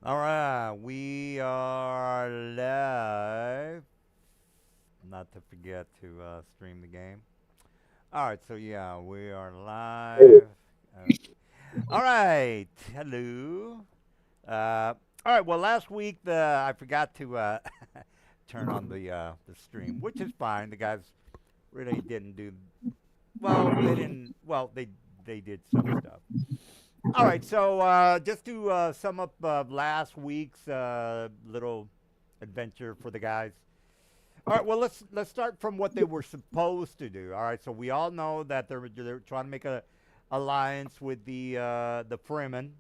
All right, we are live. Not to forget to stream the game. All right, so yeah, we are live. Okay. All right, hello. All right, well, last week I forgot to turn on the stream, which is fine. The guys really didn't do well. They didn't. Well, they did some stuff. All right, so just to sum up last week's little adventure for the guys. All right, well let's start from what they were supposed to do. All right, so we all know that they're trying to make a alliance with the Fremen,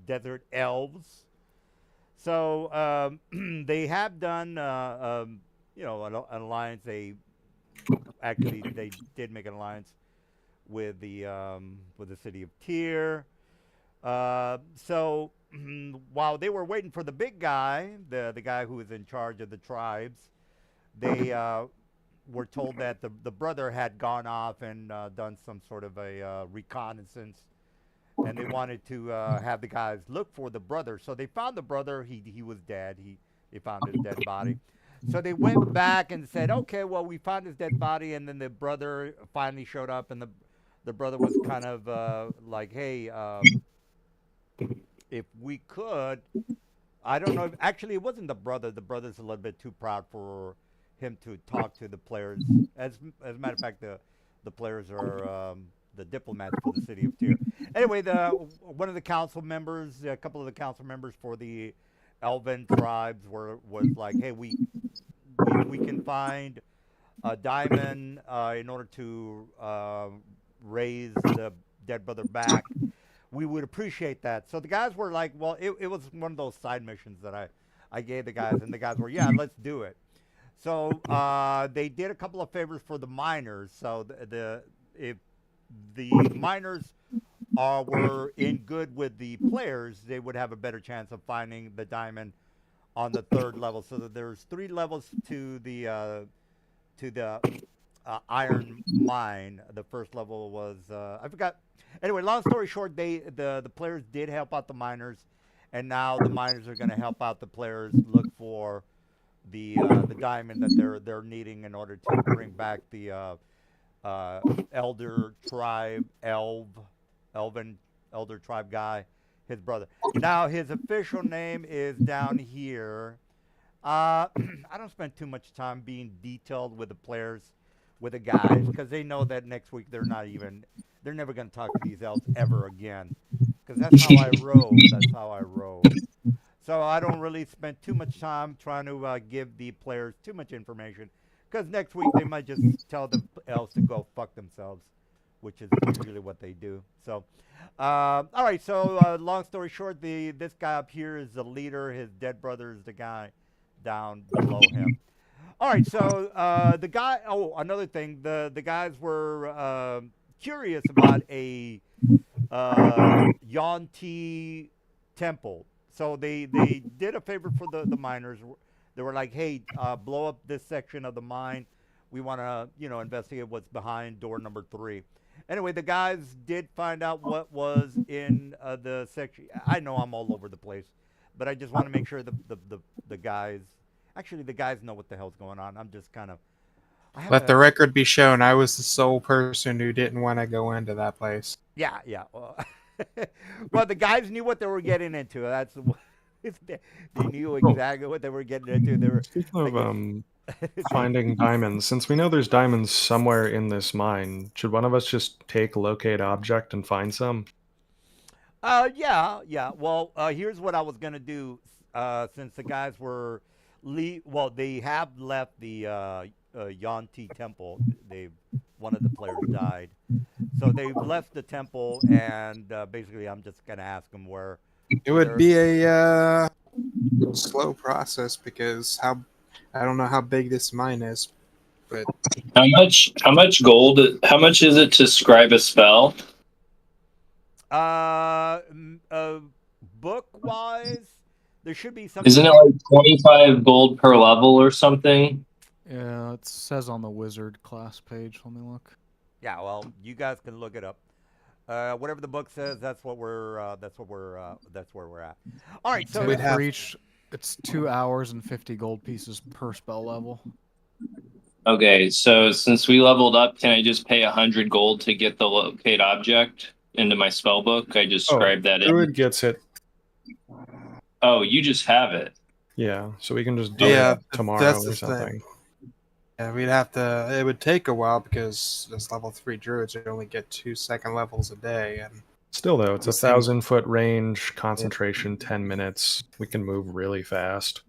desert elves. So they have done an alliance. They did make an alliance with the city of Tyr. So while they were waiting for the big guy, the guy who was in charge of the tribes, they were told that the brother had gone off and done some sort of a reconnaissance, and they wanted to have the guys look for the brother. So they found the brother. He was dead. They found his dead body. So they went back and said, okay, well, we found his dead body, and then the brother finally showed up, and the brother was kind of like, hey, if we could, I don't know. Actually, it wasn't the brother. The brother's a little bit too proud for him to talk to the players. As a matter of fact, the players are the diplomats for the city of Tyr. Anyway, the one of the council members, a couple of the council members for the Elven tribes was like, hey, if we can find a diamond in order to raise the dead brother back, we would appreciate that. So the guys were like, well, it was one of those side missions that I gave the guys, and the guys were, yeah, let's do it. So they did a couple of favors for the miners. So if the miners were in good with the players, they would have a better chance of finding the diamond on the third level. So that there's three levels to the iron mine. The first level was I forgot. Anyway, long story short, the players did help out the miners, and now the miners are going to help out the players look for the diamond that they're needing in order to bring back the elder tribe elven elder tribe guy, his brother. Now his official name is down here. I don't spend too much time being detailed with the players, with the guys, because they know that next week they're never going to talk to these elves ever again. Because that's how I roll. That's how I roll. So I don't really spend too much time trying to give the players too much information, because next week they might just tell the elves to go fuck themselves, which is usually what they do. So, all right. So long story short, this guy up here is the leader. His dead brother is the guy down below him. All right, so the guy. Oh, another thing. The guys were curious about a Yanti temple, so they did a favor for the miners. They were like, "Hey, blow up this section of the mine. We want to, investigate what's behind door number 3." Anyway, the guys did find out what was in the section. I know I'm all over the place, but I just want to make sure the guys, actually the guys know what the hell's going on. I'm just kind of, I have Let a, the record be shown, I was the sole person who didn't want to go into that place. yeah, yeah. Well, well, the guys knew what they were getting into. They knew Oh, exactly what they were getting into. They were speaking of like, they, finding diamonds, since we know there's diamonds somewhere in this mine, should one of us just take locate object and find some? yeah, yeah. Well, here's what I was gonna do. Since the guys well, they have left the Yanti temple. They've One of the players died, so they've left the temple, and basically, I'm just gonna ask them It where would they're. be a slow process because I don't know how big this mine is, but How much gold? How much is it to scribe a spell? Uh, m- uh, Book wise, there should be Isn't something it in. like 25 gold per level or something? Yeah, it says on the wizard class page. Let me look. Yeah, well, you guys can look it up. Whatever the book says, that's what we're. That's where we're at. All right. So we'd have- for each, it's 2 hours and 50 gold pieces per spell level. Okay, so since we leveled up, can I just pay 100 gold to get the locate object into my spell book? I just scribe that in. Druid gets it. Oh, you just have it. Yeah, so we can just do Yeah, it tomorrow that's or the something. thing. Yeah, we'd have to. It would take a while because as level 3 druids, you only get 2 second levels a day, and Still though, it's a The same- 1,000-foot range, concentration, 10 minutes. We can move really fast.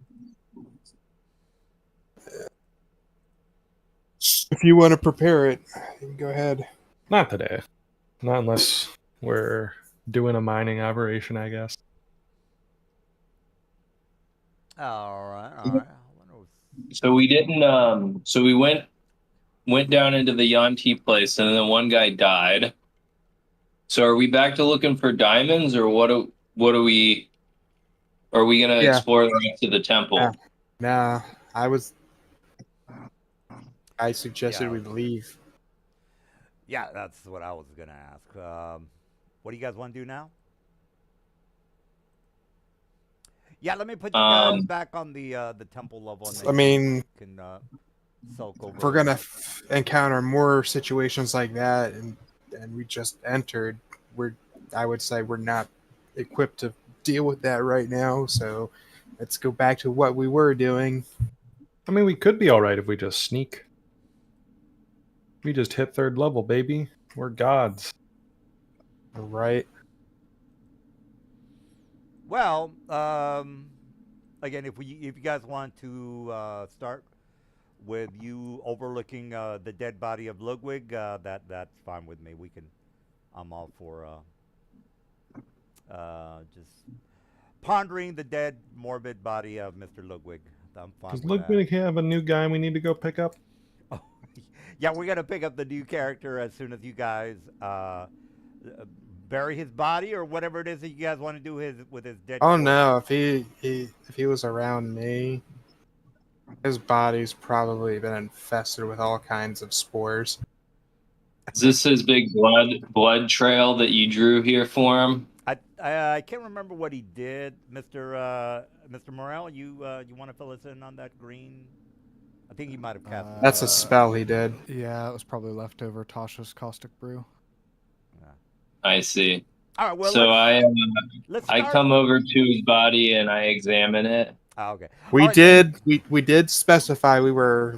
if you want to prepare it, you can go ahead. Not today. Not unless we're doing a mining operation, I guess. all right. All right. So we didn't. So we went down into the Yanti place, and then one guy died. So are we back to looking for diamonds, or what? What are we? Are we gonna Yeah. explore the rest of the temple? Yeah. Nah, I suggested Yeah. we leave. Yeah, that's what I was gonna ask. What do you guys want to do now? Yeah, let me put you guys back on the temple level. And I mean, you can sulk over. if we're gonna encounter more situations like that, and we just entered, I would say we're not equipped to deal with that right now. So let's go back to what we were doing. I mean, we could be alright if we just sneak. We just hit 3rd level, baby. We're gods. Right. Well, again, if you guys want to start with you overlooking the dead body of Ludwig, that's fine with me. I'm all for just pondering the dead, morbid body of Mr. Ludwig. I'm fine Does with Ludwig have a new guy we need to go pick up? that. Yeah, we're gonna pick up the new character as soon as you guys bury his body or whatever it is that you guys want to do with his dead. Oh corpse. no, if he was around me, his body's probably been infested with all kinds of spores. Is this his big blood trail that you drew here for him? I can't remember what he did, Mr. Morel. You want to fill us in on that green? I think he might have cast. That's a spell he did. Yeah, it was probably leftover Tasha's caustic brew. I see. All right. Well, So let's I start. come over to his body and I examine it. Oh, okay. We All right, did specify we were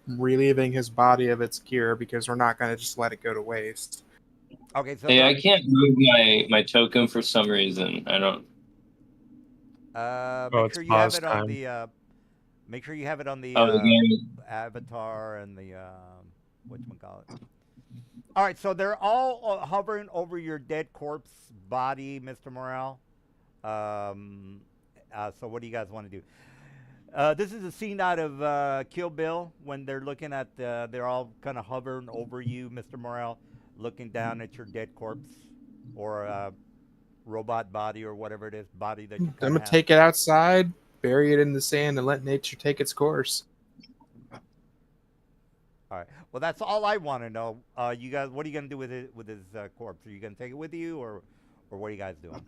relieving his body of its gear because we're not going to just let it go to waste. Okay. So Hey, I can't move my token for some reason. I don't. make it's sure you have pause it on time. the. Make sure you have it on the Oh, the game. avatar and the whatchamacallit. All right, so they're all hovering over your dead corpse body, Mr. Morale. So what do you guys want to do? This is a scene out of Kill Bill when they're looking at they're all kind of hovering over you, Mr. Morale, looking down at your dead corpse or robot body or whatever it is, body that you I'm kinda going to have. take it outside, bury it in the sand, and let nature take its course. All right. Well, that's all I want to know. You guys, what are you gonna do with it with his corpse? Are you gonna take it with you, or what are you guys doing?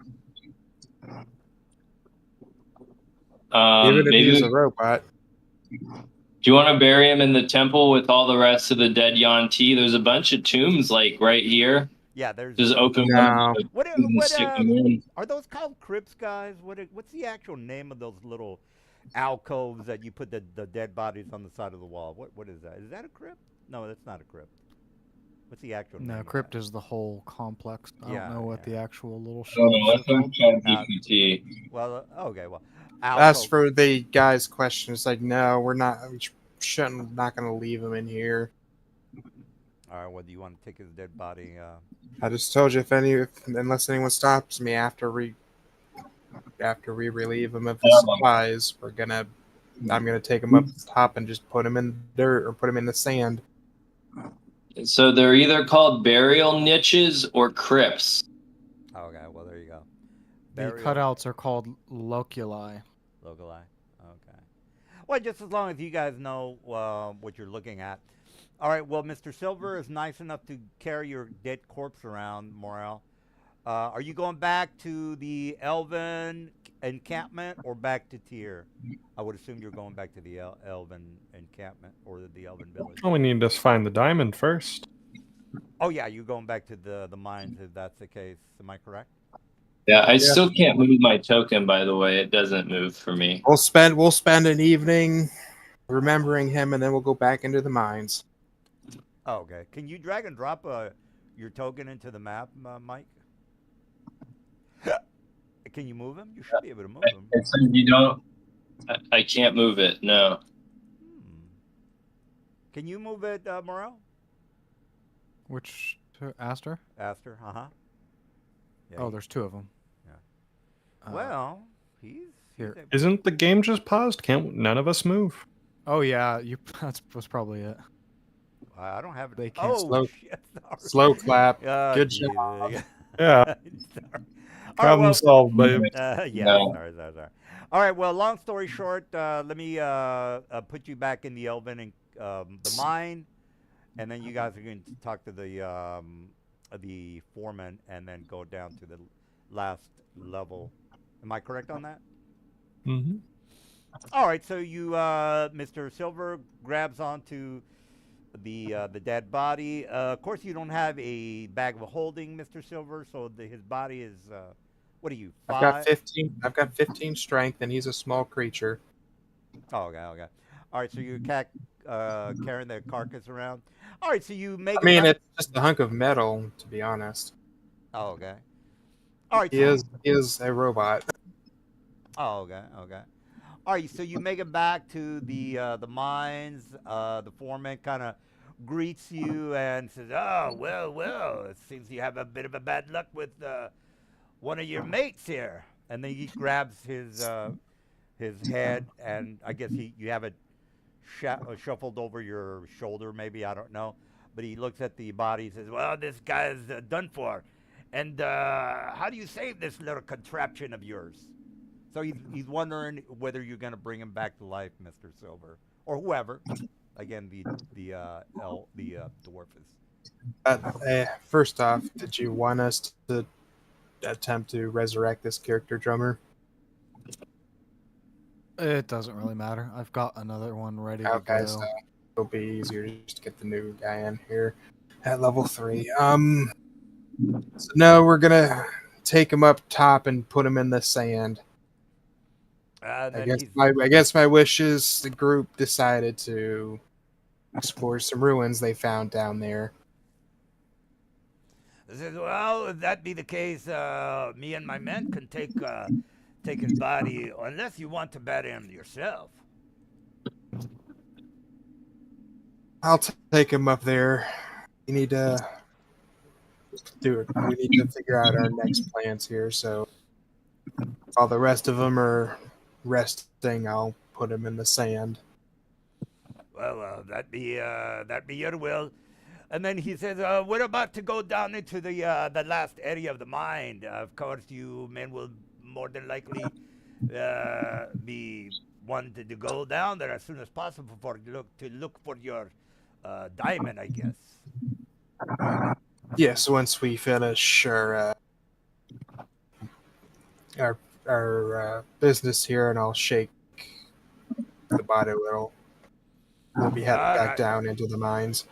Even if Maybe he's do a robot. you want to bury him in the temple with all the rest of the dead Yanti? There's a bunch of tombs like right here. Yeah, there's. Just open No. one What and stick them in. are those called crypts, guys? What's the actual name of those little alcoves that you put the dead bodies on the side of the wall? What is that? Is that a crypt? No, that's not a crypt. What's the actual name? No, of crypt that? is the whole complex. I Yeah, don't know what yeah. the actual little Oh, shelves let's are not called. ChatGPT. Well, okay. Well, As alcove. for the guy's question, it's like, no, we're not. We shouldn't. Not going to leave him in here. All right. Well, do you want to take his dead body? I just told you unless anyone stops me after we relieve him of his supplies, I'm gonna take him up top and just put him in dirt or put him in the sand. So they're either called burial niches or crypts. Okay. Well, there you go. The Burial. cutouts are called loculi. Locali. Okay. Well, just as long as you guys know what you're looking at. All right. Well, Mr. Silver is nice enough to carry your dead corpse around, Morel. Are you going back to the Elven encampment or back to Tyr? I would assume you're going back to the Elven encampment or the Elven village. Well, we need to find the diamond first. Oh yeah, you're going back to the mines if that's the case. Am I correct? Yeah, I still can't move my token. By the way, it doesn't move for me. We'll spend an evening remembering him, and then we'll go back into the mines. Oh, okay. Can you drag and drop your token into the map, Mike? Can you move him? You should be able to move him. It says you don't. I can't move it. No. Can you move it, Morel? Which to Aster? Aster, uh-huh. Yeah, Oh, there's two of them. well, he's here. able- Isn't the game just paused? Can't none of us move? Oh yeah, you. That was probably it. I don't have it. They can't Oh, slow- shit. Sorry. Slow clap. Good Good job. Yeah, Sorry. All right, problem well, solved, babe. yeah, No. sorry. All right, well, long story short, let me put you back in the Elven and the mine, and then you guys are going to talk to the foreman, and then go down to the last level. Am I correct on that? Mm-hmm. All right, so you, Mr. Silver, grabs onto the dead body. Of course, you don't have a bag of holding, Mr. Silver. So his body is, what are you? 5? I've got 15 strength, and he's a small creature. Oh, okay. All right, so you're carrying the carcass around. All right, so you make. I mean, it's just a hunk of metal, to be honest. Oh, okay. All right. He is a robot. Oh, okay. All right, so you make it back to the mines. The foreman kind of greets you and says, "Oh, well, it seems you have a bit of a bad luck with one of your mates here." And then he grabs his head, and I guess you have it shuffled over your shoulder, maybe, I don't know. But he looks at the body and says, "Well, this guy's done for. And how do you save this little contraption of yours?" So he's wondering whether you're going to bring him back to life, Mr. Silver, or whoever. Again, the dwarf is. First off, did you want us to attempt to resurrect this character, Drummer? It doesn't really matter. I've got another one ready to Okay, go. so it'll be easier just to get the new guy in here at level 3. So no, we're gonna take him up top and put him in the sand. I guess my wish is the group decided to explore some ruins they found down there. He says, "Well, if that be the case, me and my men can take his body, unless you want to bury him yourself." I'll take him up there. We need to do it. We need to figure out our next plans here. So while the rest of them are resting, I'll put him in the sand. Well, that be your will. And then he says, "We're about to go down into the last area of the mine. Of course, you men will more than likely be wanting to go down there as soon as possible to look for your diamond, I guess." Yes, once we finish our business here, and I'll shake the body a little. We'll be heading back down into the mines.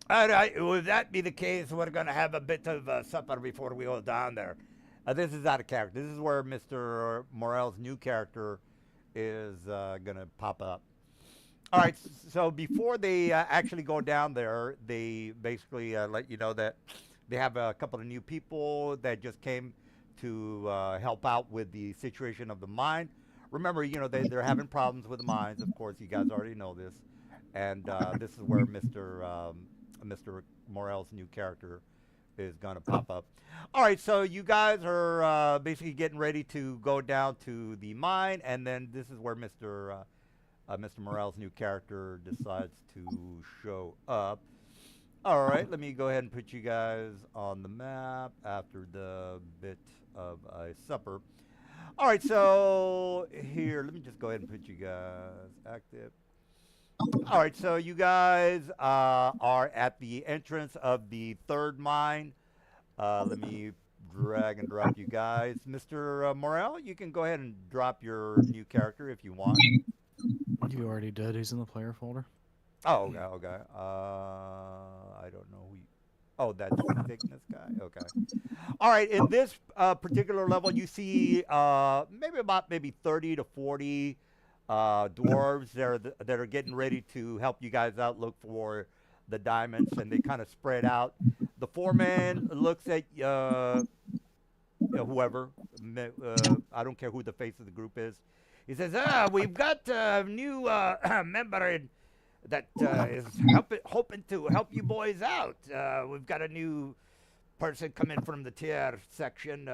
All right, if that be the case, we're going to have a bit of supper before we go down there. This is out of character. This is where Mr. Morel's new character is going to pop up. All right, so before they actually go down there, they basically let you know that they have a couple of new people that just came to help out with the situation of the mine. Remember, they're having problems with the mines. Of course, you guys already know this. And this is where Mr. Morel's new character is going to pop up. All right, so you guys are basically getting ready to go down to the mine, and then this is where Mr. Morel's new character decides to show up. All right, let me go ahead and put you guys on the map after the bit of a supper. All right, so here, let me just go ahead and put you guys active. All right, so you guys are at the entrance of the third mine. Let me drag and drop you guys. Mr. Morel, you can go ahead and drop your new character if you want. You already did. He's in the player folder. Oh, okay, okay. I don't know who. Oh, that's Cygnus guy. Okay. All right. In this particular level, you see maybe 30 to 40 dwarves that are getting ready to help you guys out. Look for the diamonds, and they kind of spread out. The foreman looks at whoever. I don't care who the face of the group is. He says, we've got a new member that is hoping to help you boys out. We've got a new person coming from the tier section.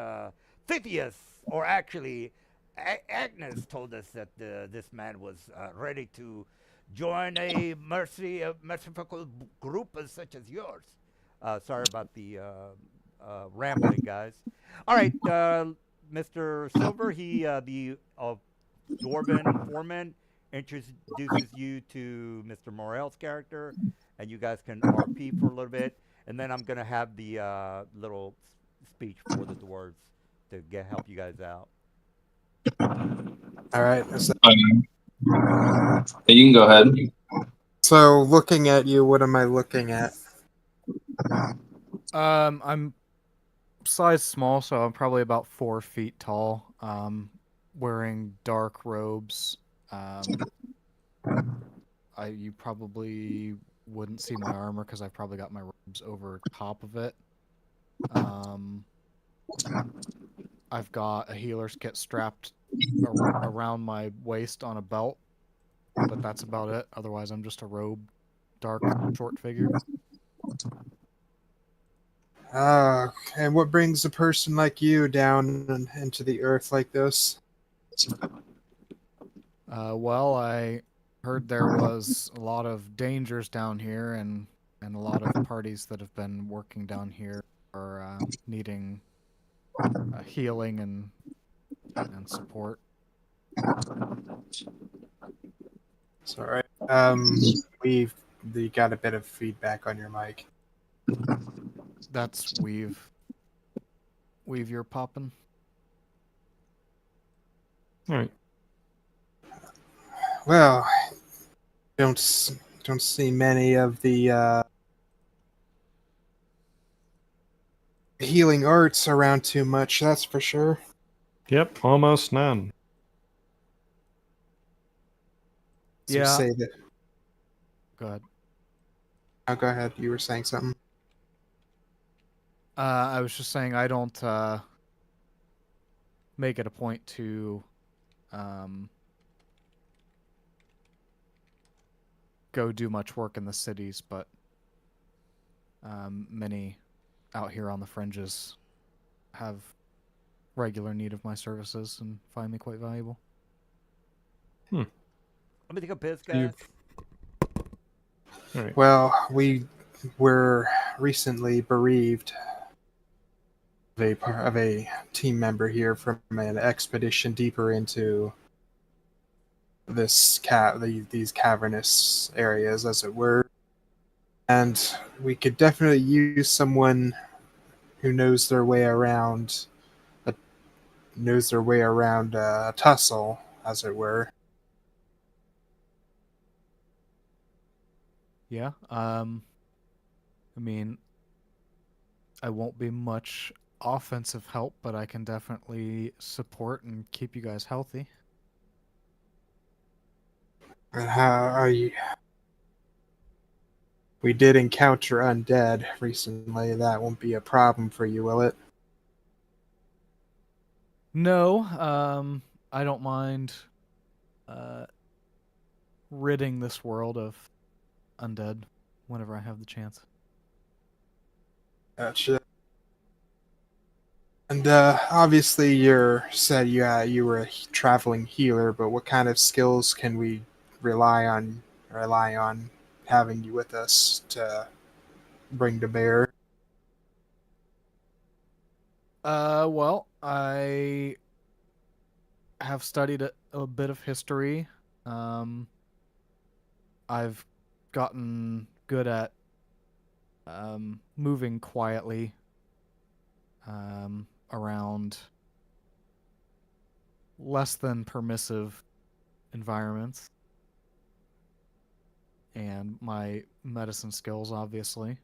Tithias, or actually, Agnes told us that this man was ready to join a merciful group as such as yours. Sorry about the rambling, guys. All right, Mr. Silver, the dwarven foreman, introduces you to Mr. Morel's character, and you guys can RP for a little bit, and then I'm gonna have the little speech for the dwarves to help you guys out. All right. You can go ahead. So looking at you, what am I looking at? I'm size small, so I'm probably about 4 feet tall. Wearing dark robes. You probably wouldn't see my armor because I've probably got my robes over top of it. I've got a healer's kit strapped around my waist on a belt, but that's about it. Otherwise, I'm just a robed, dark, short figure. And what brings a person like you down into the earth like this? Well, I heard there was a lot of dangers down here, and a lot of parties that have been working down here are needing healing and support. Sorry. We got a bit of feedback on your mic. That's Weave. Weave, you're popping. All right. Well, don't see many of the healing arts around too much. That's for sure. Yep, almost none. So Yeah. say that. Go ahead. Oh, go ahead. You were saying something. I was just saying I don't make it a point to go do much work in the cities, but many out here on the fringes have regular need of my services and find me quite valuable. Let me take a piss, guys. All right. Well, we were recently bereaved of a team member here from an expedition deeper into this these cavernous areas, as it were. And we could definitely use someone who knows their way around a tussle, as it were. Yeah. I mean, I won't be much offensive help, but I can definitely support and keep you guys healthy. And how are you? We did encounter undead recently. That won't be a problem for you, will it? No, I don't mind ridding this world of undead whenever I have the chance. Gotcha. And obviously, you said you were a traveling healer, but what kind of skills can we rely on having you with us to bring to bear? Well, I have studied a bit of history. I I've gotten good at moving quietly around less than permissive environments, and my medicine skills, obviously.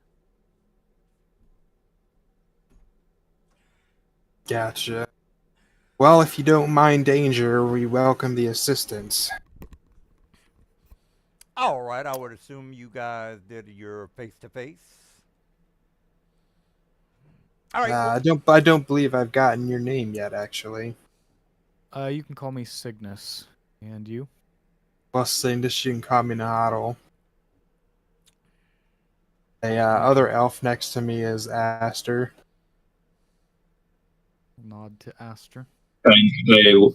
Gotcha. Well, if you don't mind danger, we welcome the assistance. All right, I would assume you guys did your face to face. All right. I don't believe I've gotten your name yet, actually. You can call me Cygnus. And you? Plus, saying this, you can call me Nahatal. The other elf next to me is Aster. Nod to Aster.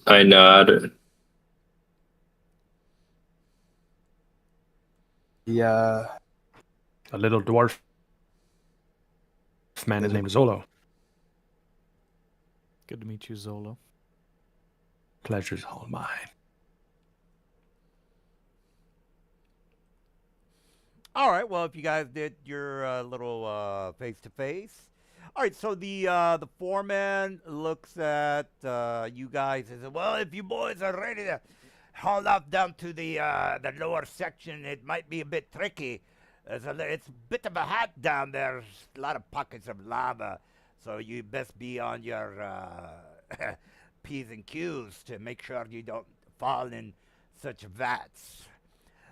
I nod. The A little dwarf man is named Zolo. Good to meet you, Zolo. Pleasure's all mine. All right. Well, if you guys did your little face to face, all right. So the foreman looks at you guys and says, "Well, if you boys are ready to haul off down to the lower section, it might be a bit tricky. It's a bit of a hat down there. There's a lot of pockets of lava, so you best be on your p's and q's to make sure you don't fall in such vats."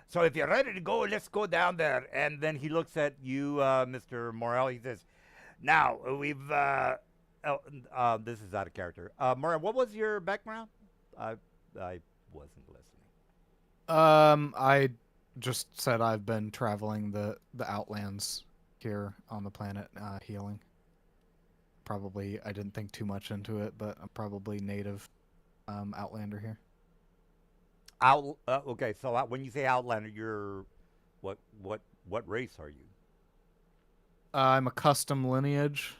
So if you're ready to go, let's go down there. And then he looks at you, Mr. Morel. He says, "Now we've this is out of character. Morel, what was your background? I wasn't listening. I just said I've been traveling the outlands here on the planet, healing. Probably, I didn't think too much into it, but I'm probably native outlander here. Okay, so when you say Outlander, you're what race are you? I'm a custom lineage,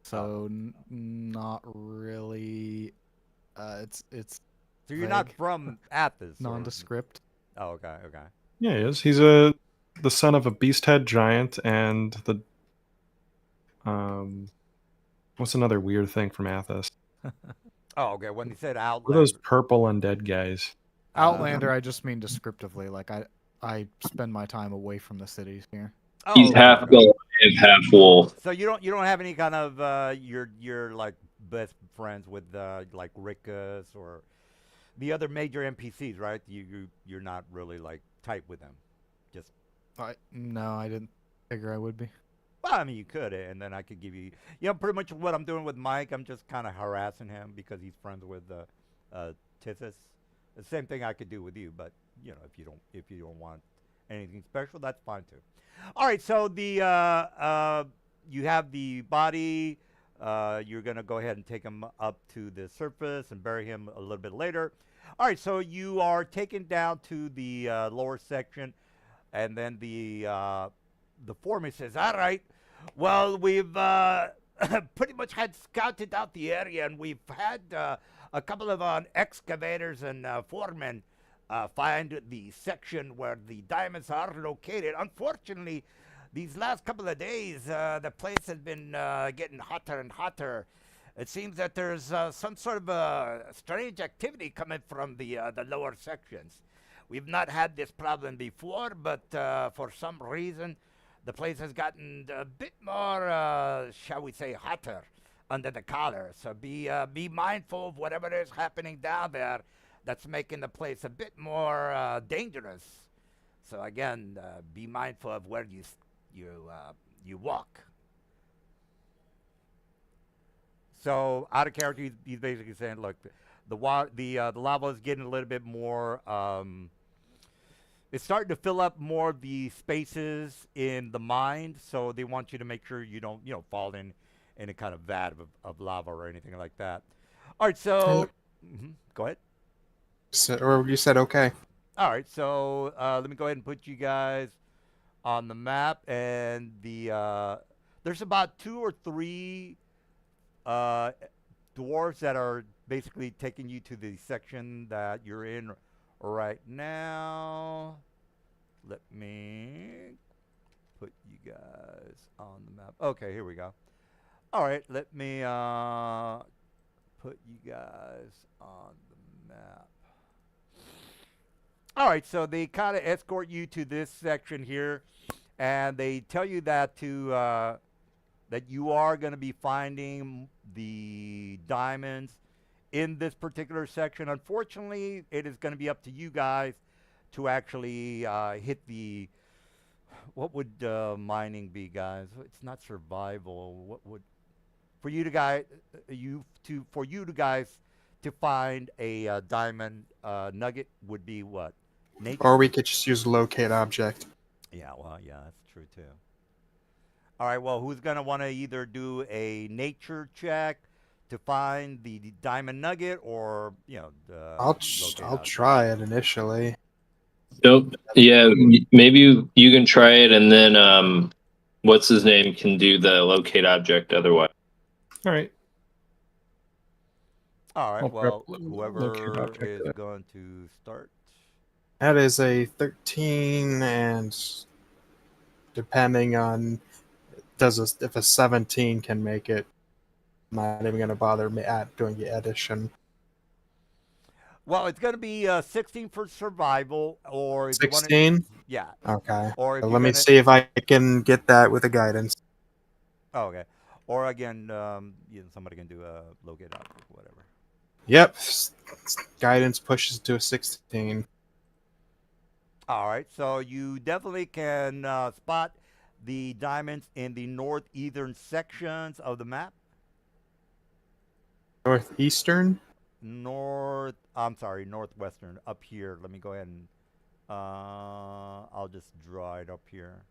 so not really. It's So you're not vague. from Athos. Nondescript. Oh, okay. Yeah, he is. He's the son of a beast-head giant and the what's another weird thing from Athos? Oh, okay. When he said What are Outlander, those purple undead guys? Outlander, I just mean descriptively. Like I spend my time away from the cities here. oh, He's okay, half okay. Goliath, half wolf. So you don't have any kind of you're like best friends with like Rickus or the other major NPCs, right? You're not really like tight with them. Just No, I didn't figure I would be. well, I mean, you could, and then I could give you, pretty much what I'm doing with Mike. I'm just kind of harassing him because he's friends with Tithys. The same thing I could do with you, but if you don't want anything special, that's fine too. All right, so you have the body. You're gonna go ahead and take him up to the surface and bury him a little bit later. All right, so you are taken down to the lower section, and then the foreman says, "All right, well, we've pretty much had scouted out the area, and we've had a couple of excavators and foremen find the section where the diamonds are located. Unfortunately, these last couple of days, the place has been getting hotter and hotter. It seems that there's some sort of strange activity coming from the lower sections. We've not had this problem before, but for some reason, the place has gotten a bit more, shall we say, hotter under the collar. So be mindful of whatever is happening down there that's making the place a bit more dangerous. So again, be mindful of where you walk." So out of character, he's basically saying, "Look, the lava is getting a little bit more. It's starting to fill up more of the spaces in the mine. So they want you to make sure you don't fall in a kind of vat of lava or anything like that." All right, so go ahead. Or you said okay. All right, so let me go ahead and put you guys on the map, and there's about 2 or 3 dwarves that are basically taking you to the section that you're in right now. let me put you guys on the map. Okay, here we go. All right, let me put you guys on the map. All right, so they kind of escort you to this section here, and they tell you that that you are going to be finding the diamonds in this particular section. Unfortunately, it is going to be up to you guys to actually hit the. What would mining be, guys? It's not survival. What would for you to guys to find a diamond nugget would be what? Nature? Or we could just use locate object. Yeah, well, yeah, that's true too. All right, well, who's gonna want to either do a nature check to find the diamond nugget, or I'll locate I'll object? try it initially. Nope. Yeah, maybe you can try it, and then what's his name can do the locate object. Otherwise, All right. All right, I'll well, prep locate whoever object is there. going to start. That is a 13, and depending on if a 17 can make it, I'm not even going to bother doing the addition. Well, it's going to be 16 for survival, or if you want 16? yeah, Okay. or if So you're let me gonna, see if I can get that with a guidance. oh, okay, or again, somebody can do a locate object, whatever. Yep. Guidance pushes to a 16. All right, so you definitely can spot the diamonds in the northeastern sections of the map. Northeastern? Northwestern, up here. Let me go ahead and I'll just draw it up here.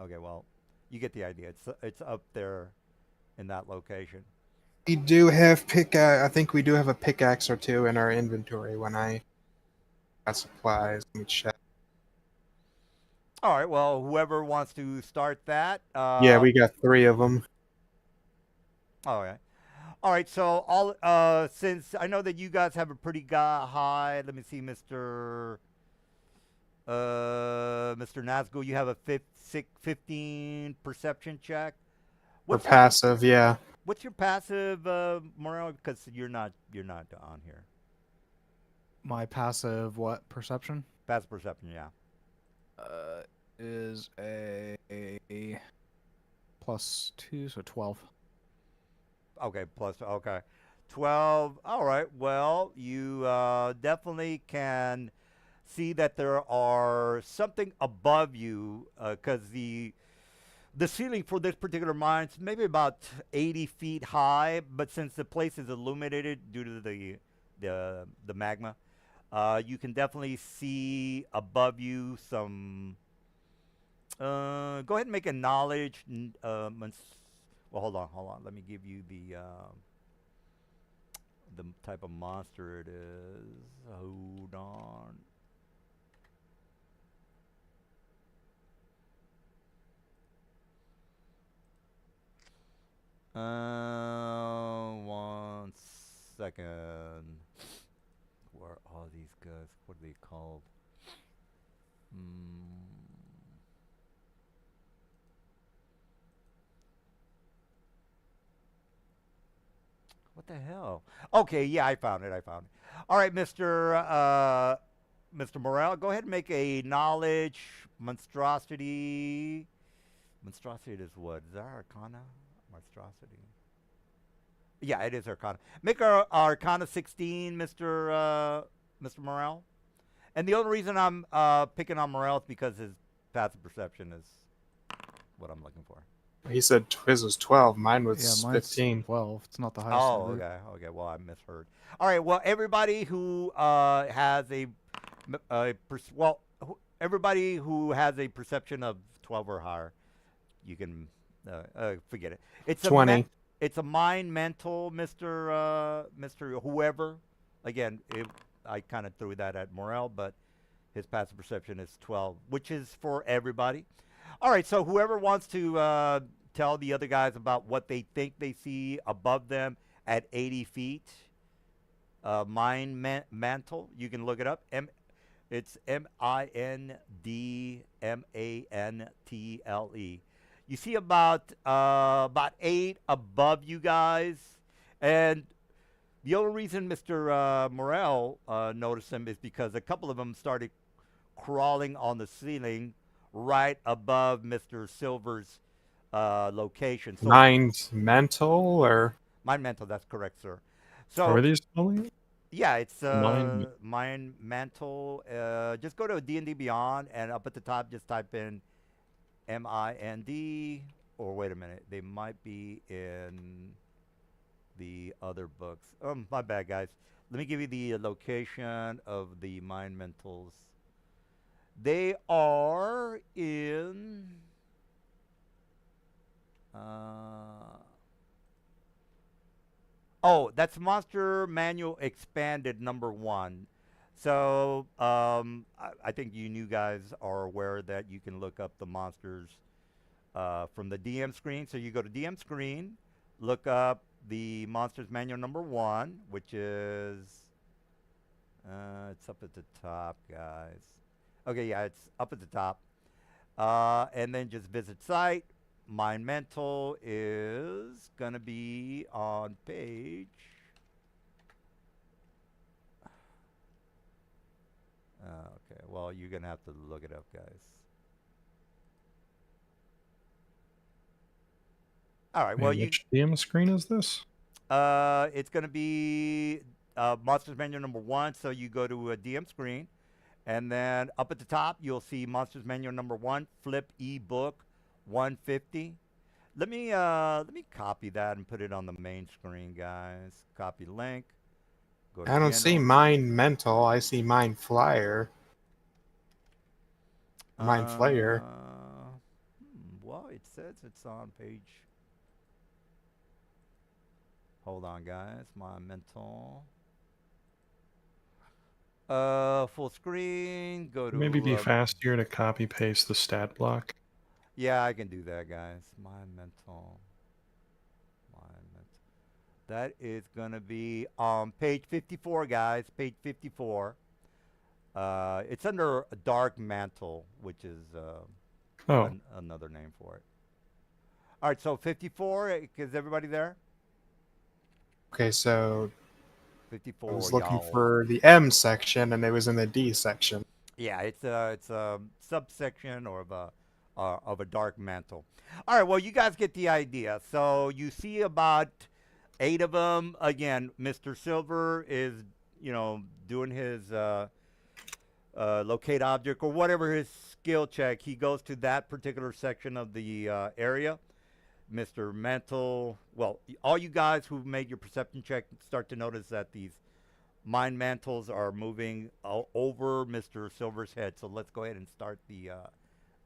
Okay, well, you get the idea. It's up there in that location. We do have I think we do have a pickaxe or two in our inventory when I got supplies. Let me check. All right, well, whoever wants to start that. Yeah, we got 3 of them. All right. All right, so since I know that you guys have a pretty high, let me see, Mr. Nazgul, you have a 15 perception check. For passive, yeah. What's your passive, Morel? Because you're not on here. My passive what perception? Passive perception, yeah. Is a +2, so 12. Okay, okay. 12. All right. Well, you definitely can see that there are something above you, because the ceiling for this particular mine is maybe about 80 feet high, but since the place is illuminated due to the magma, you can definitely see above you some. Go ahead and make a knowledge. Well, hold on. Let me give you the type of monster it is. Hold on. One second. Where are all these guys? What are they called? What the hell? Okay, yeah, I found it. All right, Mr. Morel, go ahead and make a knowledge monstrosity. Monstrosity is what? Is that Arcana? Monstrosity. Yeah, it is Arcana. Make our Arcana 16, Mr. Morel. And the only reason I'm picking on Morel is because his passive perception is what I'm looking for. He said his was 12. Mine was Yeah, mine's 15. 12. It's not the highest. Oh, number. okay. Well, I misheard. All right. Well, everybody who has everybody who has a perception of 12 or higher, you can forget it. It's 20. It's a mind mental, Mr. Whoever. Again, I kind of threw that at Morel, but his passive perception is 12, which is for everybody. All right, so whoever wants to tell the other guys about what they think they see above them at 80 feet, mind mantle, you can look it up. It's Mindmantle. You see about 8 above you guys, and the only reason Mr. Morel noticed them is because a couple of them started crawling on the ceiling right above Mr. Silver's location. So Mind mental or Mind Mantle, that's correct, sir. What were So these calling? yeah, it's Mind- Mind Mantle. Just go to D&D Beyond, and up at the top, just type in MIND. Or wait a minute, they might be in the other books. My bad, guys. Let me give you the location of the Mind Mentals. They are in. Oh, that's Monster Manual Expanded #1. So I think you guys are aware that you can look up the monsters from the DM screen. So you go to DM screen, look up the Monsters Manual #1, which is it's up at the top, guys. Okay, yeah, it's up at the top. And then just visit site. Mind Mental is going to be on page. Okay, well, you're going to have to look it up, guys. All right, well, And which DM screen is this? it's going to be Monsters Manual #1, so you go to a DM screen, and then up at the top, you'll see Monsters Manual #1, flip ebook 150. Let me copy that and put it on the main screen, guys. Copy link. Go to I don't see general. mind mental. I see mind flyer. Mind flayer. Well, it says it's on page. Hold on, guys. My mental. Full screen. Go to. Maybe be faster to copy paste the stat block. Yeah, I can do that, guys. My mental. That is gonna be on page 54, guys. Page 54. It's under a Dark Mantle, which is Oh, another name for it. All right, so 54. Is everybody there? Okay, so 54. I was looking y'all. for the M section, and it was in the D section. Yeah, it's a subsection or of a Dark Mantle. All right, well, you guys get the idea. So you see about 8 of them. Again, Mr. Silver is, doing his locate object or whatever his skill check. He goes to that particular section of the area. Mr. Mantle, well, all you guys who've made your perception check start to notice that these mind mantles are moving over Mr. Silver's head. So let's go ahead and start the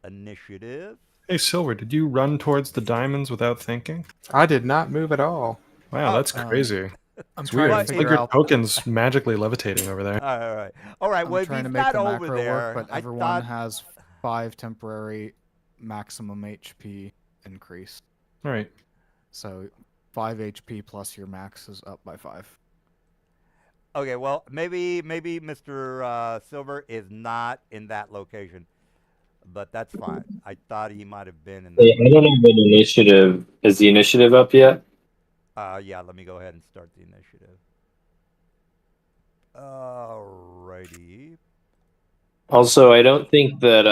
initiative. hey Silver, did you run towards the diamonds without thinking? I did not move at all. Wow, Oh, that's crazy. I'm It's trying weird. to It's like figure your out. token's magically levitating over there. All right. I'm Well, if trying he's to make not the over macro there, work, but I everyone thought. has 5 temporary maximum HP increase. All right. So 5 HP plus your max is up by 5. Okay, well, maybe Mr. Silver is not in that location, but that's fine. I thought he might have been in. Hey, I don't have an initiative. Is the initiative up yet? Yeah, let me go ahead and start the initiative. Alrighty. Also, I don't think that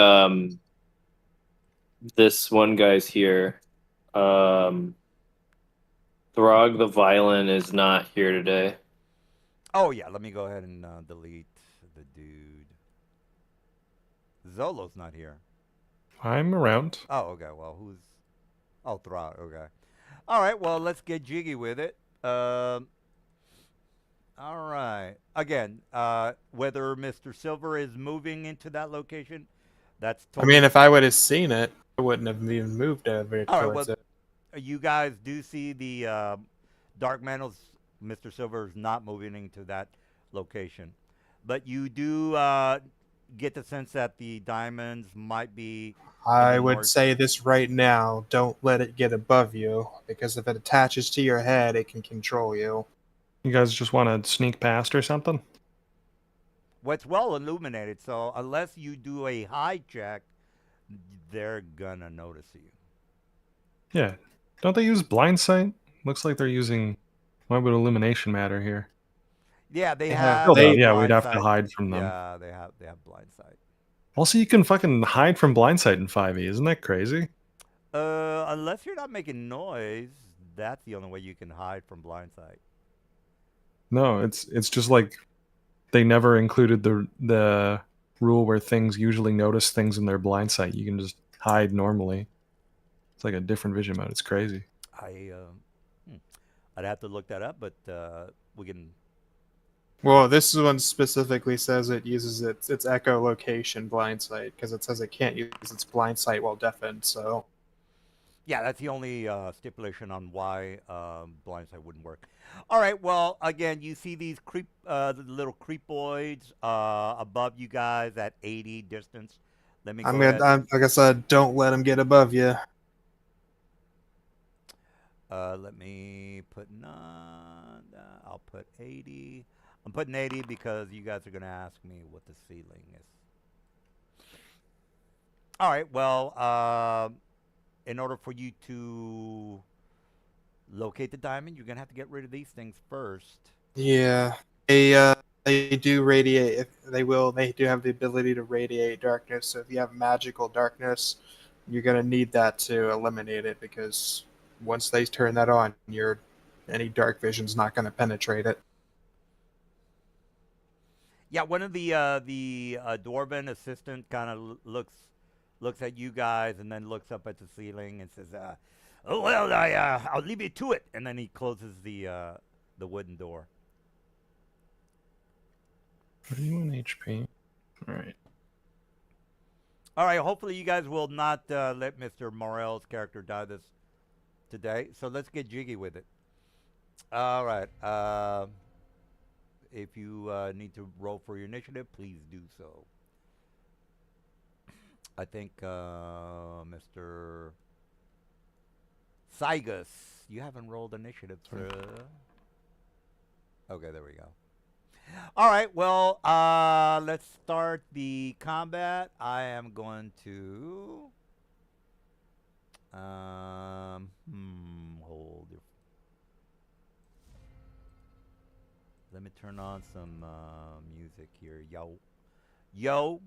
this one guy's here. Throg the Violent is not here today. Oh yeah, let me go ahead and delete the dude. Zolo's not here. I'm around. Oh, okay. Well, who's? Oh, Throg. Okay. All right. Well, let's get jiggy with it. All right. Again, whether Mr. Silver is moving into that location, that's I mean, if I would have seen it, I wouldn't have even moved over All right, towards well, it. you guys do see the Dark Mantles. Mr. Silver is not moving into that location, but you do get the sense that the diamonds might be. I the would north- say this right now. Don't let it get above you, because if it attaches to your head, it can control you. You guys just want to sneak past or something? Well, it's well illuminated, so unless you do a hide check, they're gonna notice you. Yeah. Don't they use blind sight? Looks like they're using. Why would illumination matter here? Yeah, they They have- have. Still though, yeah, we'd blind have sight. to hide from them. Yeah, they have blind sight. Also, you can fucking hide from blind sight in 5e. Isn't that crazy? Unless you're not making noise, that's the only way you can hide from blind sight. No, it's just like they never included the rule where things usually notice things in their blind sight. You can just hide normally. It's like a different vision mode. It's crazy. I'd have to look that up, but we can. Well, this one specifically says it uses its echolocation blind sight because it says it can't use its blind sight while deafened. So Yeah, that's the only stipulation on why blind sight wouldn't work. All right. Well, again, you see these the little creepoids above you guys at 80 distance. Let me. like I said, don't let them get above you. Let me put none. I'll put 80. I'm putting 80 because you guys are going to ask me what the ceiling is. All right. Well, in order for you to locate the diamond, you're going to have to get rid of these things first. Yeah, they do radiate. They do have the ability to radiate darkness. So if you have magical darkness, you're gonna need that to eliminate it because once they turn that on, any dark vision's not gonna penetrate it. Yeah, one of the dwarven assistant kind of looks at you guys and then looks up at the ceiling and says, "Oh well, I'll leave you to it." And then he closes the wooden door. What are you in HP? All right. All right. Hopefully, you guys will not let Mr. Morel's character die today. So let's get jiggy with it. All right. If you need to roll for your initiative, please do so. I think Mr. Sygus, you haven't rolled initiative, sir. Okay, there we go. All right, well, let's start the combat. I am going to hold your. Let me turn on some music here. Yo.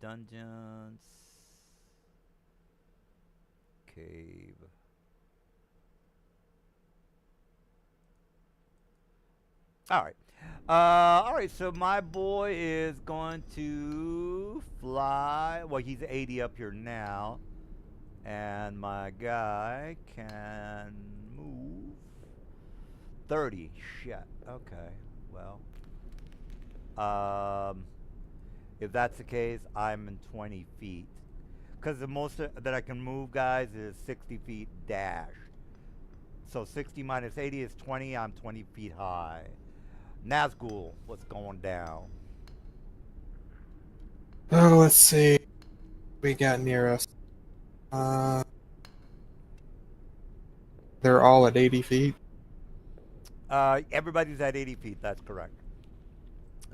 Dungeons. Cave. All right. All right, so my boy is going to fly. Well, he's 80 up here now. And my guy can move 30. Shit. Okay. Well. If that's the case, I'm in 20 feet. Because the most that I can move, guys, is 60 feet dash. So 60 minus 80 is 20. I'm 20 feet high. Nazgul, what's going down? Oh, let's see. We got near us. They're all at 80 feet. Everybody's at 80 feet. That's correct.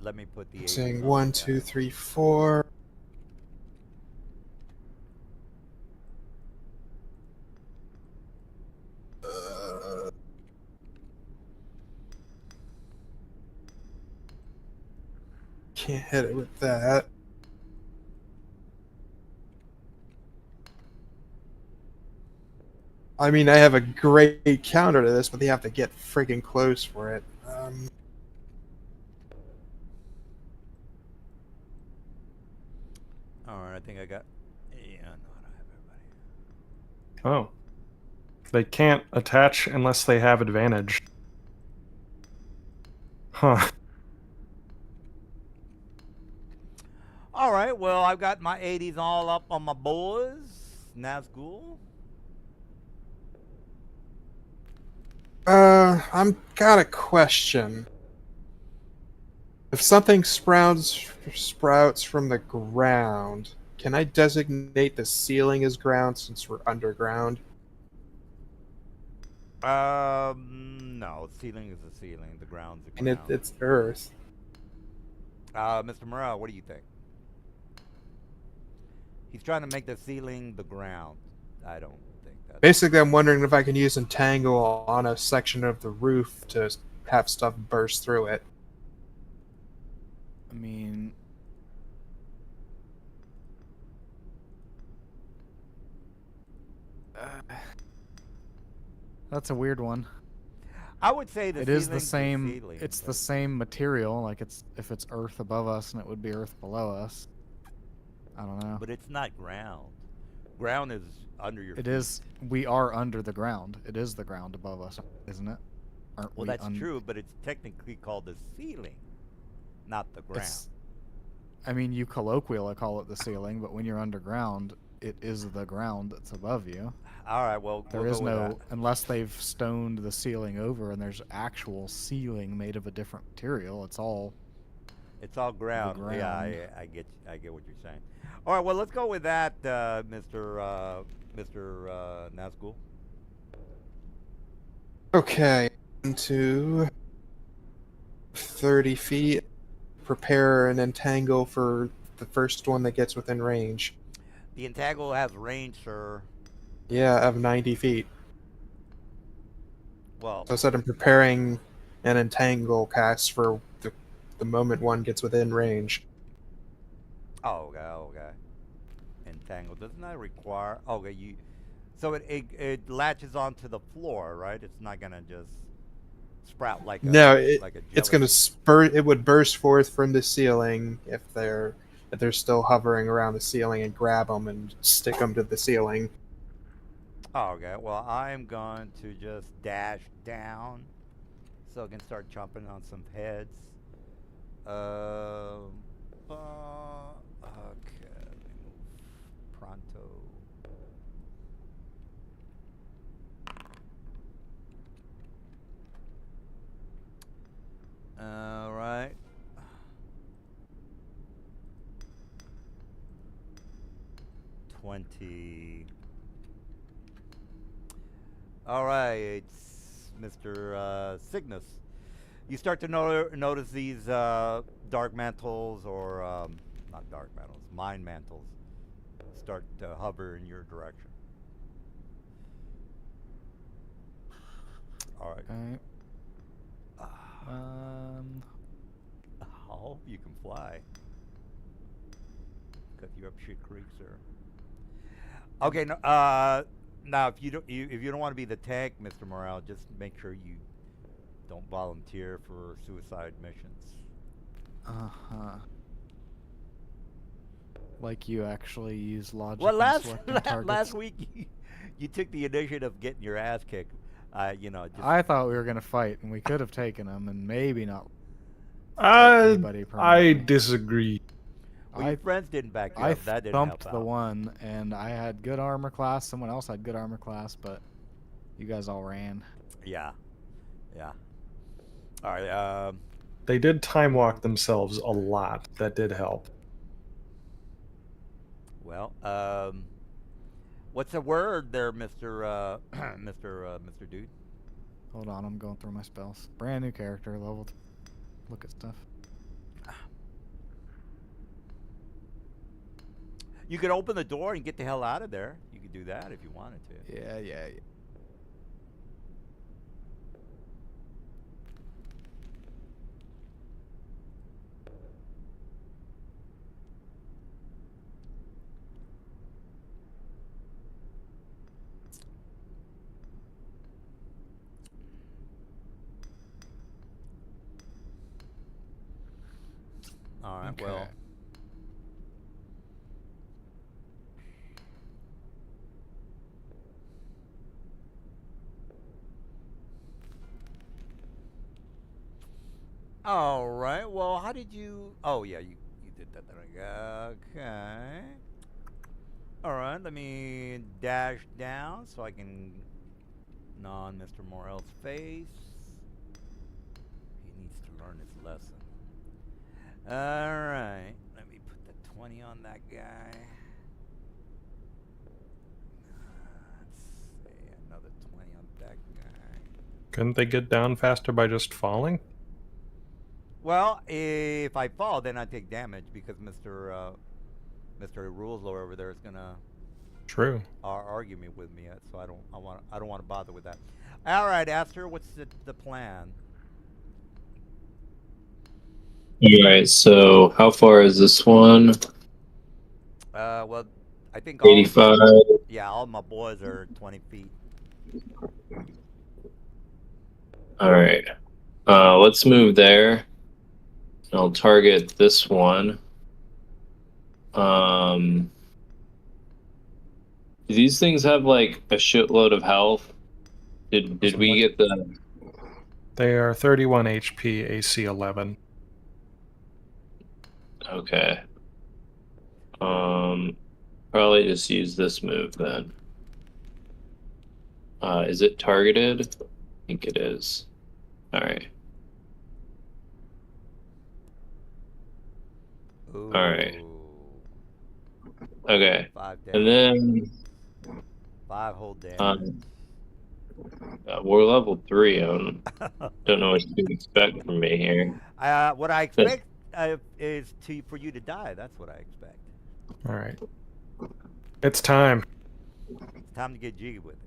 Let me put the 80 Saying on 1, there. 2, 3, 4. Can't hit it with that. I mean, I have a great counter to this, but they have to get freaking close for it. All right, I think I got. Yeah, no, I don't have everybody. Oh. They can't attach unless they have advantage. Huh. All right, well, I've got my 80s all up on my boys. Nazgul. I'm got a question. If something sprouts from the ground, can I designate the ceiling as ground since we're underground? No, ceiling is the ceiling. The ground's the And ground. it's earth. Mr. Morale, what do you think? He's trying to make the ceiling the ground. I don't think that. Basically, I'm wondering if I can use entangle on a section of the roof to have stuff burst through it. I mean, that's a weird one. I would say the It is the ceiling's same. ceiling, It's the but- same material. Like if it's earth above us, and it would be earth below us. I don't know. But it's not ground. Ground is under your. It feet. is. We are under the ground. It is the ground above us, isn't it? Aren't Well, we that's true, but it's technically called the ceiling, not the ground. It's, I mean, you colloquially call it the ceiling, but when you're underground, it is the ground that's above you. All right. Well, There we'll is go with no, that. unless they've stoned the ceiling over and there's actual ceiling made of a different material. It's all. It's all ground. Yeah, ground. I get what you're saying. All right. Well, let's go with that, Mr. Nazgul. Okay, into 30 feet. Prepare an entangle for the first one that gets within range. The entangle has range, sir. Yeah, of 90 feet. Well, So I said I'm preparing an entangle cast for the moment one gets within range. oh, okay, okay. Entangle doesn't that require? Okay, you. So it latches onto the floor, right? It's not gonna just sprout like a No, like a it's going to jelly. spurt. It would burst forth from the ceiling if they're still hovering around the ceiling, and grab them and stick them to the ceiling. Oh, okay. Well, I'm going to just dash down so I can start chomping on some heads. Okay, let me move pronto. All right. All right, Mr. Cygnus. You start to notice these dark mantles, or not dark mantles, mind mantles, start to hover in your direction. All right. Okay. I hope you can fly. Cut you up shit creek, sir. Okay, no, now if you don't want to be the tank, Mr. Morale, just make sure you don't volunteer for suicide missions. Uh-huh. Like you actually use logic. Well, in selecting targets. last week you took the initiative of getting your ass kicked. You know, just, I thought we were gonna fight, and we could have taken them, and maybe not anybody I permanently. disagree. well, your friends didn't back you I up. That didn't thumped help the out. one, and I had good armor class. Someone else had good armor class, but you guys all ran. Yeah, yeah. All right. They did time walk themselves a lot. That did help. Well, what's the word there, Mister Mister Dude? Hold on, I'm going through my spells. Brand new character, level. Look at stuff. You could open the door and get the hell out of there. You could do that if you wanted to. Yeah. All right. Okay. Well. All right. Well, how did you? Oh yeah, you did that. Okay. All right. Let me dash down so I can gnaw on Mr. Morel's face. He needs to learn his lesson. All right. Let me put the 20 on that guy. Let's see, another 20 on that guy. Couldn't they get down faster by just falling? Well, if I fall, then I take damage because Mr. Rules Lord over there is gonna True. argue me with me. So I don't want to bother with that. All right, Aster, what's the plan? All right. So how far is this one? Well, I think 85. all my boys are 20 feet. All right. Let's move there. I'll target this one. Do these things have like a shitload of health? Did we get the? They are 31 HP, AC 11. Okay. Probably just use this move then. Is it targeted? I think it is. All right. Ooh, All right. Okay. 5 And damage. then 5 whole damage. we're level 3. I don't know what you expect from me here. What I expect is for you to die. That's what I expect. All right. It's time. It's time to get jiggy with it.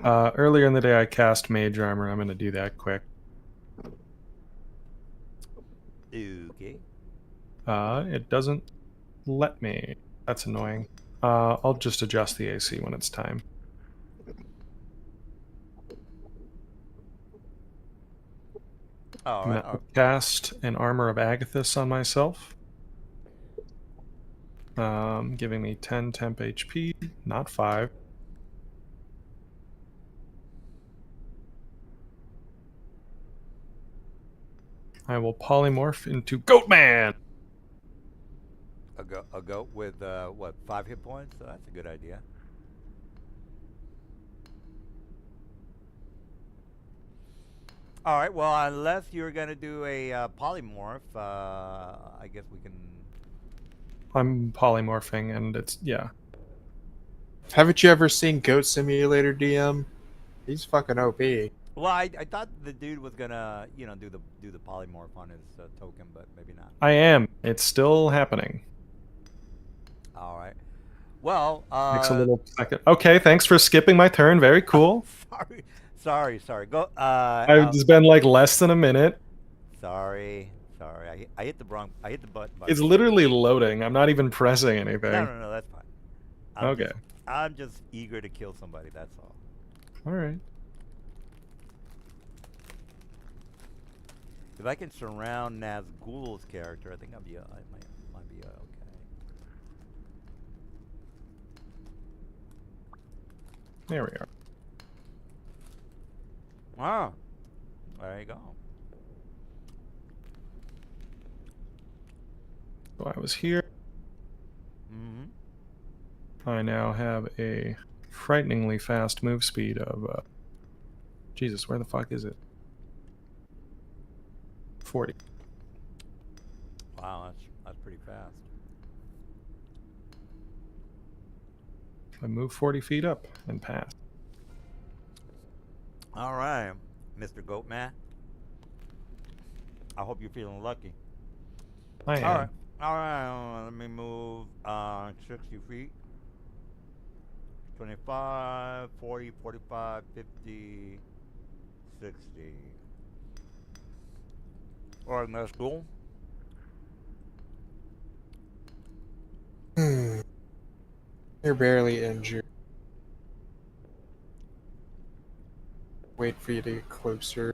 Earlier in the day, I cast Mage Armor. I'm going to do that quick. Okay. It doesn't let me. That's annoying. I'll just adjust the AC when it's time. All I'm right. going to cast an Armor of Agathis on myself. Giving me 10 temp HP, not 5. I will polymorph into Goatman! A goat with what, 5 hit points? So that's a good idea. All right. Well, unless you're gonna do a polymorph, I guess we can. I'm polymorphing, and it's, yeah. Haven't you ever seen Goat Simulator, DM? He's fucking OP. Well, I thought the dude was gonna, do the polymorph on his token, but maybe not. I am. It's still happening. All right. Well, Takes a little second. Okay, thanks for skipping my turn. Very cool. sorry. Go. It's been like less than a minute. Sorry. I hit the button. It's literally loading. I'm not even pressing anything. No, that's fine. Okay. I'm just eager to kill somebody. That's all. All right. If I can surround Nazgul's character, I think I might be okay. There we are. Wow. There you go. So I was here. Mm-hmm. I now have a frighteningly fast move speed of Jesus, where the fuck is it? 40. Wow, that's pretty fast. I move 40 feet up and pass. All right, Mr. Goatman. I hope you're feeling lucky. I am. All right. Let me move 60 feet. 25, 40, 45, 50, 60. All right, that's cool. You're barely injured. Wait for you to get closer.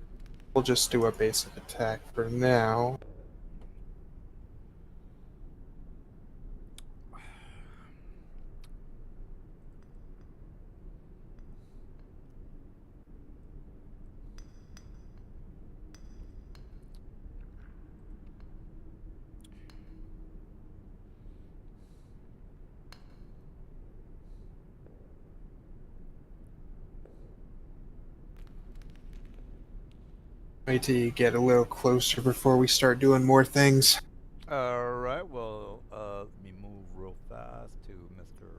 We'll just do a basic attack for now. Wait till you get a little closer before we start doing more things. All right. Well, let me move real fast to Mr.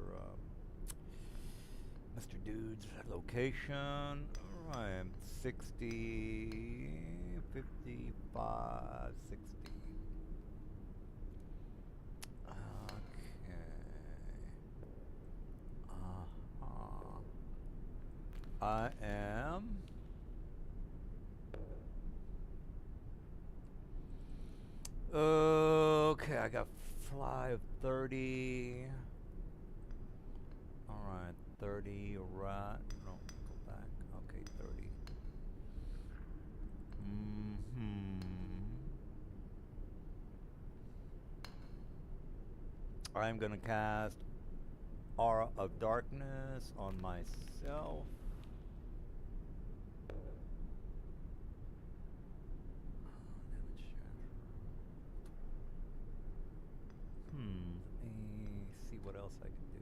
Dude's location. All right, 60, 55, 60. Okay. Uh-huh. I am. Okay, I got fly of 30. Alright, 30, right. No, go back. Okay, 30. I'm gonna cast Aura of Darkness on myself. Let me see what else I can do.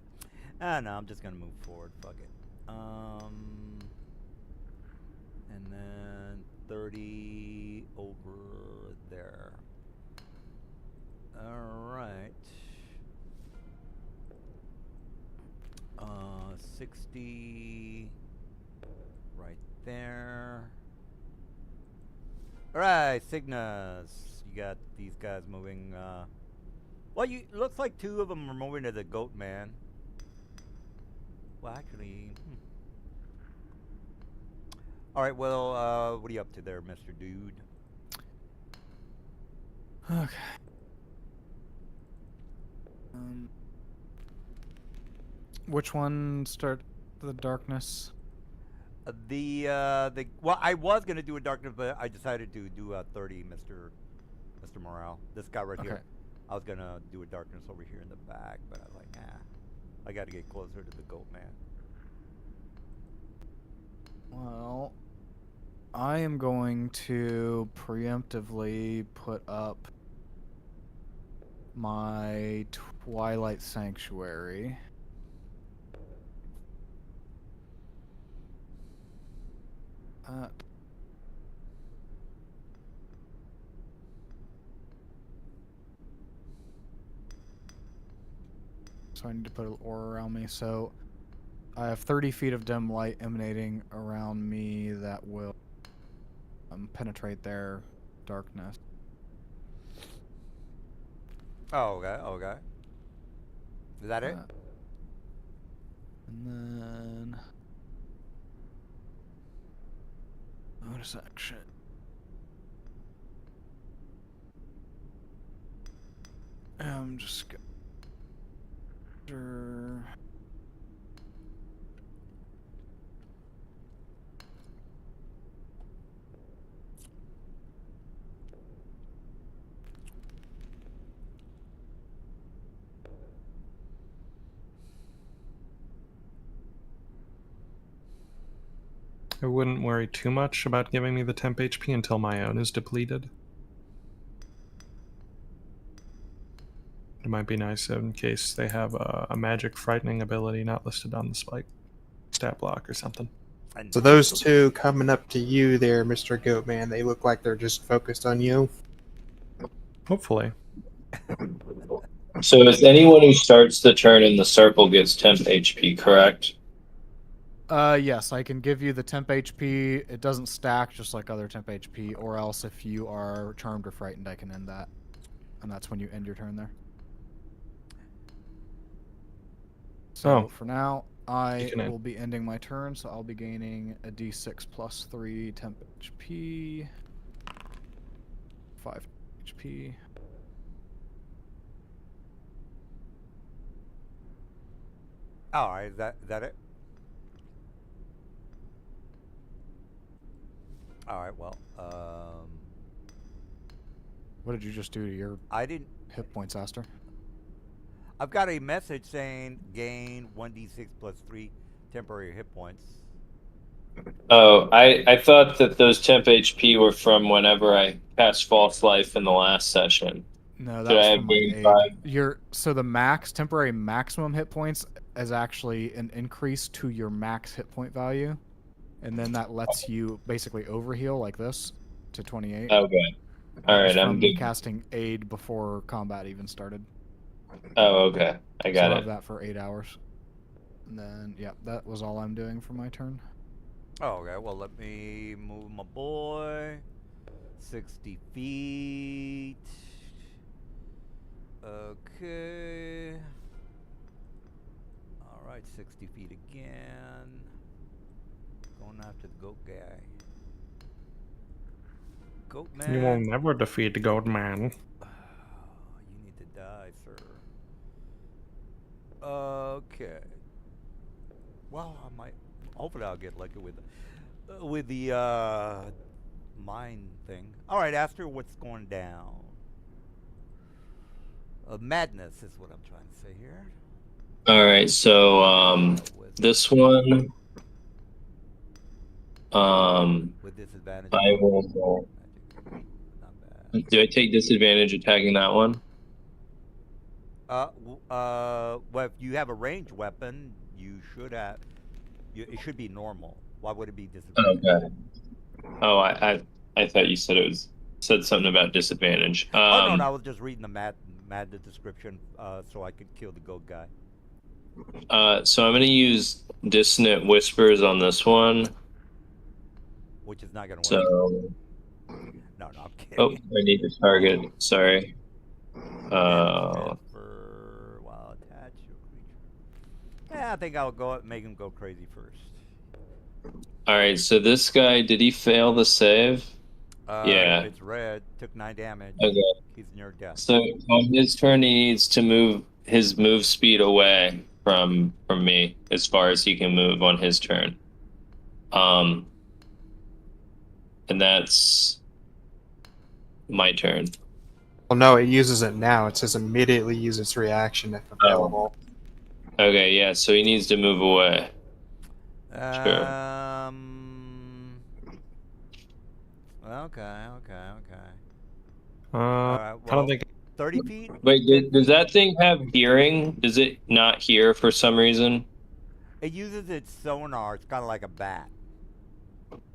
No, I'm just gonna move forward. Fuck it. And then 30 over there. All right. 60 right there. All right, Cygnus. You got these guys moving. Well, you looks like two of them are moving to the Goat Man. Well, actually. All right. Well, what are you up to there, Mr. Dude? Okay. Which one start the darkness? Well, I was gonna do a darkness, but I decided to do a 30, Mr. Morale. This guy right here. Okay. I was gonna do a darkness over here in the back, but I was like, nah. I gotta get closer to the Goat Man. Well, I am going to preemptively put up my Twilight Sanctuary. So I need to put an aura around me. So I have 30 feet of dim light emanating around me that will penetrate their darkness. Oh, okay, okay. Is that it? And then bonus action. I'm just gonna. I wouldn't worry too much about giving me the temp HP until my own is depleted. It might be nice in case they have a magic frightening ability not listed on the stat block or something. And So those two coming up to you there, Mr. Goatman, they look like they're just focused on you. Hopefully. So is anyone who starts the turn in the circle gets temp HP, correct? Yes, I can give you the temp HP. It doesn't stack just like other temp HP, or else if you are charmed or frightened, I can end that. And that's when you end your turn there. So for now, I will be ending my turn, so I'll be gaining a d6 plus 3 temp HP. 5 HP. all right, is that it? All right, well, What did you just do to your I didn't. hit points, Aster? I've got a message saying gain 1d6 plus 3 temporary hit points. Oh, I thought that those temp HP were from whenever I cast False Life in the last session. No, Should that was I from have my gained aid. 5? So the temporary maximum hit points is actually an increase to your max hit point value, and then that lets you basically overheal like this to 28. Okay. All That was right, I'm from good. casting aid before combat even started. Oh, okay. I So got I'll it. have that for 8 hours. And then, yeah, that was all I'm doing for my turn. Oh, okay, well, let me move my boy. 60 feet. Okay. All right, 60 feet again. Going after the goat guy. Goat man. You will never defeat the goat man. You need to die, sir. Okay. Well, I might. Hopefully, I'll get lucky with the mine thing. All right, Aster, what's going down? Madness is what I'm trying to say here. All right, so With, this one, with disadvantage. I will. Not bad. Do I take disadvantage attacking that one? Well, if you have a ranged weapon, you should have. It should be normal. Why would it be disadvantage? Okay. Oh, I thought you said said something about disadvantage. Oh no, I was just reading the Madness description, so I could kill the goat guy. So I'm gonna use dissonant whispers on this one. Which is not gonna work. So, No, I'm kidding. oh, I need to target. Sorry. Transfer while attached to a creature. Yeah, I think I'll go make him go crazy first. All right. So this guy, did he fail the save? Yeah. It's red. Took 9 damage. Okay. He's near death. So on his turn, he needs to move his move speed away from me as far as he can move on his turn. And that's my turn. Well, no, it uses it now. It says immediately use its reaction if available. Okay, yeah. So he needs to move away. Okay. I Alright, well, don't think 30 feet? Wait, does that thing have hearing? Does it not hear for some reason? It uses its sonar. It's kind of like a bat.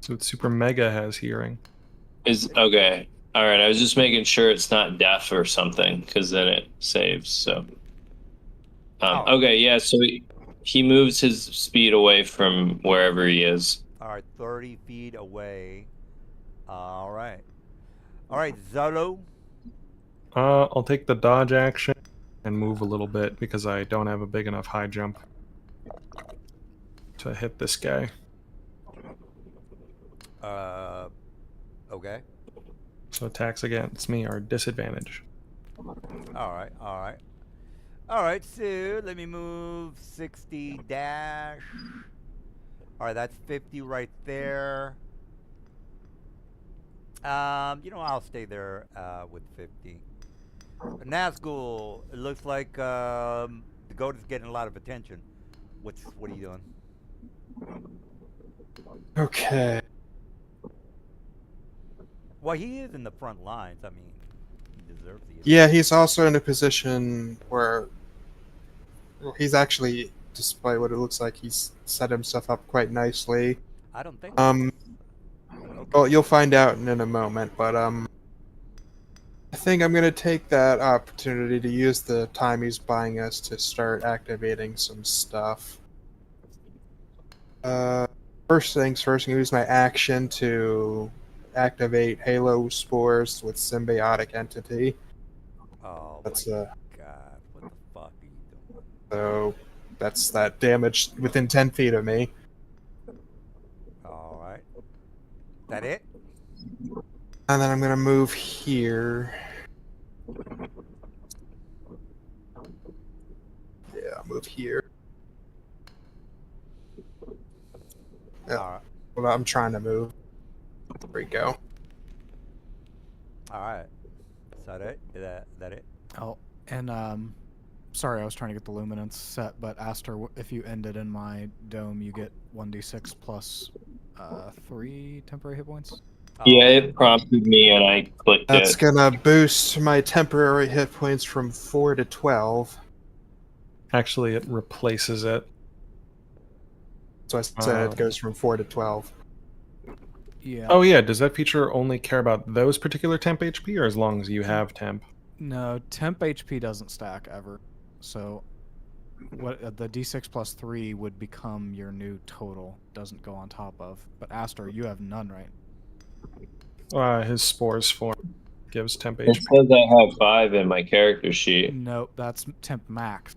so. Super Mega has hearing. Is okay. All right. I was just making sure it's not deaf or something, because then it saves. So. Oh. Okay. Yeah. So he moves his speed away from wherever he is. Alright, 30 feet away. Alright, Zolo. I'll take the dodge action and move a little bit because I don't have a big enough high jump to hit this guy. Okay. So attacks against me are disadvantage. Alright, so let me move 60 dash. Alright, that's 50 right there. I'll stay there with 50. Nazgul, it looks like the goat is getting a lot of attention. What are you doing? Okay. Well, he is in the front lines. I mean, he deserves the Yeah, he's also in a position where he's actually, despite what it looks like, he's set himself up quite nicely. I don't think. Well, you'll find out in a moment, but I think I'm gonna take that opportunity to use the time he's buying us to start activating some stuff. First things first, I'm gonna use my action to activate Halo Spores with Symbiotic Entity. Oh That's my god! What the fuck are you doing? So that's that damage within 10 feet of me. All right. That it? And then I'm gonna move here. Yeah, I'll move here. Yeah. All right. Well, I'm trying to move. There we go. All right. Is that it? Is that it? Oh, and sorry, I was trying to get the luminance set, but Aster, if you ended in my dome, you get 1d6 plus 3 temporary hit points. Yeah, it prompted me and I clicked That's it. gonna boost my temporary hit points from 4 to 12. Actually, it replaces it. So I said it goes from 4 to 12. Yeah. Oh yeah, does that feature only care about those particular temp HP, or as long as you have temp? No, temp HP doesn't stack ever. So what the d6 plus 3 would become your new total, doesn't go on top of. But Aster, you have none, right? His spores form gives temp It HP. says I have 5 in my character sheet. Nope, that's temp max,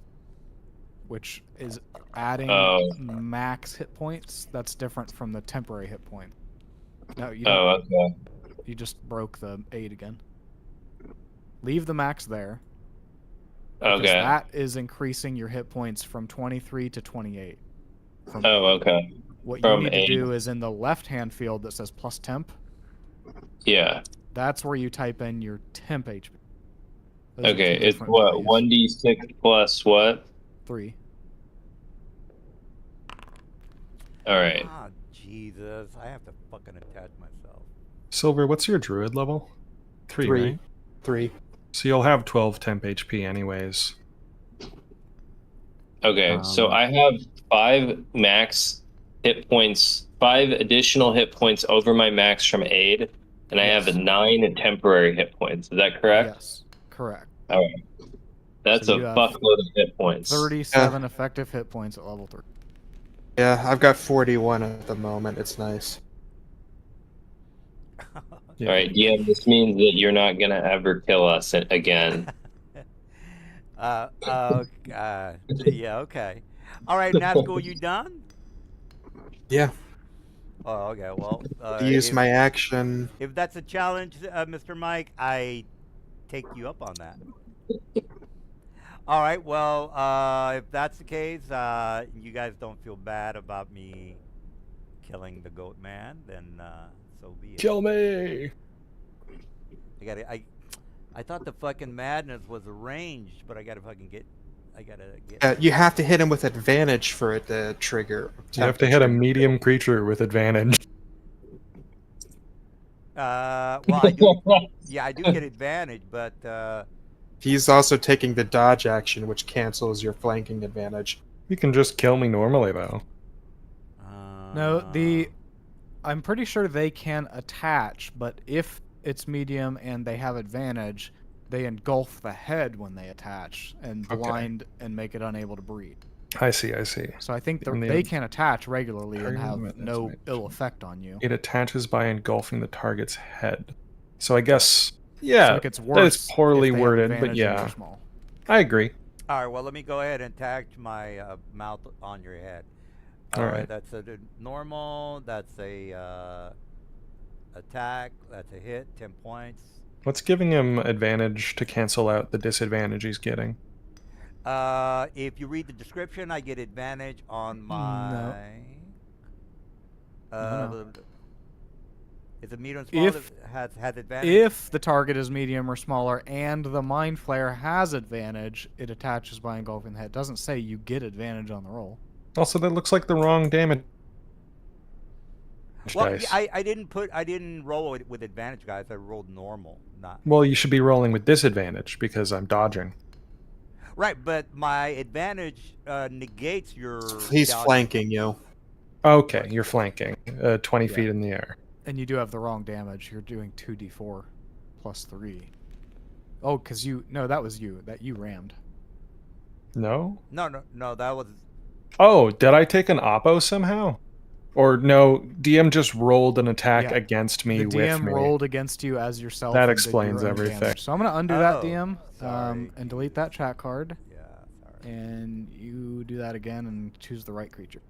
which is adding Oh. max hit points. That's different from the temporary hit point. No, you don't. Oh, okay. You just broke the 8 again. Leave the max there. Because Okay. that is increasing your hit points from 23 to 28. Oh, okay. What from you need 8. to do is in the left-hand field that says plus temp, Yeah. that's where you type in your temp HP. Those are Okay. two It's different what? values. 1d6 plus what? 3. All right. Ah, Jesus. I have to fucking attach myself. Silver, what's your druid level? 3, Three. right? 3. So you'll have 12 temp HP anyways. Okay. So Um, I have 5 max hit points, 5 additional hit points over my max from aid, and I have Yes. 9 temporary hit points. Is that correct? Yes, correct. All right. That's So a you have fuckload of hit points. 37 effective hit points at level 3. Yeah, I've got 41 at the moment. It's nice. Yeah. All right, DM. This means that you're not gonna ever kill us again. Yeah, okay. All right, Nazgul, you done? Yeah. Oh, okay. Well, Use my action. if that's a challenge, Mr. Mike, I take you up on that. All right. Well, if that's the case, you guys don't feel bad about me killing the goat man, then so be it. Kill me! I thought the fucking madness was arranged, but I gotta get. You have to hit him with advantage for it to trigger. You have to hit a medium creature with advantage. Well, I do. Yeah, I do get advantage, but He's also taking the dodge action, which cancels your flanking advantage. You can just kill me normally, though. No, I'm pretty sure they can attach, but if it's medium and they have advantage, they engulf the head when they attach and Okay. blind and make it unable to breed. I see, I see. So I think And they can attach regularly and Target have limit, that's no right. ill effect on you. It attaches by engulfing the target's head. So I guess, So yeah, it gets that worse is poorly if they have worded, but advantage and you're yeah, small. I agree. All right. Well, let me go ahead and attach my mouth on your head. All right. That's a normal. That's a attack. That's a hit. 10 points. What's giving him advantage to cancel out the disadvantage he's getting? If you read the description, I get advantage on my. No. Is it medium small If- that has advantage? If the target is medium or smaller and the mind flayer has advantage, it attaches by engulfing the head. It doesn't say you get advantage on the roll. Also, that looks like the wrong damage Well, dice. I didn't roll it with advantage, guys. I rolled normal, not Well, you should be rolling with disadvantage because I'm dodging. right. But my advantage negates your. He's dodge. flanking you. Okay, you're flanking. 20 feet in the air. And you do have the wrong damage. You're doing 2d4 plus 3. Oh, because that was you. That you rammed. No? No. That was. Oh, did I take an oppo somehow? Or no, DM just rolled an attack Yeah. against me The with DM me. rolled against you as yourself. That and did your explains own everything. damage. So I'm going to undo that, Oh, DM, sorry. and delete that chat card. Yeah. Sorry. And you do that again and choose the right creature.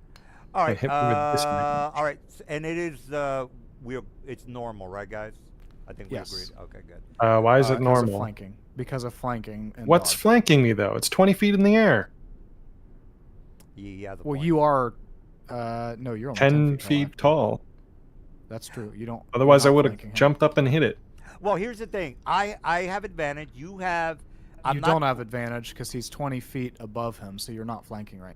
All right. hit me with disadvantage. All right. And it is it's normal, right, guys? I think we Yes. agreed. Okay, good. Why is it Because of normal? flanking. Because of flanking. And What's dodge. flanking me, though? It's 20 feet in the air. He has a Well, point. you are. No, you're only 10 feet feet tall. That's true. You don't. Otherwise, I you're not would flanking have him. jumped up and hit it. Well, here's the thing. I have advantage. You have. I'm You not, don't have advantage because he's 20 feet above him, so you're not flanking right.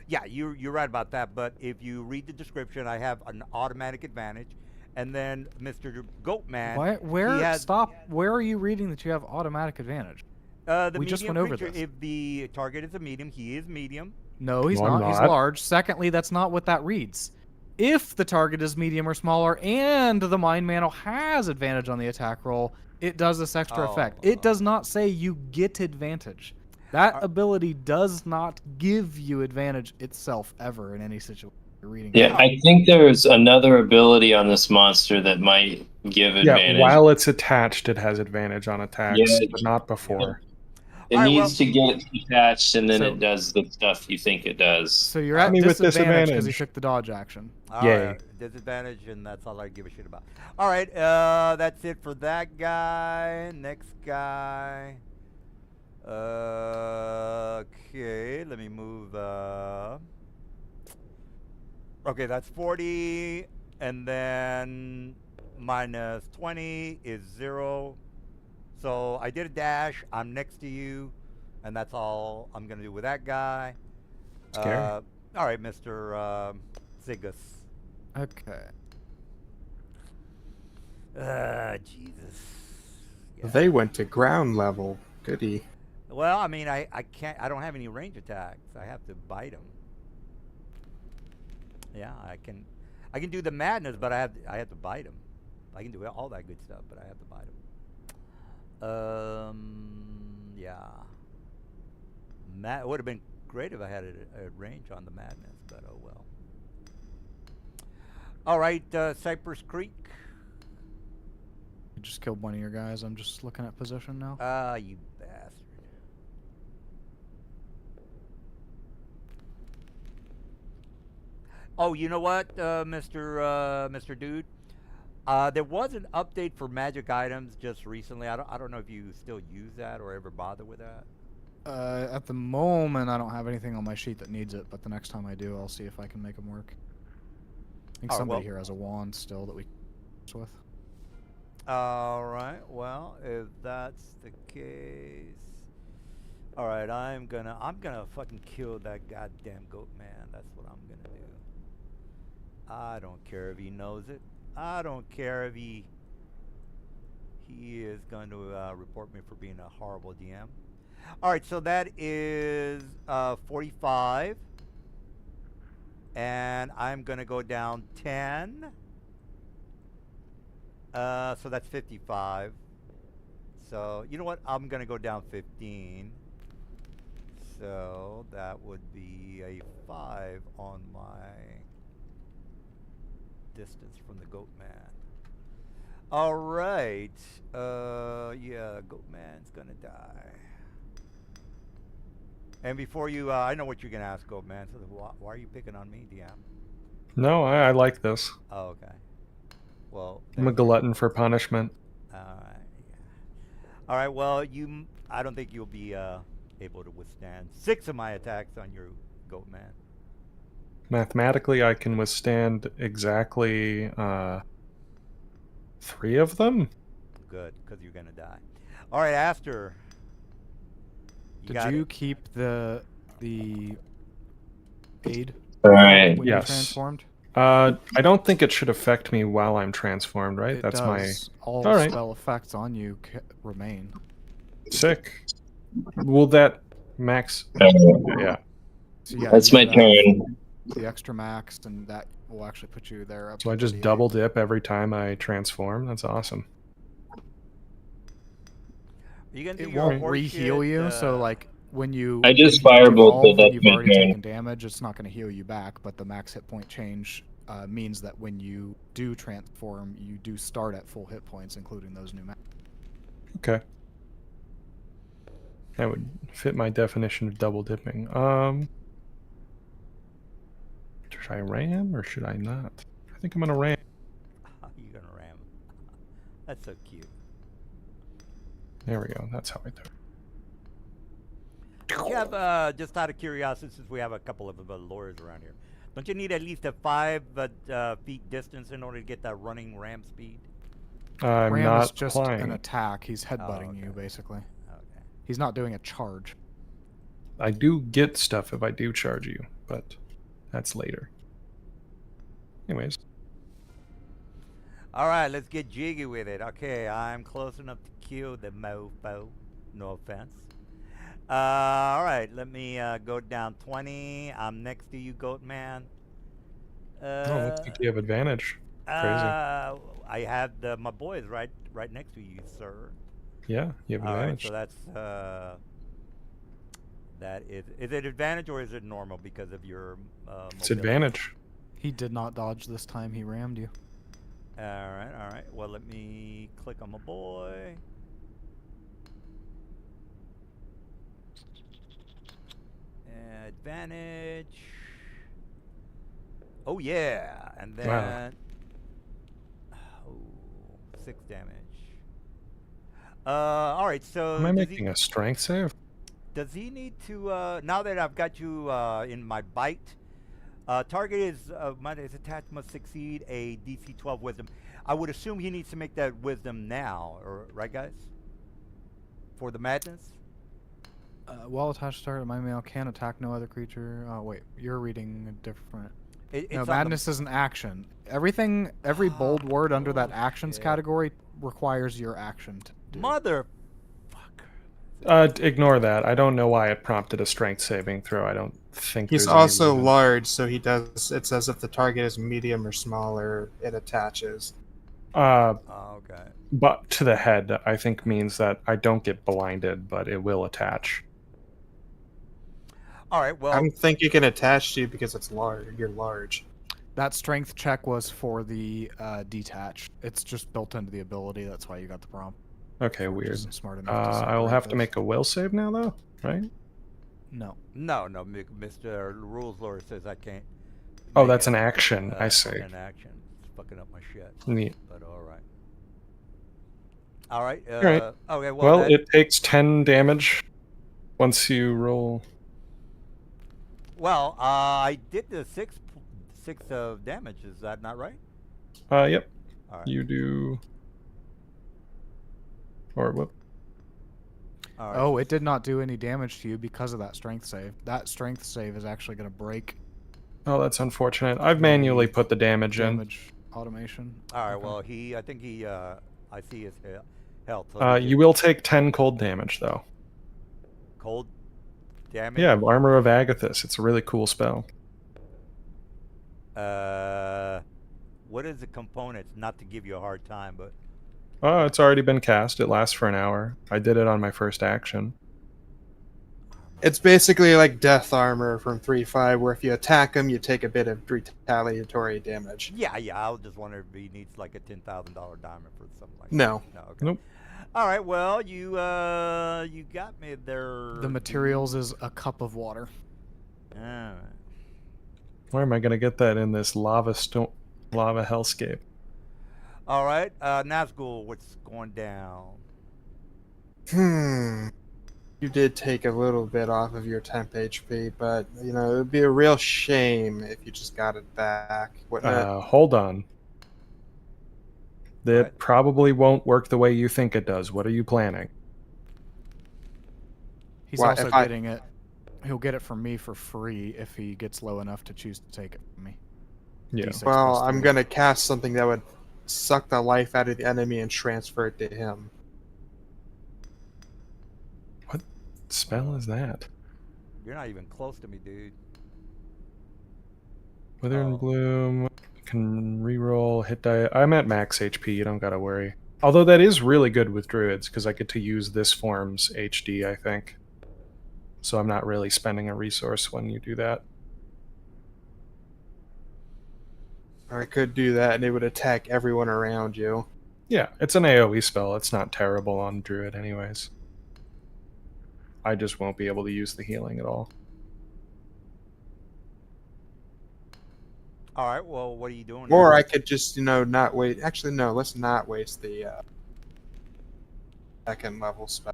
Yeah, you're right about that. But if you read the description, I have an automatic advantage, and then Mr. Goatman. Why, where? he has- Stop. Where are you reading that you have automatic advantage? The We just medium went over creature, this. If the target is a medium, he is medium. No, he's No, I'm not. He's not. large. Secondly, that's not what that reads. If the target is medium or smaller and the mind mantle has advantage on the attack roll, it does this extra Oh, effect. It does not say you get advantage. That Are- ability does not give you advantage itself ever in any situation you're reading. Yeah, I think there's another ability on this monster that might give Yeah, advantage. while it's attached, it has advantage on attacks, Yeah, but not before. It Alright, needs to get attached, and then So- it does the stuff you think it does. So you're Hit at me with disadvantage because he disadvantage. took the dodge action. Yay. Alright, disadvantage, and that's all I give a shit about. Alright, that's it for that guy. Next guy. Okay, let me move. Okay, that's 40, and then minus 20 is 0. So I did a dash. I'm next to you, and that's all I'm gonna do with that guy. Scary. All right, Mr. Zigus. Okay. Jesus. They went to ground level. Goody. Well, I mean, I can't. I don't have any range attacks. I have to bite him. Yeah, I can do the madness, but I have to bite him. I can do all that good stuff, but I have to bite him. Yeah. It would have been great if I had a range on the madness, but oh well. All right, Cypress Creek. You just killed one of your guys. I'm just looking at position now. You bastard. Oh, you know what, Mr. Dude? There was an update for magic items just recently. I don't know if you still use that or ever bother with that. At the moment, I don't have anything on my sheet that needs it, but the next time I do, I'll see if I can make them work. I think Oh, somebody well- here has a wand still that we can with. All right. Well, if that's the case, all right. I'm gonna fucking kill that goddamn goat man. That's what I'm gonna do. I don't care if he knows it. I don't care if he is going to report me for being a horrible DM. All right. So that is 45, and I'm gonna go down 10. So that's 55. So, you know what? I'm going to go down 15. So, that would be a 5 on my distance from the goat man. All right. Yeah, goat man's going to die. And before you, I know what you're going to ask, goat man. So, why are you picking on me, DM? No, I like this. Oh, okay. Well, I'm a glutton for punishment. Alright. Alright, well, I don't think you'll be able to withstand 6 of my attacks on your goat man. Mathematically, I can withstand exactly 3 of them. Good, because you're gonna die. Alright, Aster. Did got you it. keep the aid All right. when you Yes. transformed? I don't think it should affect me while I'm transformed, right? It That's does. All Alright. spell effects on you remain. my sick. Will that max? Yeah. So yeah, That's you my should have turn. The extra max, and that will actually put you there. Up So to I just 38. double dip every time I transform. That's awesome. Are you gonna do It your won't horse re-heal shit, you. So like when you I just when you firebolted, devolve that's and you've my already turn. taken damage, it's not going to heal you back. But the max hit point change means that when you do transform, you do start at full hit points, including those new max. Okay. That would fit my definition of double dipping. Should I ram or should I not? I think I'm gonna ram. You're gonna ram. That's so cute. There we go. That's how I do it. You have, just out of curiosity, since we have a couple of lawyers around here, don't you need at least a 5 feet distance in order to get that running ram speed? I'm Ram not is just applying. an attack. He's headbutting you okay. basically. Okay. He's not doing a charge. I do get stuff if I do charge you, but that's later. Anyways, All right, let's get jiggy with it. Okay, I'm close enough to kill the mofo. No offense. All right, let me go down 20. I'm next to you, goat man. oh, looks like you have advantage. I have my boys right next to you, sir. Yeah, you have All right, advantage. so that's that is it advantage or is it normal because of your It's mobility? advantage. He did not dodge this time. He rammed you. All right. Well, let me click on my boy. Advantage. Oh yeah, and then Wow. oh, 6 damage. All right. So Am I does making a strength save? does he need to? Now that I've got you in my bite, target is his attack must succeed a DC 12 Wisdom. I would assume he needs to make that Wisdom now, or right, guys? For the madness. While attached to target, my male can attack no other creature. Oh wait, you're reading a different. It's No, on madness is an action. Everything, every bold word under that actions bullshit. category requires your action to do. Mother. Ignore that. I don't know why it prompted a strength saving throw. I don't think He's there's any also reason. large, so he does. It says if the target is medium or smaller, it attaches. Oh, okay. But to the head, I think means that I don't get blinded, but it will attach. All right. Well, I don't think you can attach to you because it's large. You're large. That strength check was for the detach. It's just built into the ability. That's why you got the prompt. Okay, We're weird. just smart enough to I will separate have to this. make a will save now, though, right? No. no, Mr. Rules Lord says I can't. Oh, make that's it. an action. I see. An action. It's fucking up my shit. Neat. But all right. All right. right. Okay. Well, that- it takes 10 damage once you roll. Well, I did the six of damage. Is that not right? Yep. All right. You do. Or whoop. All right. Oh, it did not do any damage to you because of that strength save. That strength save is actually going to break Oh, that's unfortunate. I've manually put the damage in. damage automation. All right. Okay. Well, I think he. I see his health. So he You did will take 10 cold damage, though. cold damage. Yeah, Armor of Agathis. It's a really cool spell. What is the components? Not to give you a hard time, but Oh, it's already been cast. It lasts for an hour. I did it on my first action. It's basically like death armor from 3.5, where if you attack him, you take a bit of retaliatory damage. yeah. I was just wondering if he needs like a $10,000 diamond for something like No. that. No. Okay. Nope. All right. Well, you got me there. The materials is a cup of water. All right. Where am I going to get that in this lava hellscape? All right. Nazgul, what's going down? You did take a little bit off of your temp HP, but you know it would be a real shame if you just got it back. Wouldn't it? Hold on. It What? probably won't work the way you think it does. What are you planning? He's Why, also if I- getting it. He'll get it from me for free if he gets low enough to choose to take it from me. Yeah. D6 Well, plus I'm 3. gonna cast something that would suck the life out of the enemy and transfer it to him. What spell is that? You're not even close to me, dude. Wither Oh. and Bloom can reroll hit die. I'm at max HP. You don't gotta worry. Although that is really good with druids because I get to use this form's HD. I think. So I'm not really spending a resource when you do that. Or I could do that, and it would attack everyone around you. Yeah, it's an AoE spell. It's not terrible on druid, anyways. I just won't be able to use the healing at all. All right. Well, what are you doing? Or now? I could just, not wait. Actually, no. Let's not waste the second level spell.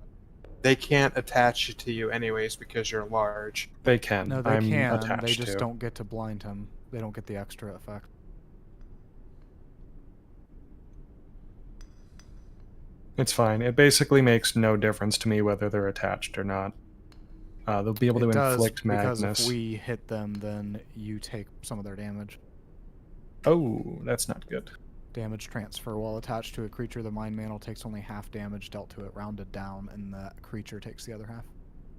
They can't attach to you anyways because you're large. They can. No, they I'm can. attached They just to. don't get to blind him. They don't get the extra effect. It's fine. It basically makes no difference to me whether they're attached or not. They'll be able It to does, inflict because madness. if we hit them, then you take some of their damage. Oh, that's not good. Damage transfer. While attached to a creature, the Mind Mantle takes only half damage dealt to it, rounded down, and the creature takes the other half.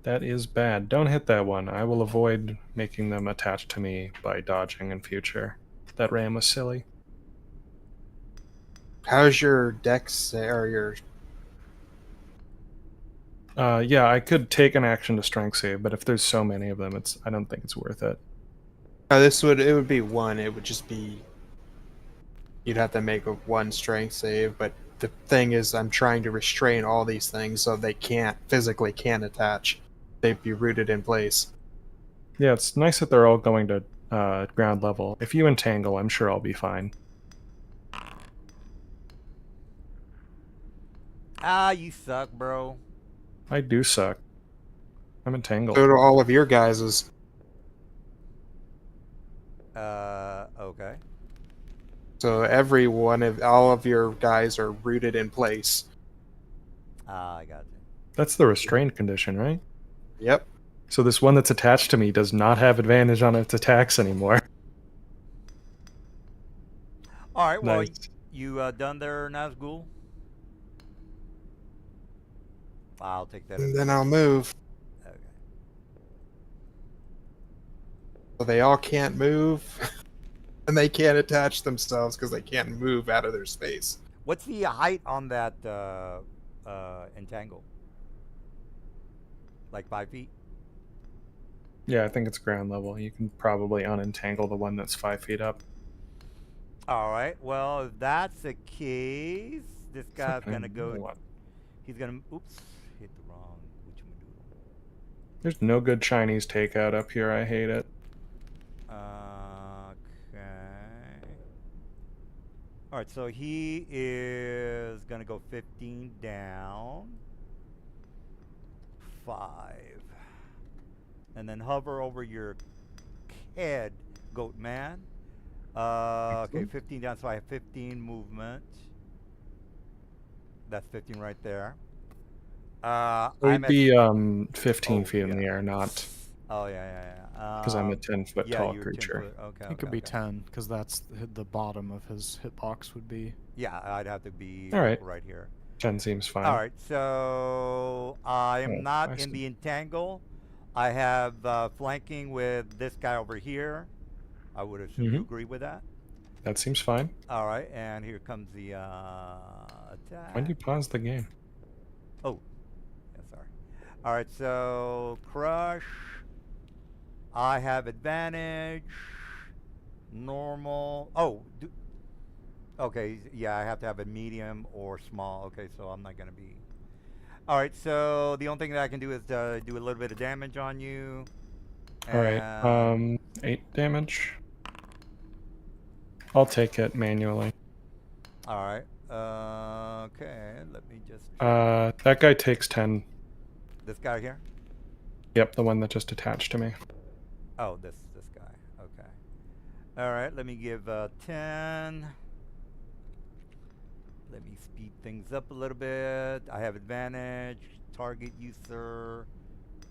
That is bad. Don't hit that one. I will avoid making them attached to me by dodging in future. That ram was silly. How's your dex or your? Yeah, I could take an action to strength save, but if there's so many of them, I don't think it's worth it. It would be one. It would just be you'd have to make a 1 strength save. But the thing is, I'm trying to restrain all these things so they physically can't attach. They'd be rooted in place. Yeah, it's nice that they're all going to ground level. If you entangle, I'm sure I'll be fine. Ah, you suck, bro. I do suck. I'm entangled. So do all of your guys's. Okay. So all of your guys are rooted in place. Ah, I got you. That's the restrained condition, right? Yep. So this one that's attached to me does not have advantage on its attacks anymore. All right. Well, Nice. you done there, Nazgul? I'll take that. And as- then I'll move. Okay. So they all can't move. And they can't attach themselves because they can't move out of their space. What's the height on that entangle? Like 5 feet? Yeah, I think it's ground level. You can probably unentangle the one that's 5 feet up. All right. Well, if that's the case, this guy's gonna go. What? He's gonna. Oops. Hit the wrong. Which one do? There's no good Chinese takeout up here. I hate it. Okay. All right. So he is gonna go 15 down. 5. And then hover over your head, goat man. Okay, 15 down, so I have 15 movement. That's 15 right there. It'd be 15 Oh, feet in the yeah. air, not Oh yeah. because I'm a 10-foot yeah, tall you're 10 creature. foot. Okay. He could okay, be okay. 10 because that's the bottom of his hitbox would be. Yeah, I'd have to be All right. right here. 10 seems fine. All right, so I am Oh, not I in see. the entangle. I have flanking with this guy over here. I would assume you Mhm. agree with that. That seems fine. All right, and here comes the attack. When do you pause the game? Oh, yeah, sorry. All right, so crush. I have advantage. Normal. Oh, okay. Yeah, I have to have a medium or small. Okay, so I'm not gonna be. All right, so the only thing that I can do is do a little bit of damage on you. All right. and- 8 damage. I'll take it manually. All right. Okay. Let me just. That guy takes 10. This guy here. Yep, the one that just attached to me. Oh, this guy. Okay. All right. Let me give 10. Let me speed things up a little bit. I have advantage. Target user.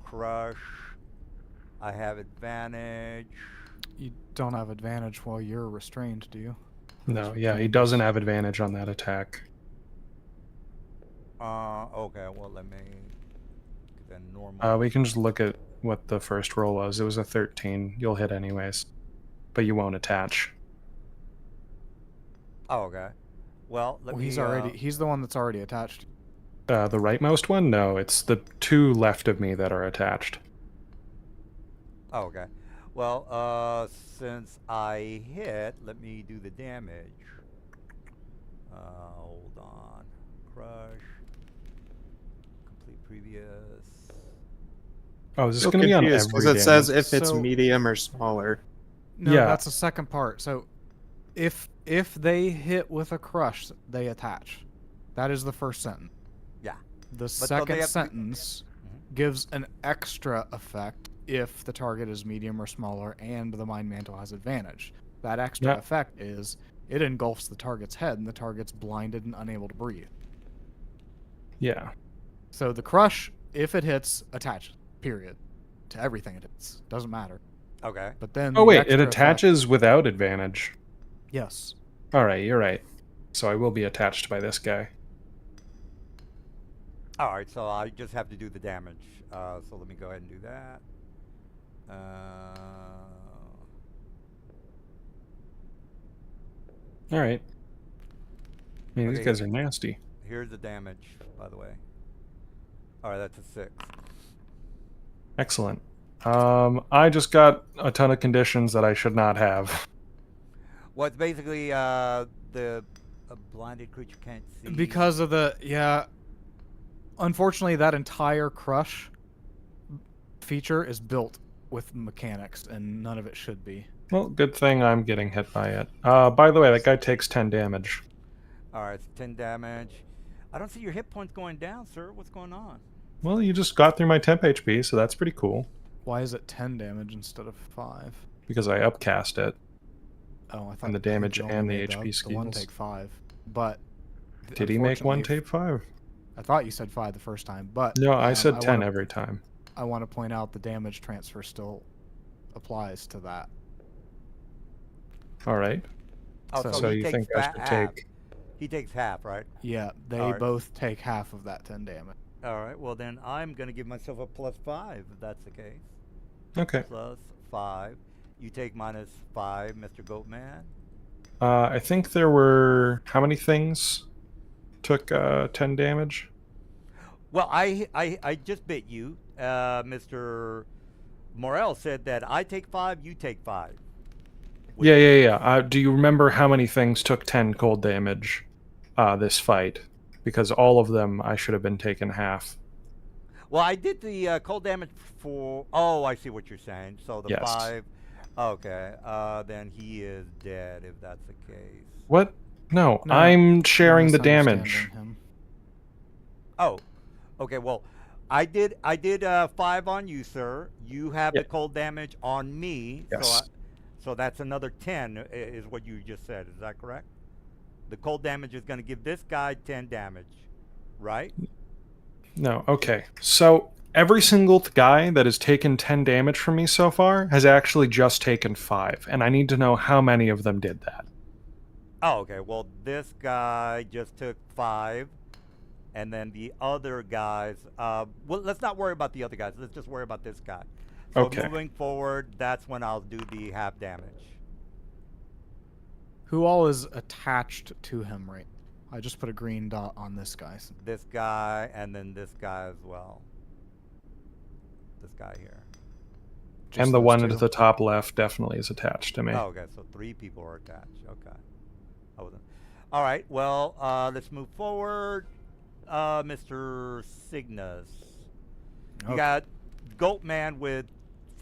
Crush. I have advantage. You don't have advantage while you're restrained, do you? No, yeah, he doesn't have advantage on that attack. Okay. Well, let me. Then normal. We can just look at what the first roll was. It was a 13. You'll hit anyways, but you won't attach. Oh, okay. Well, let me. He's the one that's already attached. The rightmost one? No, it's the 2 left of me that are attached. Oh, okay. Well, since I hit, let me do the damage. Hold on. Crush. Complete previous. Oh, is this Still going to be on confused every because it says damage? if it's So- medium or smaller. No, Yeah. that's the second part. So, if they hit with a crush, they attach. That is the first sentence. Yeah. The don't they second have to be- sentence gives an extra effect if the target is medium or smaller and the mind mantle has advantage. That extra Yeah. effect is it engulfs the target's head and the target's blinded and unable to breathe. Yeah. So the crush, if it hits, attaches. Period. To everything it hits. Doesn't matter. Okay. But then Oh the wait, it extra effect- attaches without advantage. Yes. All right, you're right. So I will be attached by this guy. All right. So I just have to do the damage. So let me go ahead and do that. All right. I mean, Okay. these guys are nasty. Here's the damage, by the way. All right, that's a 6. Excellent. I just got a ton of conditions that I should not have. Well, it's basically the a blinded creature can't see. Because of the unfortunately, that entire crush feature is built with mechanics, and none of it should be. Well, good thing I'm getting hit by it. By the way, that guy takes 10 damage. All right, it's 10 damage. I don't see your hit points going down, sir. What's going on? Well, you just got through my temp HP, so that's pretty cool. Why is it 10 damage instead of 5? Because I upcast it. Oh, I thought And the I think damage you only and the made HP the one skills. take 5, but Did he make one unfortunately, tape 5? I thought you said 5 the first time, but No, I said 10 wanna- every time. I want to point out the damage transfer still applies to that. All right. Oh, So So he you takes think I should half. take... He takes half, right? Yeah, they Alright. both take half of that 10 damage. All right. Well, then I'm gonna give myself a +5 if that's the case. Okay. +5. You take -5, Mr. Goatman. I think there were... How many things took 10 damage? Well, I just bit you. Mr. Morel said that I take 5, you take 5. Yeah. Do you remember how many things took 10 cold damage this fight? Because all of them I should have been taking half. Well, I did the cold damage for. Oh, I see what you're saying. So the Yes. 5. Okay. Then he is dead if that's the case. What? No, No, I'm sharing the You're damage. misunderstanding him. Oh. Okay. Well, I did 5 on you, sir. You have Yeah. the cold damage on me. Yes. So that's another 10 is what you just said. Is that correct? The cold damage is going to give this guy 10 damage, right? No, okay. So every single guy that has taken 10 damage from me so far has actually just taken 5, and I need to know how many of them did that. Oh, okay. Well, this guy just took 5, and then the other guys. Well, let's not worry about the other guys. Let's just worry about this guy. So Okay. moving forward, that's when I'll do the half damage. Who all is attached to him right now? I just put a green dot on this guy. This guy, and then this guy as well. This guy here. Just And the those one two. at the top left definitely is attached to me. Oh, okay. So 3 people are attached. Okay. I wasn't. All right. Well, let's move forward. Mr. Cygnus. You Okay. got Goatman with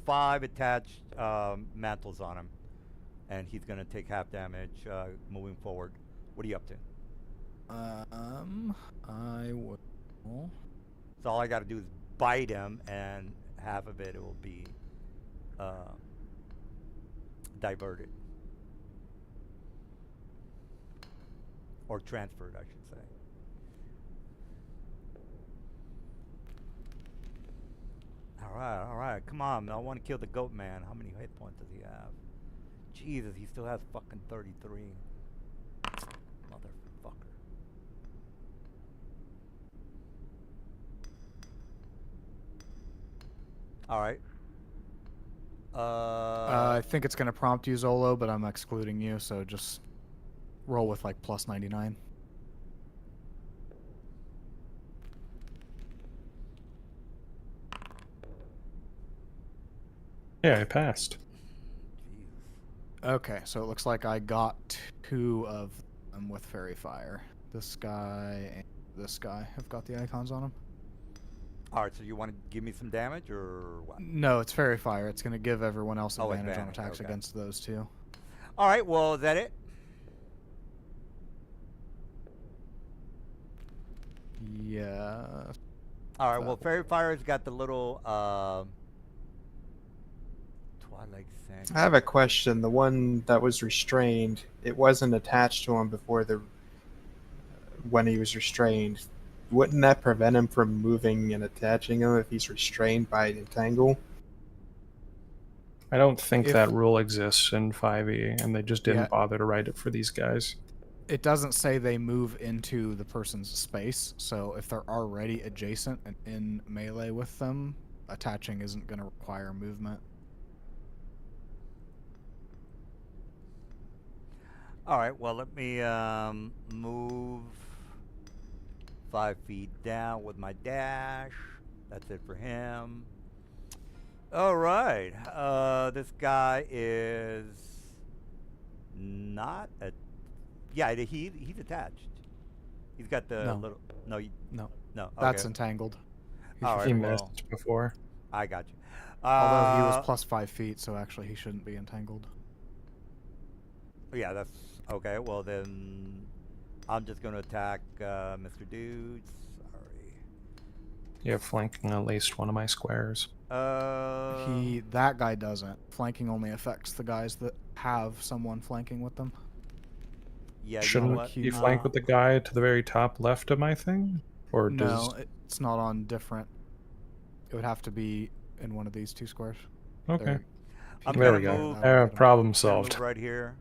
5 attached mantles on him, and he's gonna take half damage moving forward. What are you up to? I will. So all I got to do is bite him, and half of it will be diverted or transferred, I should say. All right, come on. I want to kill the goat man. How many hit points does he have? Jesus, he still has fucking 33. Motherfucker. All right. I think it's gonna prompt you, Zolo, but I'm excluding you, so just roll with like +99. Yeah, I passed. Jesus. Okay, so it looks like I got 2 of them with Fairy Fire. This guy and this guy have got the icons on them. All right, so you want to give me some damage or what? No, it's Fairy Fire. It's going to give everyone else Oh, advantage on advantage, attacks okay. against those 2. All right, well, is that it? Yeah. All right, well, Fairy Fire's got the little Twilight Sand. I have a question. The one that was restrained, it wasn't attached to him before when he was restrained. Wouldn't that prevent him from moving and attaching him if he's restrained by entangle? I don't think If- that rule exists in 5e, and they just didn't Yeah. bother to write it for these guys. It doesn't say they move into the person's space, so if they're already adjacent and in melee with them, attaching isn't going to require movement. All right, well, let me move 5 feet down with my dash. That's it for him. All right, this guy is not a. Yeah, he's attached. He's got the No. little. No, No, no. Okay. that's entangled. He's All for right, He sure. well, missed before. I got you. Although he was plus 5 feet, so actually he shouldn't be entangled. Yeah, that's okay. Well then, I'm just gonna attack Mr. Dude. Sorry. You have flanking at least one of my squares. That guy doesn't. Flanking only affects the guys that have someone flanking with them. Yeah, you know Shouldn't what? you flank with the guy to the very top left of my thing? Or does... No, it's not on different. It would have to be in one of these 2 squares. Okay. They're- I'm There gonna we go. move- Problem Gonna solved. move right here.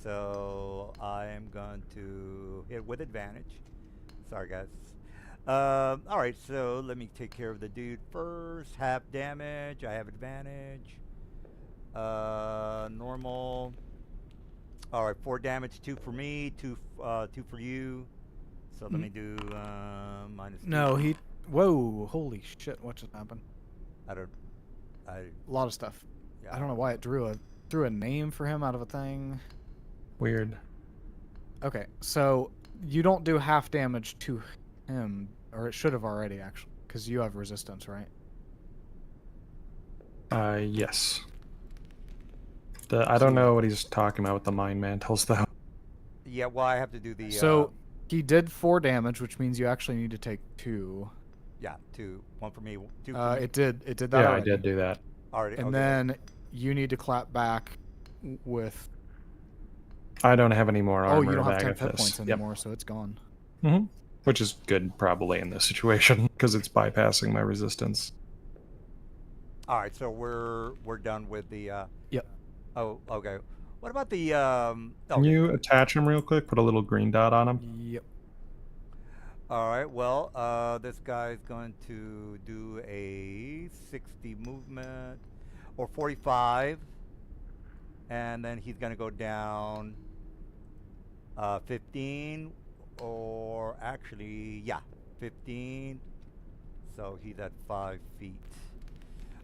So I am going to hit with advantage. Sorry, guys. All right, so let me take care of the dude first. Half damage. I have advantage. Normal. All right, 4 damage. 2 for me. 2 for you. So let me do minus. 2. No, he. Whoa! Holy shit! What just happened? I don't. I. A lot of stuff. Yeah, I don't know why it drew a name for him out of a thing. Weird. Okay, so you don't do half damage to him, or it should have already actually, because you have resistance, right? Yes. I don't know what he's talking about with the mind mantles, though. Yeah. Well, I have to do the. So he did 4 damage, which means you actually need to take 2. Yeah, 2. 1 for me. 2 for you. It did that. Yeah, I already. did do that. Already. And Okay. then you need to clap back with. I don't have any more armor. Oh, you don't have of 10 hit Agathis. points anymore, so it's gone. Mm-hmm. Which is good, probably, in this situation, because it's bypassing my resistance. All right, so we're done with the. Yep. Oh, okay. What about the? Can you attach him real quick? Put a little green dot on him. Yep. All right. Well, this guy's going to do a 60 movement or 45, and then he's going to go down 15, or actually, yeah, 15. So he's at 5 feet.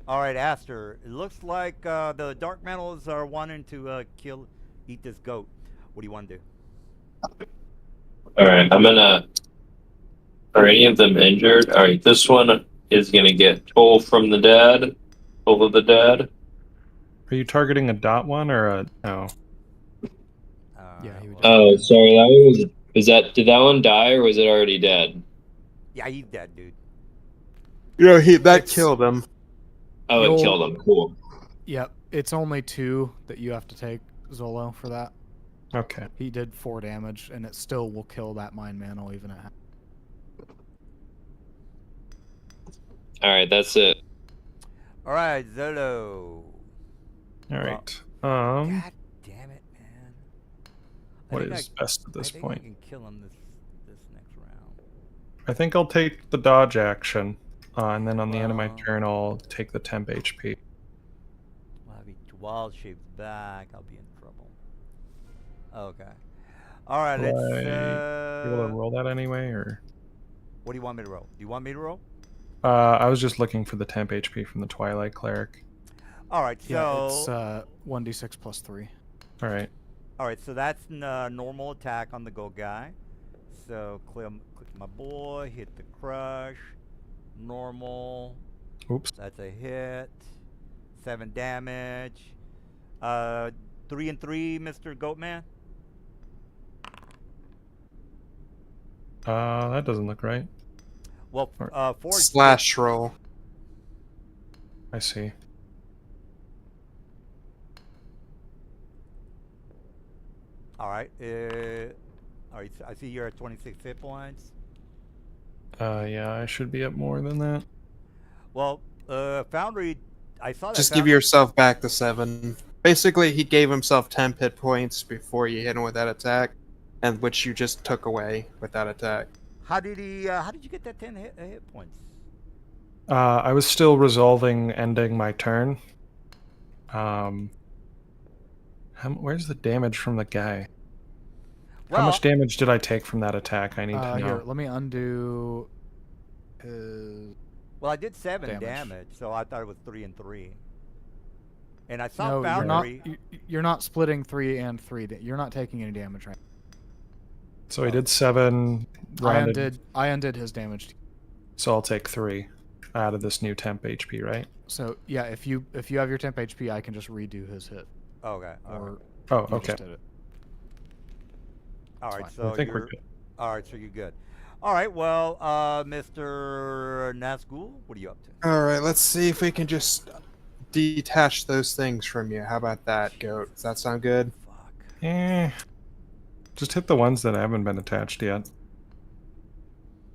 All right, Aster. It looks like the Dark Mantles are wanting to eat this goat. What do you want to do? All right, I'm gonna. Are any of them injured? All right, this one is gonna get Toll from the Dead. Toll of the Dead. Are you targeting a dot one or a... No. Yeah, he would Oh, sorry, that one was. Is that? Did that one die or was it already dead? Yeah, he's dead, dude. You know, that It's- killed him. Oh, You'll- it killed him. Cool. Yep. It's only 2 that you have to take, Zolo, for that. Okay. He did 4 damage, and it still will kill that mind mantle even at. All right, that's it. All right, Zolo. All right. God damn it, man. I What think is best at this I point? can kill him this next round. I think I'll take the dodge action, and then on the end of my Wow. turn, I'll take the temp HP. Well, if he wild shapes back, I'll be in trouble. Okay. All right, Will let's. I be able to roll that anyway, or? What do you want me to roll? Do you want me to roll? I was just looking for the temp HP from the Twilight Cleric. All right, Yeah, so it's 1d6 plus 3. All right. all right, so that's normal attack on the goat guy. So click my boy, hit the crush, normal. Oops. That's a hit. 7 damage. 3 and 3, Mr. Goatman. That doesn't look right. Well, Or- 4. Slash roll. I see. All right. All right. So I see you're at 26 hit points. Yeah, I should be up more than that. Well, Foundry, I saw that. Just give Foundry- yourself back the 7. Basically, he gave himself 10 hit points before you hit him with that attack, and which you just took away with that attack. How did he? How did you get that 10 hit points? I was still resolving ending my turn. Where's the damage from the guy? Well, How much damage did I take from that attack? I need to know. Here, let me undo his. well, I did 7 damage. damage, so I thought it was 3 and 3. And I saw No, you're not. Valkyrie. You're not splitting 3 and 3. You're not taking any damage right. So he did 7. rounded, I undid his damage. So I'll take 3 out of this new temp HP, right? So yeah, if you have your temp HP, I can just redo his hit. Okay. All Or right. Oh, you okay. just did it. All It's right. fine. So I think you're we're good. all right. So you're good. All right. Well, Mr. Nazgul, what are you up to? All right, let's see if we can just detach those things from you. How about that, Goat? Does that sound good? Fuck. Just hit the ones that haven't been attached yet.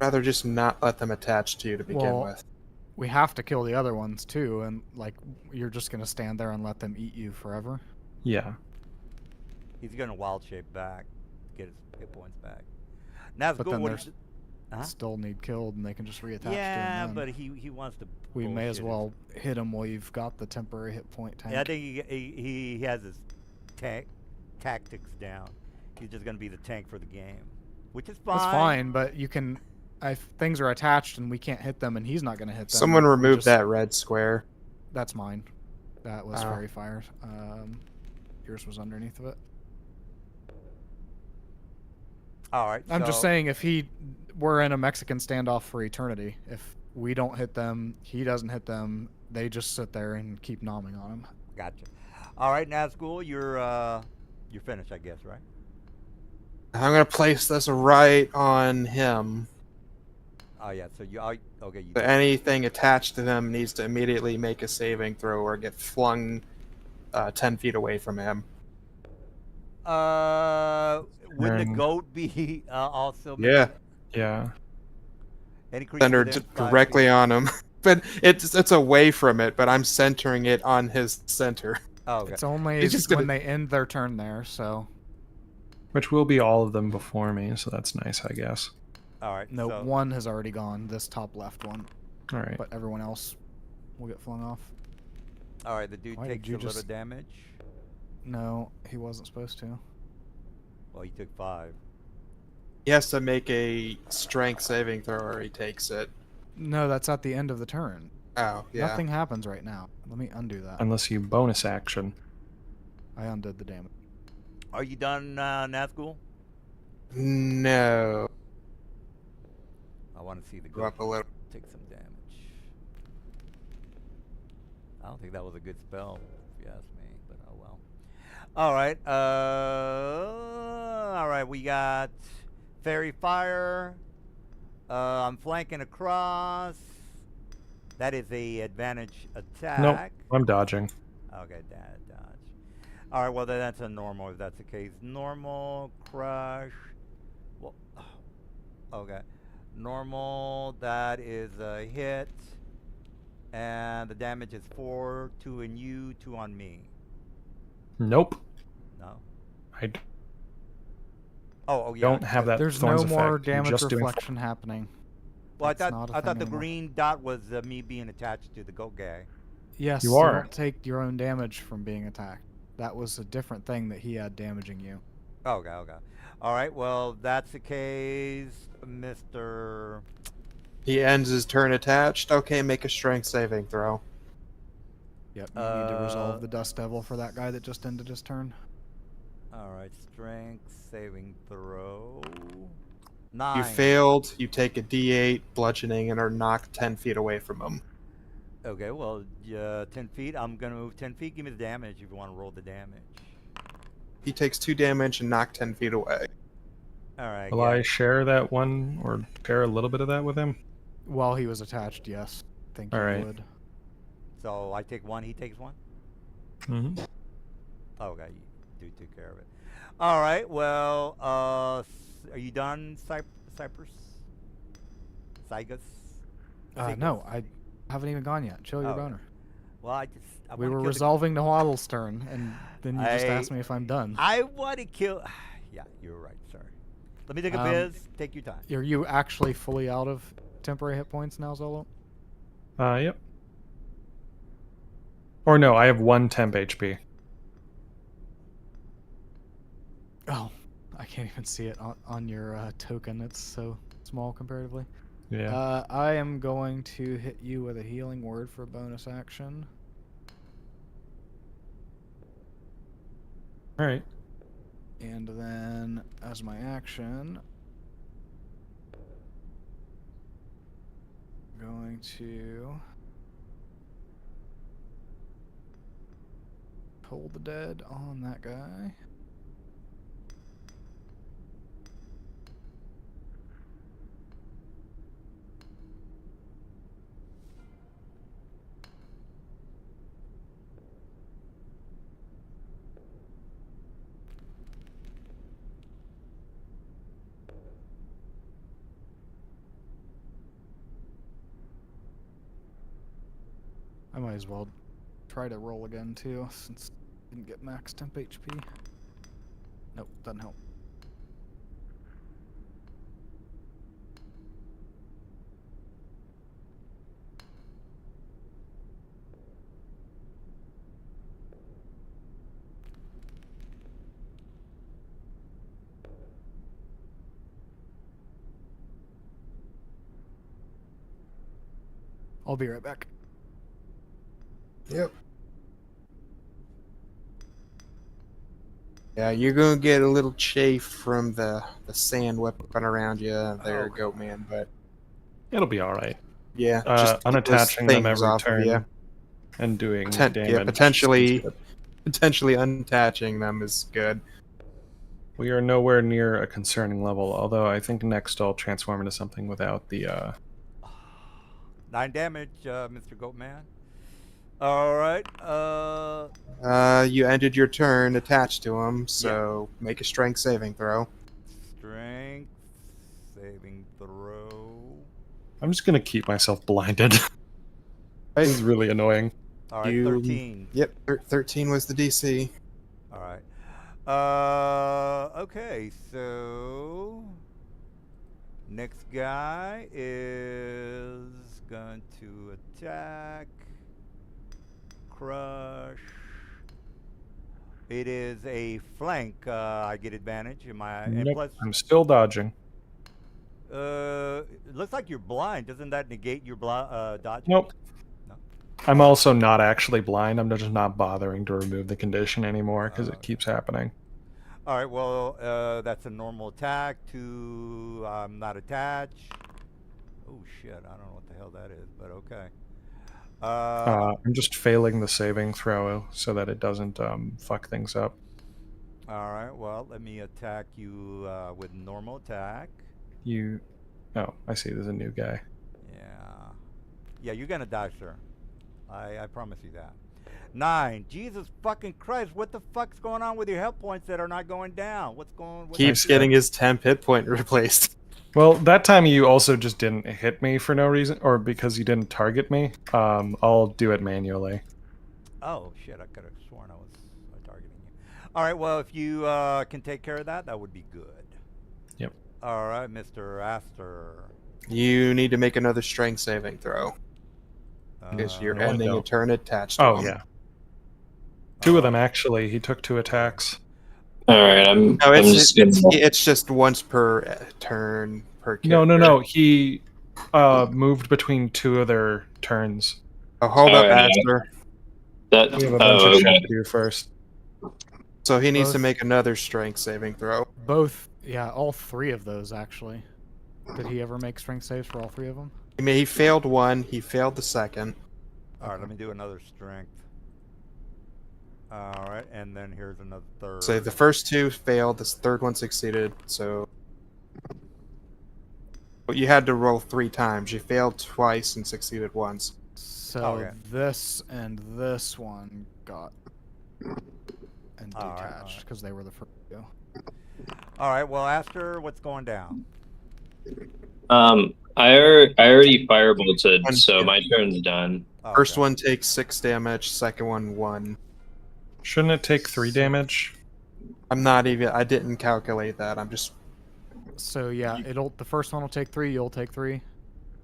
Rather just not let them attach to you to begin Well, with. We have to kill the other ones too, and like you're just gonna stand there and let them eat you forever. Yeah. He's gonna wild shape back, get his hit points back. But Nazgul, then what? there's Huh? still need killed, and they can just reattach to Yeah, him. but he wants to. We may as bullshit well hit him while you've got the temporary hit point tank. Yeah, I think he has his tactics down. He's just gonna be the tank for the game, which is fine. That's fine, but you can. If things are attached and we can't hit them, and he's not gonna hit them. Someone we remove just- that red square. That's mine. That was Oh. fairy fire. Yours was underneath of it. All right. I'm just so- saying, if we're in a Mexican standoff for eternity. If we don't hit them, he doesn't hit them. They just sit there and keep nomming on him. Gotcha. All right, Nazgul, you're finished, I guess, right? I'm gonna place this right on him. Oh yeah. So you. Okay. You. So anything attached to them needs to immediately make a saving throw or get flung 10 feet away from him. Would the Turn. goat be also? Yeah, Yeah. Any creature centered within 5 directly feet? on him. But it's away from it, but I'm centering it on his center. Oh, okay. It's only He's just when gonna- they end their turn there. So Which will be all of them before me, so that's nice, I guess. All right. no, so, one has already gone. This top left one, All right. but everyone else will get flung off. All right. The dude Why did takes you a little just- damage. No, he wasn't supposed to. Well, he took 5. He has to make a strength saving throw or he takes it. No, that's at the end of the turn. Oh, yeah. Nothing happens right now. Let me undo that. Unless you bonus action. I undid the damage. Are you done, Nazgul? No. I want to see the Go goat up a little. take some damage. I don't think that was a good spell, if you ask me, but oh well. All right. All right. We got fairy fire. I'm flanking across. That is a advantage attack. Nope. I'm dodging. Okay, dodge. All right. Well, then that's a normal. If that's the case, normal crush. Well, okay. Normal. That is a hit, and the damage is 4, 2 on you, 2 on me. Nope. No. I Oh, yeah. don't have that There's thorns no more effect. I'm damage just doing reflection happening. Well, That's not a I thought thing the anymore. green dot was me being attached to the goat guy. Yes, You you are. don't take your own damage from being attacked. That was a different thing that he had damaging you. Okay, okay. All right. Well, that's the case, Mr. He ends his turn attached. Okay, make a strength saving throw. Yep, you need to Uh, resolve the Dust Devil for that guy that just ended his turn. All right, strength saving throw. 9. You failed, you take a d8 bludgeoning and are knocked 10 feet away from him. Okay, well, 10 feet. I'm gonna move 10 feet. Give me the damage if you want to roll the damage. He takes 2 damage and knocked 10 feet away. All right. Will yeah. I share that one or share a little bit of that with him? While he was attached, yes. Think you Alright. would. So I take 1. He takes 1. Mm-hmm. Okay, you do take care of it. All right. Well, are you done, Cypress? Cygus? No, I haven't even gone yet. Chill your Oh, boner. Well, We wanna were kill the- resolving Nahuatl's turn, and then you just asked me if I'm done. I want to kill. Yeah, you're right. Sorry. Let me take a Um, biz. Take your time. Are you actually fully out of temporary hit points now, Zolo? Yep. Or no, I have 1 temp HP. Oh, I can't even see it on your token. It's so small comparatively. Yeah. I am going to hit you with a healing word for a bonus action. All right. And then, as my action, I'm going to hold the dead on that guy. I might as well try to roll again too, since I didn't get max temp HP. Nope, doesn't help. I'll be right back. Yep. Yeah, you're gonna get a little chafe from the sand whipping around you there, Oh. Goat Man. But It'll be all right. yeah, Unattaching keep those them things every off of turn you. and doing Yeah, damage. potentially seems good. unattaching them is good. We are nowhere near a concerning level, although I think next I'll transform into something without the 9 damage, Mr. Goatman. All right. You ended your turn attached to him, so make a strength saving throw. Strength saving throw. I'm just gonna keep myself blinded. This is really annoying. All right, You- 13. Yep, 13 was the DC. All right. Okay, so next guy is going to attack. Crush. It is a flank. I get advantage. Am I? And Nope, plus, I'm still dodging. it looks like you're blind. Doesn't that negate your dodge? Nope. No? I'm also not actually blind. I'm just not bothering to remove the condition anymore because it Okay. keeps happening. All right. Well, that's a normal attack. To not attached. Oh shit! I don't know what the hell that is, but okay. I'm just failing the saving throw so that it doesn't fuck things up. All right. Well, let me attack you with normal attack. You. Oh, I see. There's a new guy. Yeah. Yeah, you're gonna die, sir. I promise you that. 9. Jesus fucking Christ! What the fuck's going on with your health points that are not going down? What's going? What Keeps getting his temp hit point replaced. Well, that time you also just didn't hit me for no reason, or because you didn't target me. I'll do it manually. Oh shit! I could have sworn I was targeting you. All right. Well, if you can take care of that, that would be good. Yep. All right, Mr. Aster. You need to make another strength saving throw because you're no, I ending a don't. turn attached to Oh him. yeah, two of them actually. He took 2 attacks. All right, I'm. No, I'm just gonna. it's just once per turn per No, character. no. He moved between 2 of their turns. Oh, hold Oh, up, yeah. Aster. That. We have a bunch Oh, of okay. shit to do first. So he needs to Both. make another strength saving throw. Both, yeah, all 3 of those actually. Did he ever make strength saves for all 3 of them? He failed one. He failed the second. All right. Let me do another strength. All right, and then here's another third. So the first 2 failed. This third one succeeded. So but you had to roll 3 times. You failed twice and succeeded once. So Okay. this and this one got and All right, all detached right. because they were the first 2. All right. Well, Aster, what's going down? I already firebolted, One, so yeah. my turn's done. Oh, First okay. one takes 6 damage. Second one 1. Shouldn't it take 3 damage? I didn't calculate that. I'm just. So yeah, the first one will take 3. You'll take 3.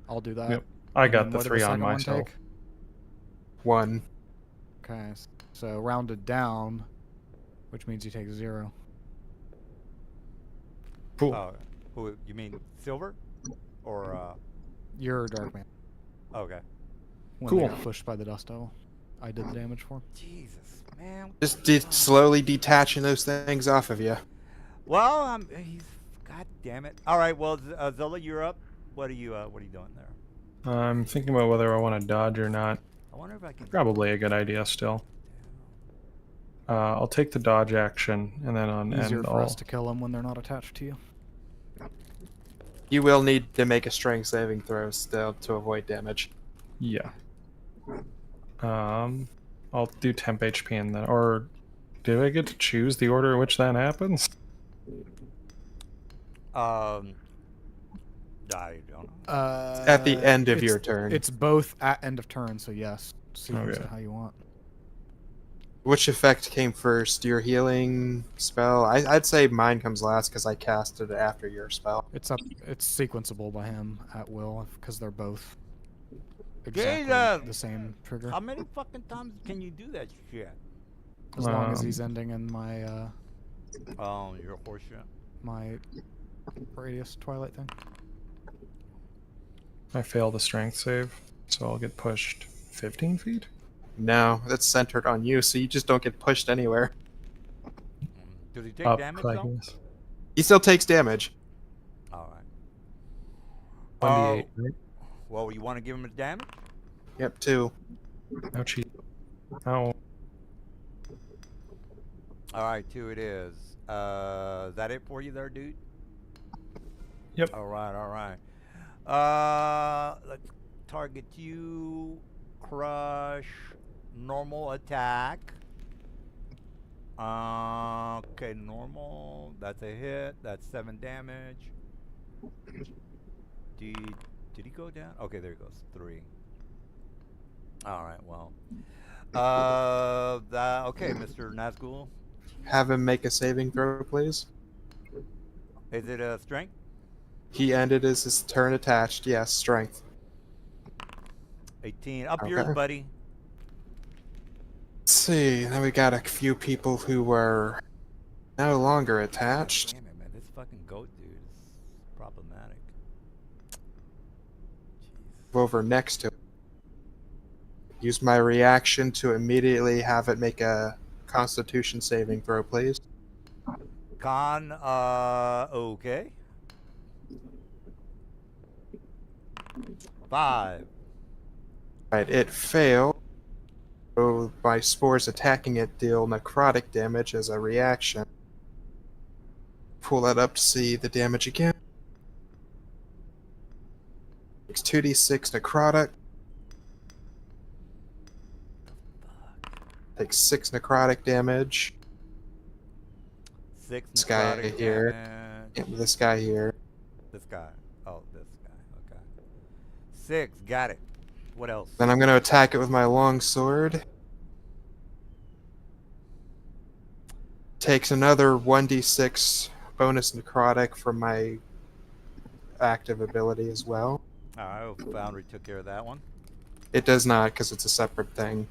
I'll do that. Yep. I And got then the what did 3 on second one myself. take? 1. Okay, so rounded down, which means you take 0. Cool. Oh, who you mean Silver, or You're a dark man okay. when Cool. they got pushed by the dust devil. I did the damage for. Jesus, man. Just slowly detaching those things off of you. Well, he's. God damn it. All right. Well, Zola, you're up. What are you doing there? I'm thinking about whether I want to dodge or not. I wonder if I can. Probably a good idea still. I'll take the dodge action, and then on Easier end for us I'll... to kill them when they're not attached to you. You will need to make a strength saving throw still to avoid damage. Yeah. I'll do temp HP and then... Or do I get to choose the order in which that happens? I don't know. At the end of it's- your turn. It's both at end of turn, so yes. Sequence Okay. it how you want. Which effect came first? Your healing spell? I'd say mine comes last because I casted it after your spell. It's sequenceable by him at will because they're both exactly Jesus! the same trigger. How many fucking times can you do that shit? As long as he's ending in my Oh, you're a horseshit. my radius twilight thing. I fail the strength save, so I'll get pushed 15 feet? No, that's centered on you, so you just don't get pushed anywhere. Does he take Up, damage I though? guess. He still takes damage. All right. 1d8, right? Well, you want to give him a damage? Yep, 2. Ouchie. Ow. All right, 2 it is. Is that it for you there, dude? Yep. All right, all right. Let's target you. Crush. Normal attack. Okay, normal. That's a hit. That's 7 damage. Did he go down? Okay, there he goes. 3. All right. Well. Okay, Mr. Nazgul. Have him make a saving throw, please. Is it a strength? He ended his turn attached. Yes, strength. 18. Up Okay. yours, buddy. Let's see. Now we got a few people who were no longer attached. Damn it, man. This fucking goat dude is problematic. Jesus. Over next to it. Use my reaction to immediately have it make a Constitution saving throw, please. Con, okay. 5. Right, it failed. So my spores attacking it deal necrotic damage as a reaction. Pull that up to see the damage again. Takes 2d6 necrotic. Takes 6 necrotic damage. 6 This guy necrotic here. damage. And this guy here. This guy. Oh, this guy. Okay. 6. Got it. What else? Then I'm going to attack it with my long sword. Takes another 1d6 bonus necrotic from my active ability as well. Alright, Foundry took care of that one. It does not because it's a separate thing.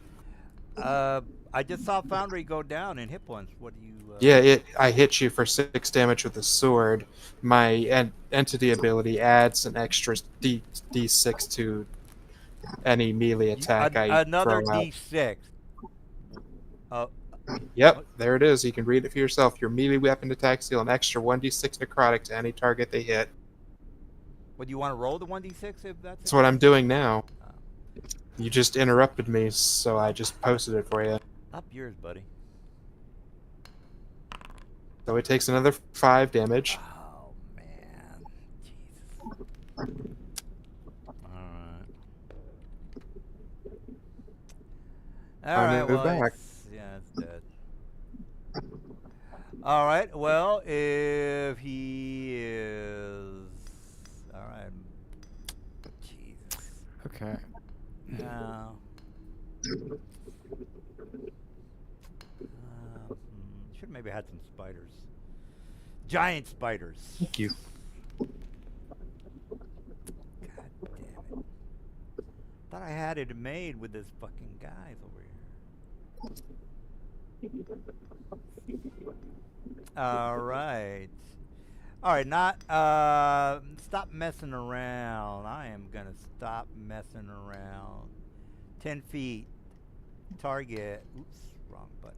I just saw Foundry go down in hit points. What do you... Yeah, I hit you for 6 damage with the sword. My entity ability adds an extra d6 to any melee attack I another throw out. D6. Yep, there it is. You can read it for yourself. Your melee weapon attacks deal an extra 1d6 necrotic to any target they hit. What, do you want to roll the 1d6 if that's... That's what I'm doing now. You just interrupted me, so I just posted it for you. Up yours, buddy. So it takes another 5 damage. Oh, man. Jesus. Alright. I'm Alright, gonna well, go back. yeah, it's dead. Alright, well, if he is... Alright. Jesus. Okay. No. Should have maybe had some spiders. Giant spiders. Thank you. God damn it. Thought I had it made with this fucking guys over here. Alright. Alright, not stop messing around. I am gonna stop messing around. 10 feet. target. Oops, wrong button.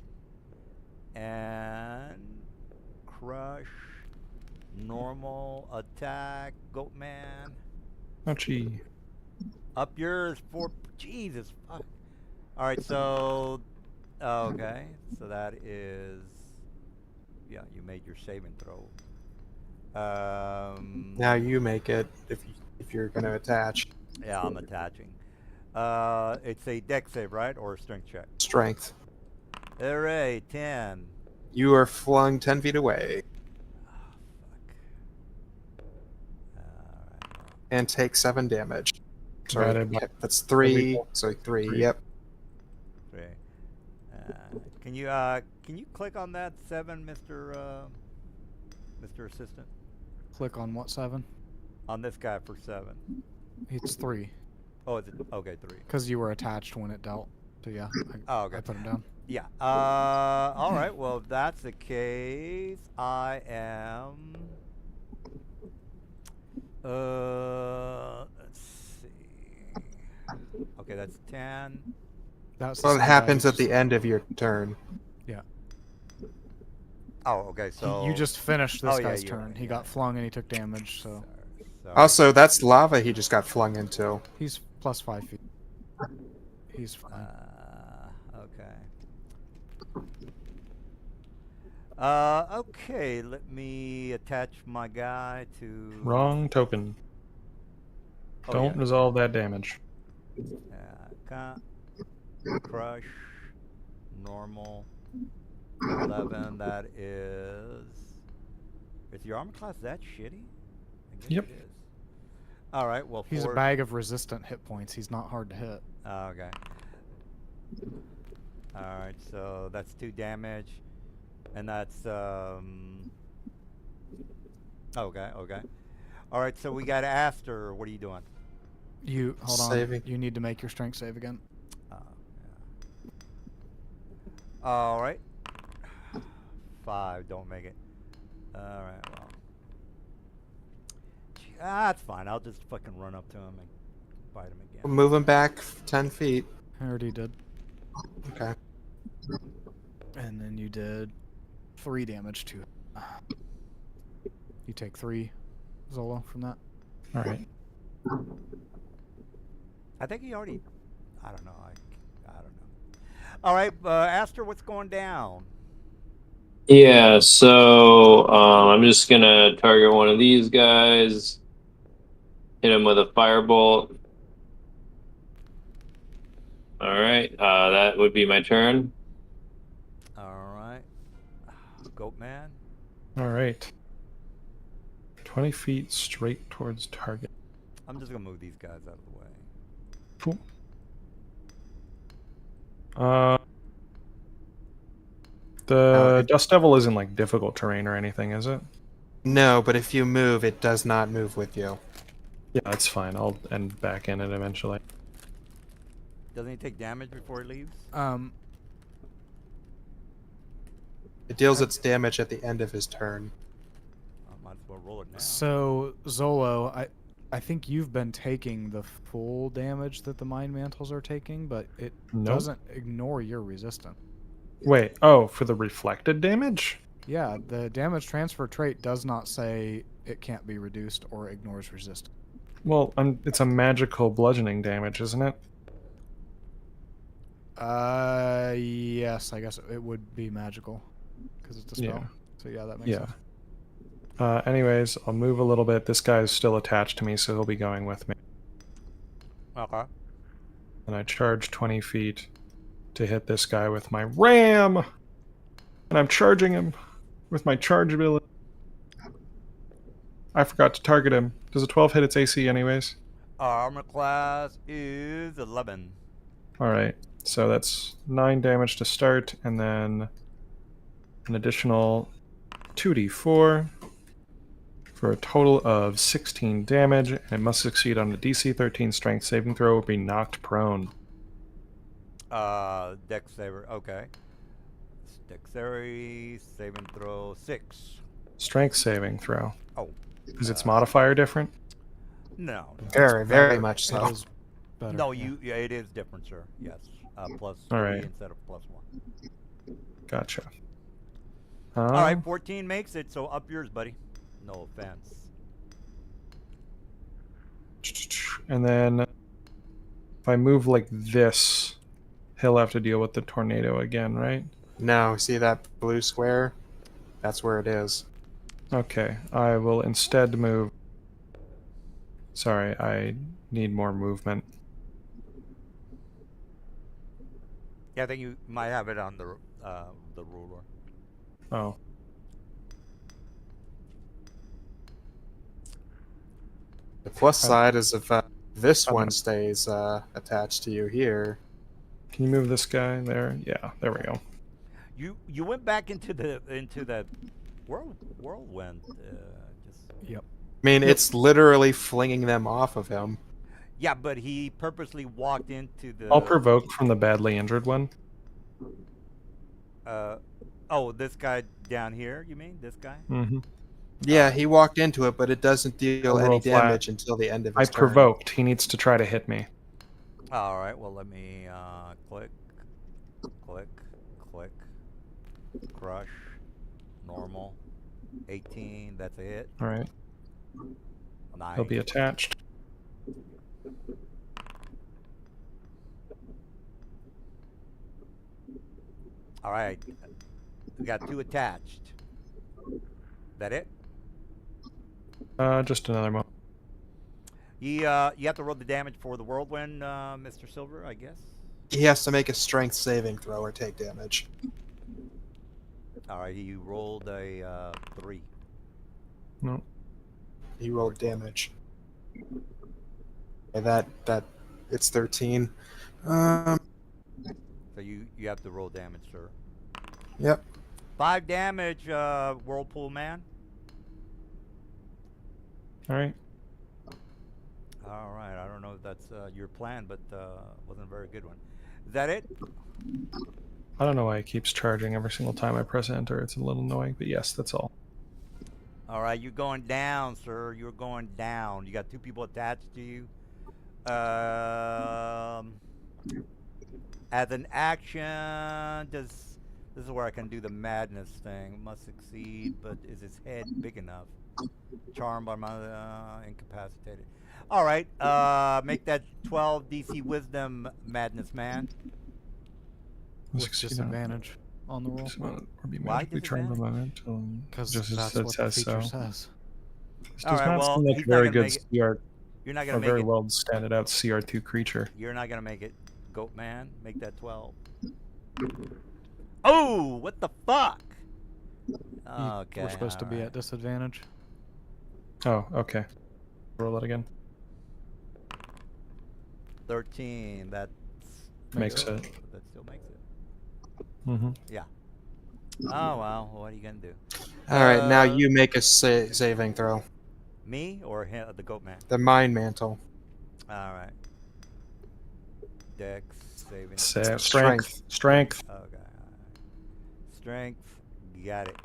And crush, normal, attack, Goatman. Ouchie. Up yours for Jesus. Fuck. All right, so okay, so that is yeah. You made your saving throw. Now you make it if you're going to attach. Yeah, I'm attaching. It's a deck save, right, or a strength check? Strength. All right, 10. You are flung 10 feet away Oh, fuck. All right. and take 7 damage. Sorry, Divided by- that's 3. Well, So 3. Three. Yep. Okay. Can you click on that 7, Mr. Assistant? Click on what 7? On this guy for 7. It's 3 Oh, is it? Okay, 3. because you were attached when it dealt. So yeah, Oh, okay. I put him down. Yeah. All right. Well, if that's the case, I am. Let's see. Okay, that's 10. That's Well, the it same happens guy at the end of your turn. Oh, okay. So You just finished this Oh, yeah, guy's you're turn. right, He yeah. got flung and he took damage, so Sorry. Also, that's lava he just got flung into. he's plus 5 feet. He's fine. Okay. Okay. Let me attach my guy to. Wrong token. Oh, Don't yeah. resolve that damage. Crush, normal, 11. That is. Is your armor class that shitty? I guess Yep. it is. All right. Well, He's a 4. bag of resistant hit points. He's not hard to hit. Okay. All right. So that's 2 damage, and that's Okay. Okay. All right. So we got Aster. What are you doing? You hold on. Saving. You need to make your strength save again. Yeah. All right. 5. Don't make it. All right. Well. That's fine. I'll just fucking run up to him and bite him again. Move him back 10 feet. I already did. Okay. And then you did 3 damage to him. You take 3, Zola, from that. All right. I think he already. I don't know. I don't know. All right, Aster, what's going down? Yeah, so I'm just gonna target one of these guys, hit him with a firebolt. All right, that would be my turn. All right, Goatman. All right. 20 feet straight towards target. I'm just gonna move these guys out of the way. Cool. The Dust Devil isn't like difficult terrain or anything, is it? No, but if you move, it does not move with you. Yeah, that's fine. I'll end back in it eventually. Doesn't he take damage before he leaves? It deals its damage at the end of his turn. I might as well roll it now. So, Zolo, I think you've been taking the full damage that the Mind Mantles are taking, but it Nope. doesn't ignore your resistance. Wait, oh, for the reflected damage? Yeah, the damage transfer trait does not say it can't be reduced or ignores resistance. Well, it's a magical bludgeoning damage, isn't it? Yes, I guess it would be magical because it's a spell. Yeah. So yeah, that makes Yeah. sense. Anyways, I'll move a little bit. This guy's still attached to me, so he'll be going with me. Okay. And I charge 20 feet to hit this guy with my ram! And I'm charging him with my charge ability. I forgot to target him. Does a 12 hit its AC anyways? Armor class is 11. Alright, so that's 9 damage to start, and then an additional 2d4 for a total of 16 damage, and it must succeed on a DC 13 strength saving throw or be knocked prone. Dex saver. Okay. Dexterity saving throw 6. Strength saving throw. Oh. Is its modifier different? No. Very, very Better. much It so. is better, No, yeah. yeah, it is different, sir. Yes. plus All 3 right. instead of plus 1. Gotcha. All right, 14 makes it, so up yours, buddy. No offense. And then if I move like this, he'll have to deal with the tornado again, right? No, see that blue square? That's where it is. Okay, I will instead move. Sorry, I need more movement. Yeah, I think you might have it on the ruler. Oh, The plus side is if this one stays attached to you here. can you move this guy there? Yeah, there we go. You went back into the whirlwind. Just Yep. I mean, it's literally flinging them off of him. yeah, but he purposely walked into the. I'll provoke from the badly injured one. Oh, this guy down here. You mean this guy? Mm-hmm. Yeah, he walked into it, but it doesn't deal I'll any roll flat. damage until the end of I his turn. provoked. He needs to try to hit me. All right. Well, let me click, click, click, crush, normal, 18. That's a hit. All right, Nice. he'll be attached. All right. We got 2 attached. That it? Just another moment. You have to roll the damage for the whirlwind, Mr. Silver, I guess. He has to make a strength saving throw or take damage. All right. You rolled a 3. No, He rolled damage. And that it's 13. So you have to roll damage, sir. Yep. 5 damage, whirlpool man. all right. All right. I don't know if that's your plan, but wasn't a very good one. Is that it? I don't know why it keeps charging every single time I press enter. It's a little annoying, but yes, that's all. All right. You're going down, sir. You're going down. You got 2 people attached to you. As an action, this is where I can do the madness thing. Must succeed, but is his head big enough? Charmed by my incapacitated. All right, make that 12 DC Wisdom madness man. With Succeed on- disadvantage on the roll. Or be Why magically charmed by disadvantage? momentum. Because Just as that's it what the says feature so. says. This All does right, not well, seem like he's a not very gonna good make it- CR, You're not a gonna make very it. well standard out CR2 creature. You're not gonna make it, Goat Man. Make that 12. Oh, what the fuck? Okay. We're supposed to be alright. at disadvantage. Oh, okay. Roll it again. 13. That's Makes still- it. That still makes it. Mm-hmm. Oh well, what are you gonna do? All right, now Uh, you make a saving throw. Me or him, the Goat Man? The Mind Mantle. All right. Dex saving. Strength. Strength. Okay. Strength. Got it.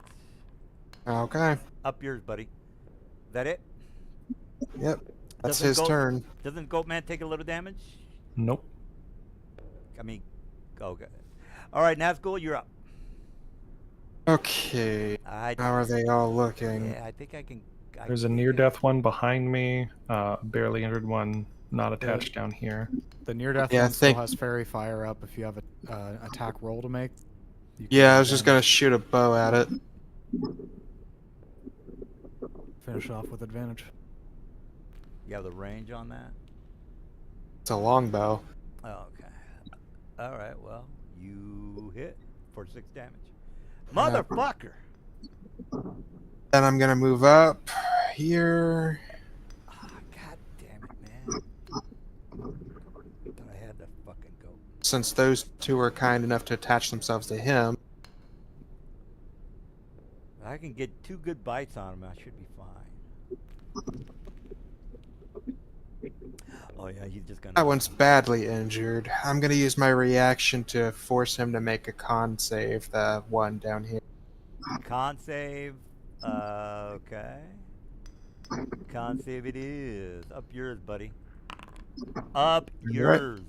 Okay. Up yours, buddy. That it? Yep. That's Doesn't his Goat- turn. Doesn't Goat Man take a little damage? Nope. I mean, okay. All right, Nazgul, you're up. Okay. I How are they all looking? Yeah, I think I can. There's a near-death one behind me. Barely injured one, not attached down here. The near death Yeah, I one still think- has fairy fire up if you have a attack roll to make. You can Yeah, I was just gonna advantage. shoot a bow at it. Finish off with advantage. You have the range on that? It's a longbow. Oh, okay. All right, well, you hit for 6 damage. Yeah. Motherfucker! Then I'm gonna move up here. Ah, God damn it, man. Thought I had to fucking go. Since those two were kind enough to attach themselves to him. I can get 2 good bites on him. I should be fine. Oh yeah, he's just gonna. That one's badly injured. I'm gonna use my reaction to force him to make a con save, the one down here. Con save. Okay. Con save it is. Up yours, buddy. Up You're right. yours,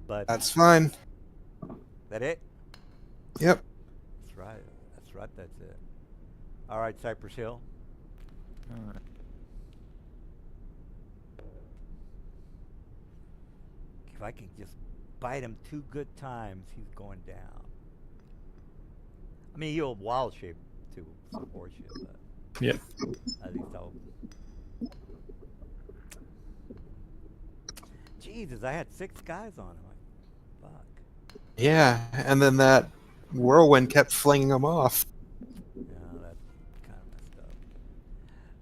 buddy. That's fine. That it? Yep. That's right. That's right. That's it. All right, Cypress Hill. All right. If I can just bite him 2 good times, he's going down. I mean, he'll wild shape to support you, but Yeah. at least I'll. Jesus, I had 6 guys on him. Fuck. Yeah, and then that whirlwind kept flinging them off. Yeah, that's kind of messed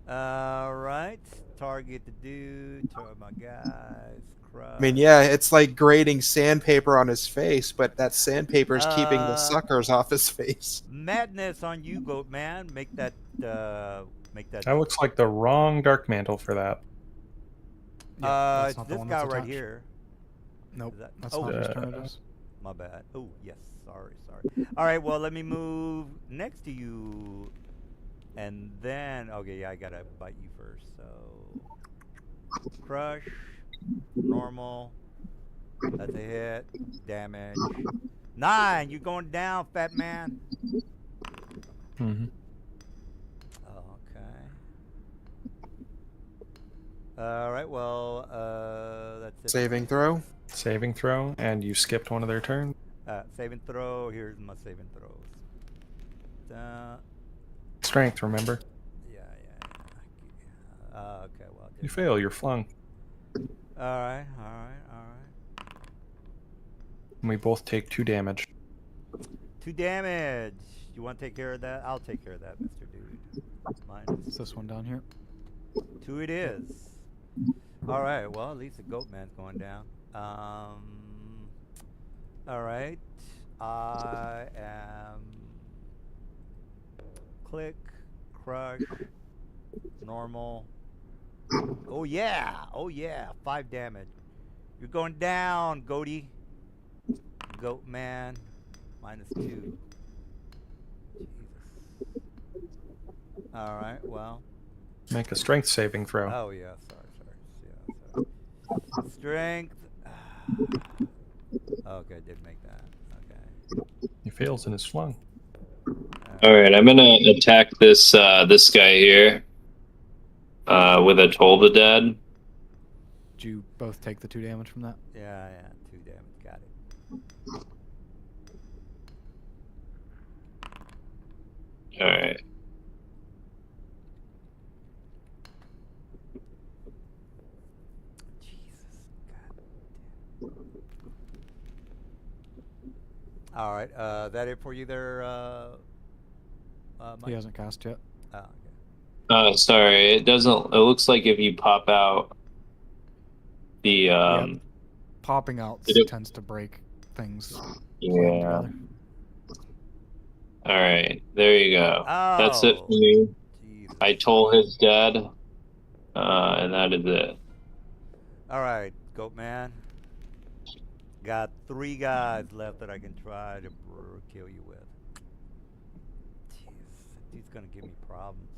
up. All right, target the dude. Target my guys. Crush. I mean, yeah, it's like grating sandpaper on his face, but that sandpaper is keeping the suckers off his face. Madness on you, goat man. Make that. Make that. That looks like the wrong dark mantle for that. Yeah, that's It's not the this one guy that's right attached. here. Nope, Is that- that's oh, not whose uh, turn it is. My bad. Oh, yes. Sorry. All right, well, let me move next to you. And then, okay, yeah, I gotta bite you first. So, crush, normal. That's a hit. Damage. 9. You're going down, fat man. Mm-hmm. Okay. All right, well, that's it. Saving throw. Saving throw, and you skipped one of their turns. Save and throw. Here's my save and throws. Strength, remember? Yeah. Okay, well. You fail, you're flung. All right. And we both take 2 damage. 2 damage. You want to take care of that? I'll take care of that, Mr. Dude. It's Minus this one down here. 2 it is. All right, well, at least the goat man's going down. All right. I am click, crush, normal. Oh yeah, 5 damage. You're going down, goaty. Goat man, minus 2. Jesus. All right, well. Make a strength saving throw. Oh yeah, sorry. Strength. Okay, I did make that. Okay. He fails and is flung. All right, I'm gonna attack this this guy here with a Toll the Dead. Did you both take the 2 damage from that? Yeah, 2 damage. Got it. All right. Jesus. God damn. All right. That it for you there, Mike? He hasn't cast yet. Oh, okay. Sorry, it doesn't. It looks like if you pop out the Popping out Did it- tends to break things. yeah. All right, there you go. That's it for Oh, me. Jesus. I told his dead, and that is it. All right, goat man. Got 3 guys left that I can try to kill you with. Jeez, he's gonna give me problems.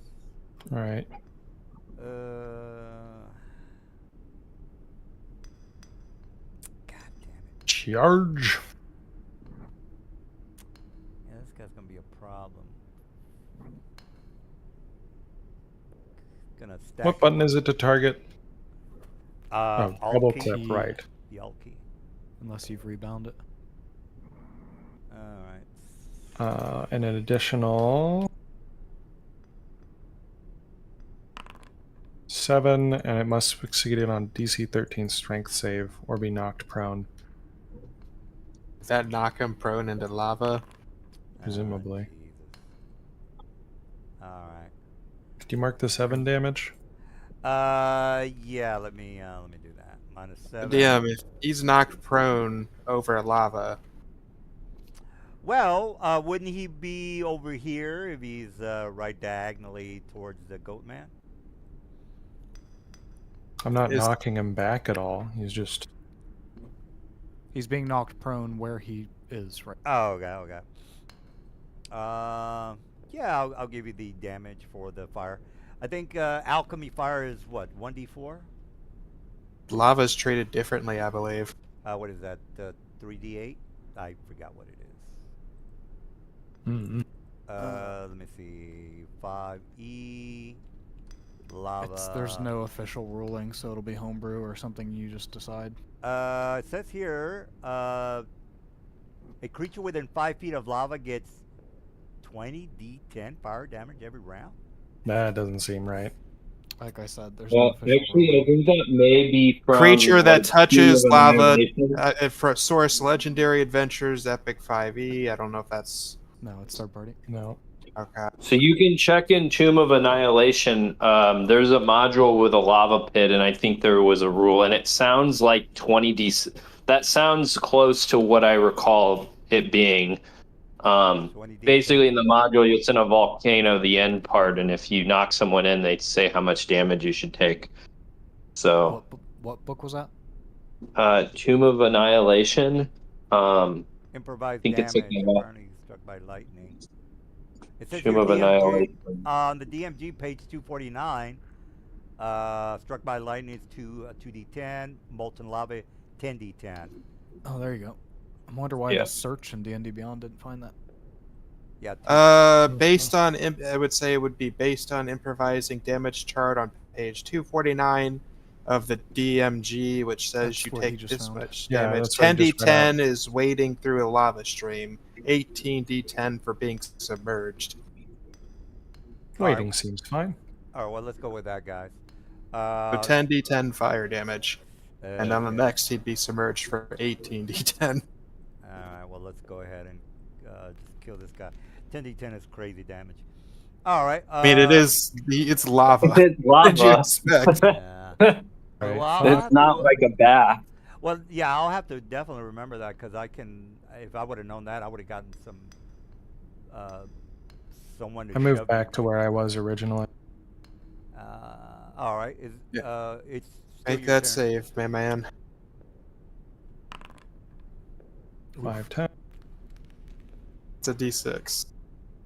All right. God damn it. Charge. Yeah, this guy's gonna be a problem. Gonna stack. What button is it to target? Alt double key. click right. The alt key. Unless you've rebound it. All right. And an additional 7, and it must succeed on DC 13 strength save or be knocked prone. Does that knock him prone into lava? Presumably. Jesus. All right. Did you mark the 7 damage? Yeah. Let me do that. Minus 7. Damn, if he's knocked prone over lava. Well, wouldn't he be over here if he's right diagonally towards the goat man? I'm not Is- knocking him back at all. He's just He's being knocked prone where he is right. Oh, okay. Yeah, I'll give you the damage for the fire. I think alchemy fire is what, 1d4? Lava's treated differently, I believe. What is that? 3d8? I forgot what it is. Mm-mm. Let me see. 5E lava. There's no official ruling, so it'll be homebrew or something you just decide. It says here, a creature within 5 feet of lava gets 20 D10 fire damage every round. That doesn't seem right. Like I said, there's no Well, official actually, I ruling. think that may be from Creature that like, touches Sea of lava, Annihilation. for Source Legendary Adventures Epic 5e. I don't know if that's No, it's third party. No. okay. So you can check in Tomb of Annihilation. There's a module with a lava pit, and I think there was a rule, and it sounds like 20d. That sounds close to what I recall it being. 20 D10. Basically, in the module, you'll send a volcano, the end part, and if you knock someone in, they say how much damage you should take. So, What book was that? Tomb of Annihilation. Improvised think it's damage like a- apparently struck by lightning. It says Tomb here of DMG, Annihilation. on the DMG page 249, struck by lightning is 2d10, molten lava 10d10. Oh, there you go. I wonder why Yeah. the search in D&D Beyond didn't find that. Yeah. Based on I would say it would be based on improvising damage chart on page 249 of the DMG, which says That's you what he take just this found. much Yeah, damage. that's what he just read out. 10d10 is wading through a lava stream. 18d10 for being submerged. Waiting seems fine. All right, well, let's go with that, guys. So Uh, 10d10 fire damage, and on the okay. next he'd be submerged for 18d10. All right, well, let's go ahead and just kill this guy. 10d10 is crazy damage. All right. I mean, it's lava. It's What did you lava. expect? Yeah. Right. Well, I'll have It's not to- like a bath. Well, yeah, I'll have to definitely remember that because if I would have known that, I would have gotten someone to I moved shove back me. to where I was originally. All right. It's still Make your that turn. save, my man. 510. It's a d6.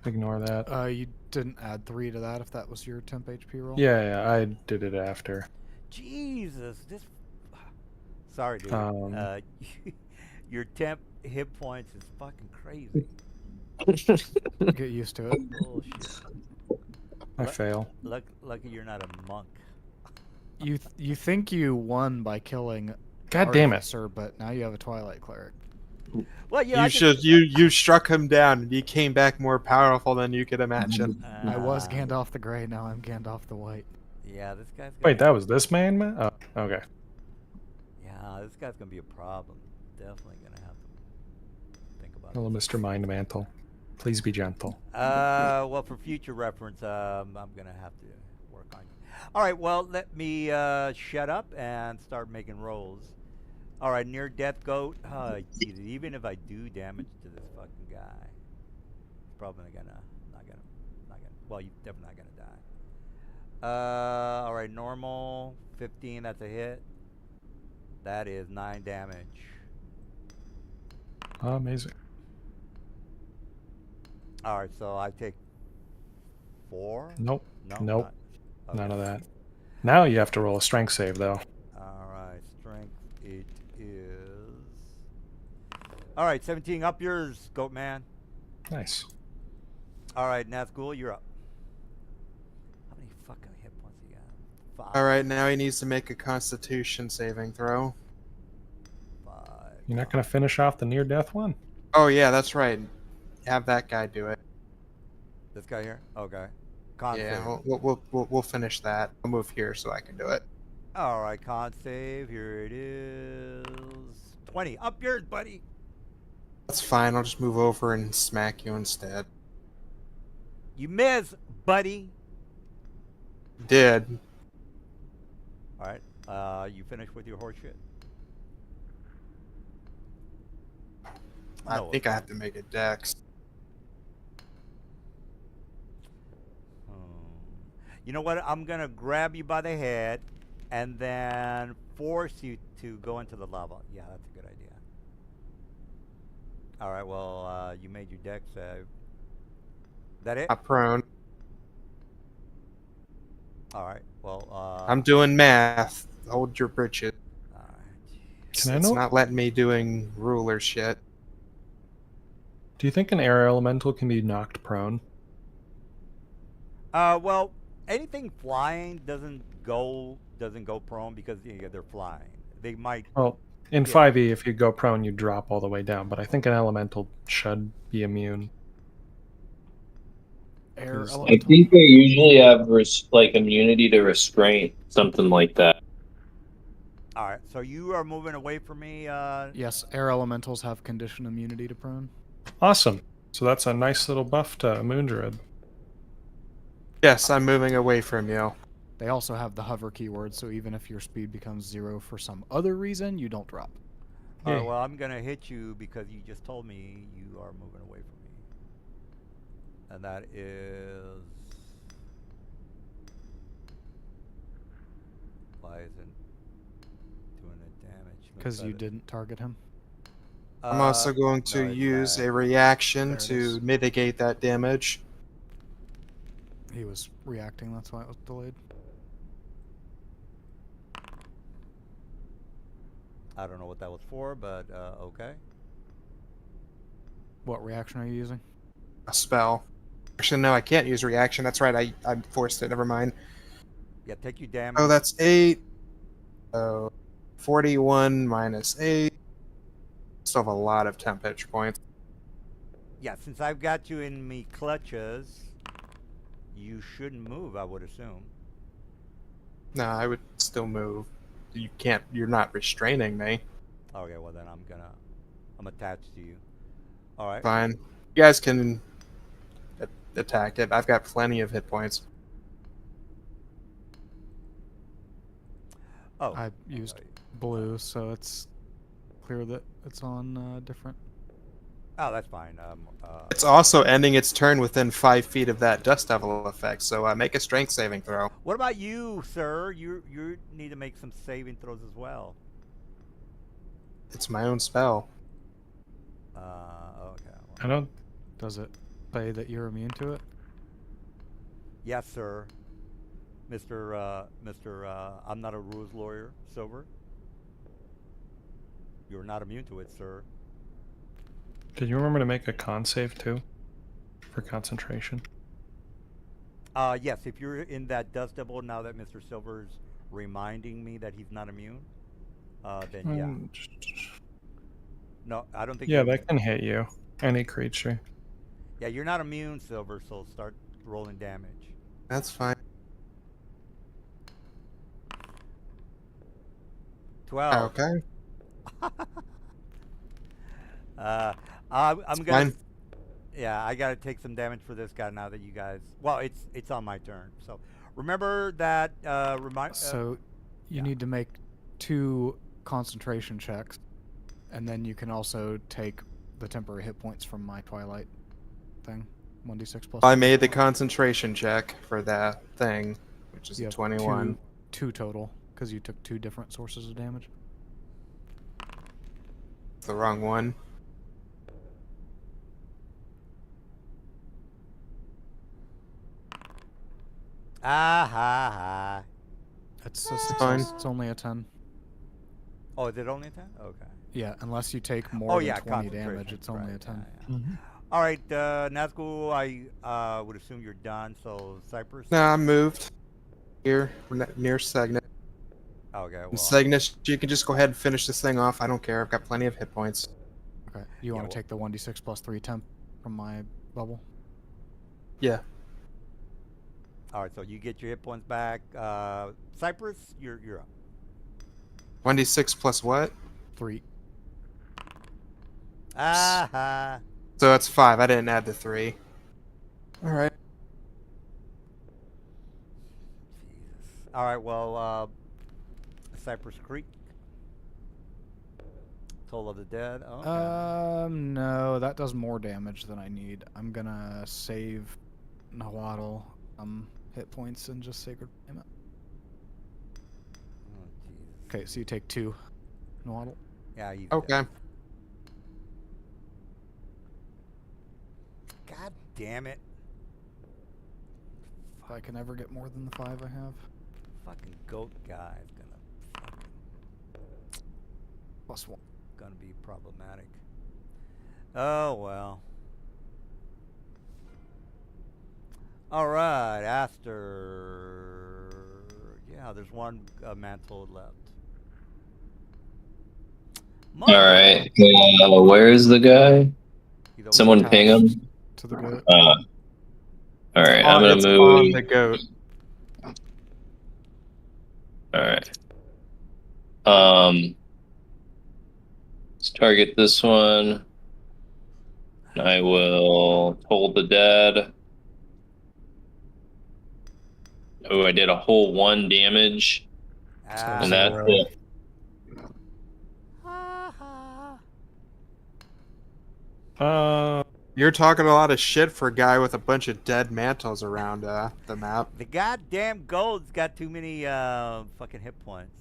Ignore that. You didn't add 3 to that if that was your temp HP roll? Yeah, I did it after. Jesus, this. Sorry, dude. Um, Your temp hit points is fucking crazy. Get used to it. Bullshit. I What? fail. Lucky you're not a monk. You think you won by killing God damn it. Artificer, but now you have a Twilight Cleric. Well, yeah. You struck him down, and he came back more powerful than you could imagine. I was Gandalf the Grey, now I'm Gandalf the White. Yeah, this guy's. Wait, that was this man? Oh, okay. Yeah, this guy's gonna be a problem. Definitely gonna have to think about Hello, this. Mr. Mind Mantle. Please be gentle. Well, for future reference, I'm gonna have to work on it. All right, well, let me shut up and start making rolls. All right, near death goat. Jesus, even if I do damage to this fucking guy, he's probably not gonna. Well, you're definitely not gonna die. All right, normal 15. That's a hit. That is 9 damage. Amazing. All right, so I take 4. Nope. No, Nope. not- None of okay. that. Now you have to roll a strength save, though. All right, strength it is. All right, 17. Up yours, goat man. Nice. All right, Nazgul, you're up. How many fucking hit points you got? 5. All right, now he needs to make a Constitution saving throw. 5. You're not going to finish off the near-death one? Oh yeah, that's right. Have that guy do it. This guy here. Okay. Con Yeah, save. we'll finish that. I'll move here so I can do it. All right, con save. Here it is. 20. Up yours, buddy. That's fine. I'll just move over and smack you instead. You miss, buddy. Did. All right. You finished with your horse shit? I No, think I have to make a dex. You know what? I'm gonna grab you by the head and then force you to go into the lava. Yeah, that's a good idea. All right. Well, you made your deck save. That it? I'm prone. All right. Well, I'm doing math. Hold your britches. all right. Can I It's know? not letting me doing ruler shit. Do you think an air elemental can be knocked prone? Well, anything flying doesn't go prone because they're flying. They might. Well, in Yeah. 5e, if you go prone, you drop all the way down. But I think an elemental should be immune. Air Is- I elemental. think they usually have like immunity to restraint, something like that. All right. So you are moving away from me. Yes, air elementals have condition immunity to prone. Awesome. So that's a nice little buff to Moondruid. Yes, I'm moving away from you. They also have the hover keyword, so even if your speed becomes 0 for some other reason, you don't drop. All right. Yay. Well, I'm gonna hit you because you just told me you are moving away from me, and that is. Why isn't doing the damage? Because you didn't target him. I'm also going to no, it's use back. a reaction There it to is. mitigate that damage. He was reacting, that's why it was delayed. I don't know what that was for, but okay. What reaction are you using? A spell. Actually, no, I can't use reaction. That's right. I forced it. Never mind. Yeah, take your damage. Oh, that's 8. So 41 minus 8. Still have a lot of temp pitch points. Yeah, since I've got you in me clutches, you shouldn't move, I would assume. No, I would still move. You can't. You're not restraining me. Okay, well then I'm attached to you. All right. Fine. You guys can attack it. I've got plenty of hit points. Oh. I used blue, so it's clear that it's on different. Oh, that's fine. It's also ending its turn within 5 feet of that Dust Devil effect, so make a strength saving throw. What about you, sir? You need to make some saving throws as well. It's my own spell. Okay. Well, I don't. Does it say that you're immune to it? yes, sir. Mr. I'm not a rules lawyer, Silver. You're not immune to it, sir. Did you remember to make a con save too? For concentration? Yes, if you're in that Dust Devil now that Mr. Silver's reminding me that he's not immune, then yeah. No, I don't think Yeah, you're that can hit you. Any creature. Yeah, you're not immune, Silver, so start rolling damage. That's fine. 12. Okay. I'm gonna. Fine. Yeah, I gotta take some damage for this guy now that you guys. Well, it's on my turn. So remember that. So you yeah. need to make 2 concentration checks, and then you can also take the temporary hit points from my Twilight thing. 1d6 plus. I made the concentration check for that thing, which is You a have 21. two total, because you took 2 different sources of damage. The wrong one. Ah ha ha. It's a It's success. fine. It's only a 10. Oh, is it only a 10? Okay. Yeah, unless you take more Oh than yeah, 20 damage, concentration, it's only right, a 10. yeah, yeah. All right, Nazgul, I would assume you're done. So Cypress. No, I'm moved. Here, we're near Cygnus. Okay. Well. And Cygnus, you can just go ahead and finish this thing off. I don't care. I've got plenty of hit points. Okay. You Yeah, want to take the 1d6 plus 3 temp from my bubble? Yeah. All right, so you get your hit points back. Cypress, you're up. 1d6 plus what? 3. Ah ha. So that's 5. I didn't add the 3. All right. Jesus. All right, well, Cypress Creek. Toll of the Dead. Oh, okay. No, that does more damage than I need. I'm gonna save Nahuatl hit points and just Sacred Flame it. Oh, Jesus. Okay, so you take 2 Nahuatl. Yeah, you. Okay. God damn it. If I can ever get more than the 5 I have. Fucking goat guy is gonna +1. be problematic. Oh well. All right, Aster. Yeah, there's one mantle left. All right. Where's the guy? He's over Someone there. ping him. To the goat. All right. I'm gonna It's move. on the goat. All right. Let's target this one. I will hold the dead. Oh, I did a whole 1 damage, Ah, and that's zero. it. You're talking a lot of shit for a guy with a bunch of dead mantles around the map. the goddamn gold's got too many fucking hit points.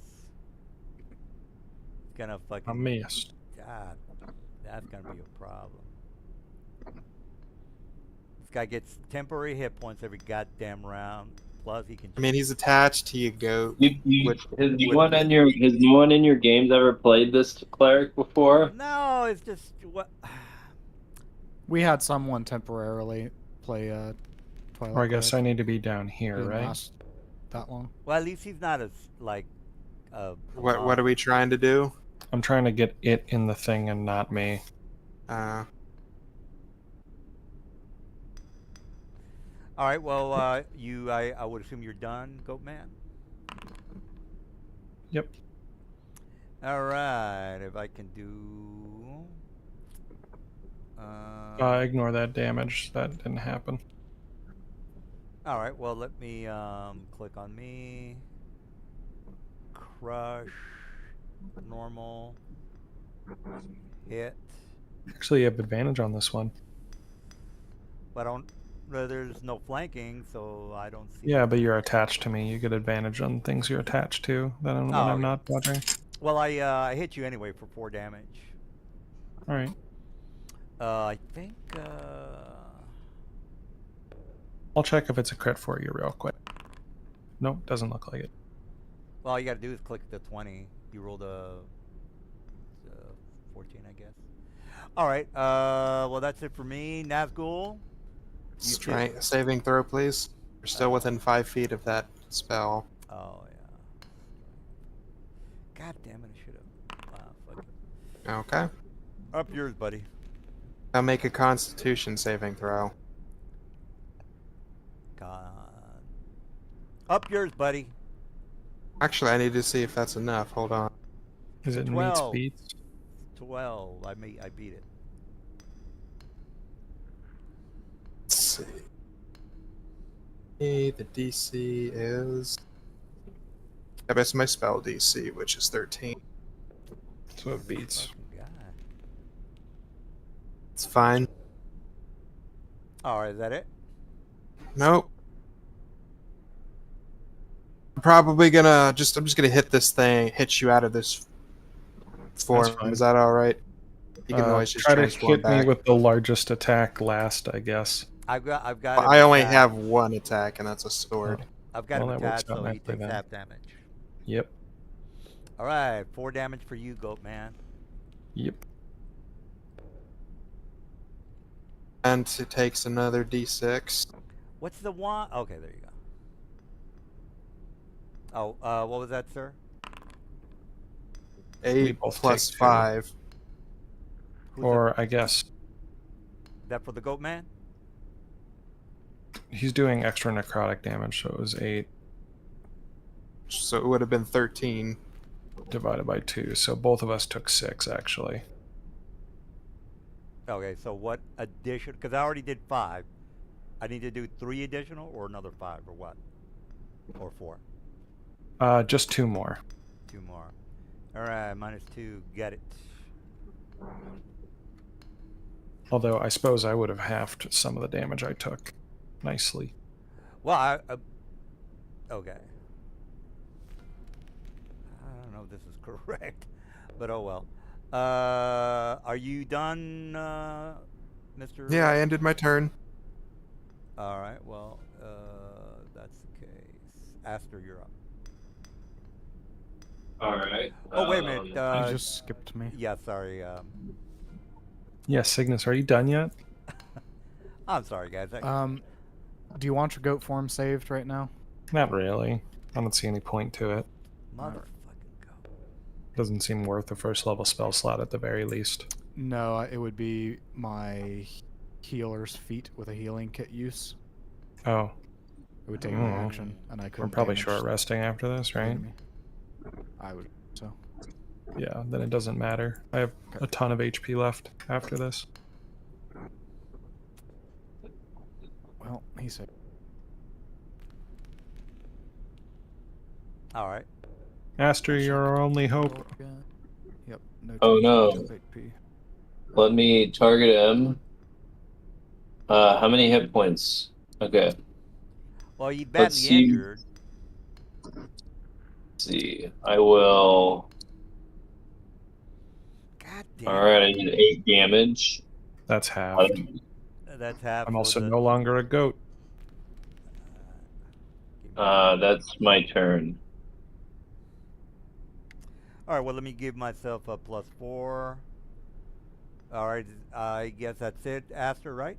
It's gonna I fucking. missed. God, that's gonna be a problem. This guy gets temporary hit points every goddamn round. Plus, he can. I mean, he's attached to your goat. Has no one in your games ever played this cleric before? No, it's just what. We had someone temporarily play Twilight. Or I guess I Cleric. need to be down here, Didn't right? last that long. Well, at least he's not as like. What are we trying to do? I'm trying to get it in the thing and not me. All right. Well, I would assume you're done, Goat Man. Yep. All right. If I can do. Ignore that damage. That didn't happen. All right. Well, let me click on me. Crush. Normal. Hit. Actually, you have advantage on this one. But there's no flanking, so I don't see. Yeah, but you're attached to me. You get advantage on things you're attached to. Then when Oh, I'm okay. not dodging. Well, I hit you anyway for 4 damage. All right. I think. I'll check if it's a crit for you real quick. Nope, doesn't look like it. Well, all you gotta do is click the 20. You rolled a 14, I guess. All right. Well, that's it for me. Nazgul. Strength saving throw, please. We're still within 5 feet of that spell. Oh yeah. God damn it! I should have. Fuck it. Okay. Up yours, buddy. Now make a Constitution saving throw. God. Up yours, buddy. Actually, I need to see if that's enough. Hold on. Is it meets 12. beats? 12. I beat it. Let's see. The DC is. I bet it's my spell DC, which is 13. So it beats. Fucking God. It's fine. All right. Is that it? Nope. I'm probably gonna I'm just gonna hit this thing, hit you out of this form. fine. Is that all right? You can always just try to transform hit back. me with the largest attack last, I guess. I've got. I only have one attack, and that's a sword. I've got Well, him that works attached, out so he nicely takes then. half damage. Yep. All right. 4 damage for you, Goat Man. Yep. And it takes another D6. What's the one? Okay, there you go. Oh, what was that, sir? 8 both plus take 2. 5. Who's Or I guess that for the Goat Man? he's doing extra necrotic damage, so it was 8 So it would have been 13. divided by 2. So both of us took 6 actually. Okay, so what addition? Because I already did 5. I need to do 3 additional, or another 5, or what? Or 4. Just 2 more. 2 more. All right, -2. Get it. Although I suppose I would have halved some of the damage I took nicely. Well, okay. I don't know if this is correct, but oh well. Are you done, Mr.? Yeah, I ended my turn. All right. Well, that's the case. Aster, you're up. All right. Oh, wait a minute. You just skipped me. yeah. Sorry. Yeah, Cygnus, are you done yet? I'm sorry, guys. Do you want your goat form saved right now? Not really. I don't see any point to it. Motherfucking go. Doesn't seem worth a first level spell slot at the very least. No, it would be my healer's feat with a healing kit use. Oh, It would take my action, and I we're couldn't. probably damage short resting after this, the right? enemy. I would. So Yeah, then it doesn't matter. I have a ton of HP left after this. well, he said. All right. Aster, you're our only hope. Yep. Oh, no. HP. Let me target him. How many hit points? Okay. Well, you Let's badly see. injured. Let's see. I will. God damn. All right. I did 8 damage. That's half. That's half. I'm for also the- no longer a goat. That's my turn. All right. Well, let me give myself a +4. All right. I guess that's it. Aster, right?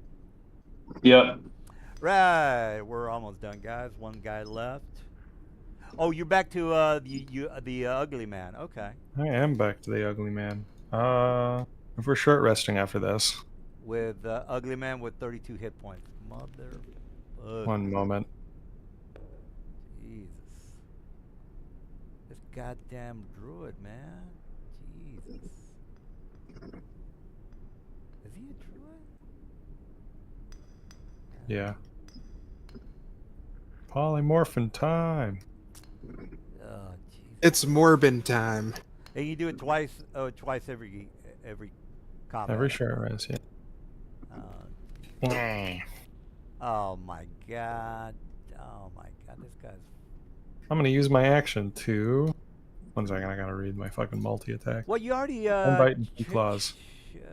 Yep. Right. We're almost done, guys. One guy left. Oh, you're back to the ugly man. Okay. I am back to the ugly man. If we're short resting after this, With ugly man with 32 hit points. Mother. one moment. Jesus. This goddamn druid, man. Jesus. Is he a druid? Yeah. Polymorphin time. Oh, Jesus. It's Morbin time. And you do it twice. Oh, twice every combat. Every short rest, yeah. Oh my god. Oh my god. This guy's. I'm gonna use my action to. 1 second, I gotta read my fucking multi attack. Well, you already. One bite and 2 claws. do you